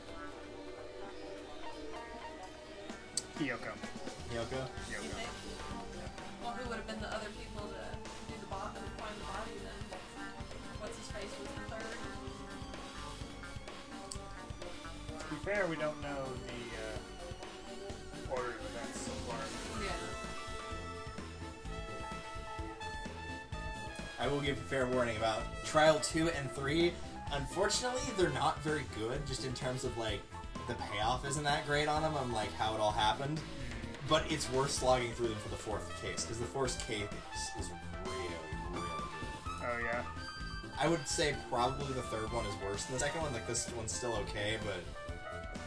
[SPEAKER 2] Hiyoko.
[SPEAKER 1] Yoko?
[SPEAKER 7] You think? Well, who would have been the other people to do the find the body then? What's his face was the third?
[SPEAKER 2] To be fair, we don't know the order of events so far.
[SPEAKER 7] Yeah.
[SPEAKER 1] I will give a fair warning about Trial 2 and 3. Unfortunately, they're not very good, just in terms of, like, the payoff isn't that great on them, on, like, how it all happened. But it's worth slogging through them for the fourth case, because the fourth case is really, really good.
[SPEAKER 2] Oh, yeah?
[SPEAKER 1] I would say probably the third one is worse than the second one. Like, this one's still okay, but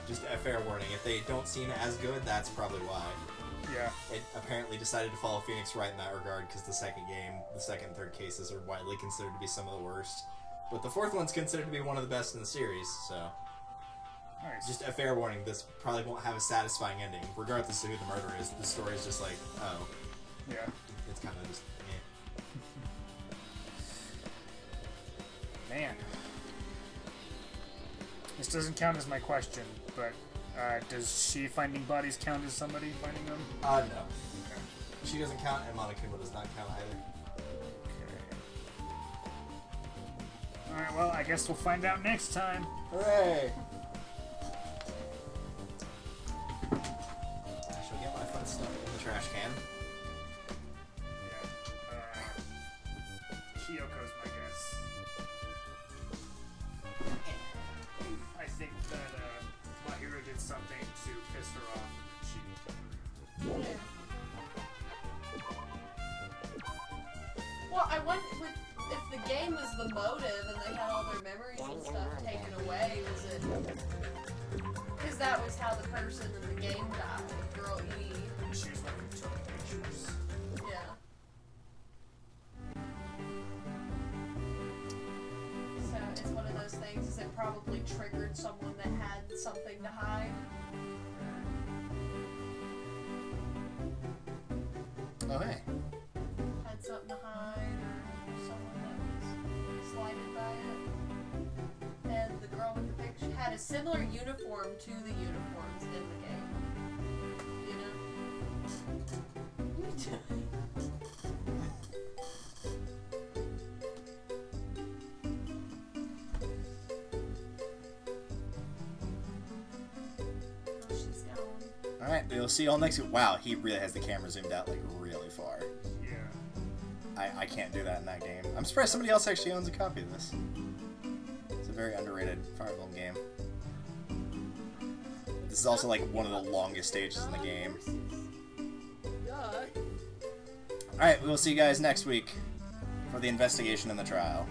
[SPEAKER 1] just a fair warning. If they don't seem as good, that's probably why.
[SPEAKER 2] Yeah.
[SPEAKER 1] It apparently decided to follow Phoenix Wright in that regard, because the second game, the second and third cases are widely considered to be some of the worst. But the fourth one's considered to be one of the best in the series, so...
[SPEAKER 2] Nice.
[SPEAKER 1] Just a fair warning, this probably won't have a satisfying ending. Regardless of who the murderer is, the story is just like, oh.
[SPEAKER 2] Yeah.
[SPEAKER 1] It's kind of just,
[SPEAKER 2] Man. This doesn't count as my question, but does she finding bodies count as somebody finding them?
[SPEAKER 1] No.
[SPEAKER 2] Okay.
[SPEAKER 1] She doesn't count, and Monokuma does not count either.
[SPEAKER 2] Okay. Alright, well, I guess we'll find out next time.
[SPEAKER 1] Hooray! I shall get my fun stuff in the trash can.
[SPEAKER 2] Yeah. Kyoko's my guess. I think that Mahiro did something to piss her off, and she...
[SPEAKER 7] Well, I wonder if the game was the motive and they had all their memories and stuff taken away, was it... Because that was how the person in the game died, Girl E.
[SPEAKER 2] She was like, who took pictures.
[SPEAKER 7] Yeah. So it's one of those things, is it probably triggered someone that had something to hide?
[SPEAKER 1] Oh, hey.
[SPEAKER 7] Had something to hide, or someone that was slighted by it. And the girl with the picture had a similar uniform to the uniforms in the game. You know? What are you doing? Oh, she's gone.
[SPEAKER 1] Alright, we'll see you all next week. Wow, he really has the camera zoomed out, like, really far.
[SPEAKER 2] Yeah.
[SPEAKER 1] I can't do that in that game. I'm surprised somebody else actually owns a copy of this. It's a very underrated Fire Emblem game. This is also, like, one of the longest stages in the game. Alright, we will see you guys next week for the investigation and the trial.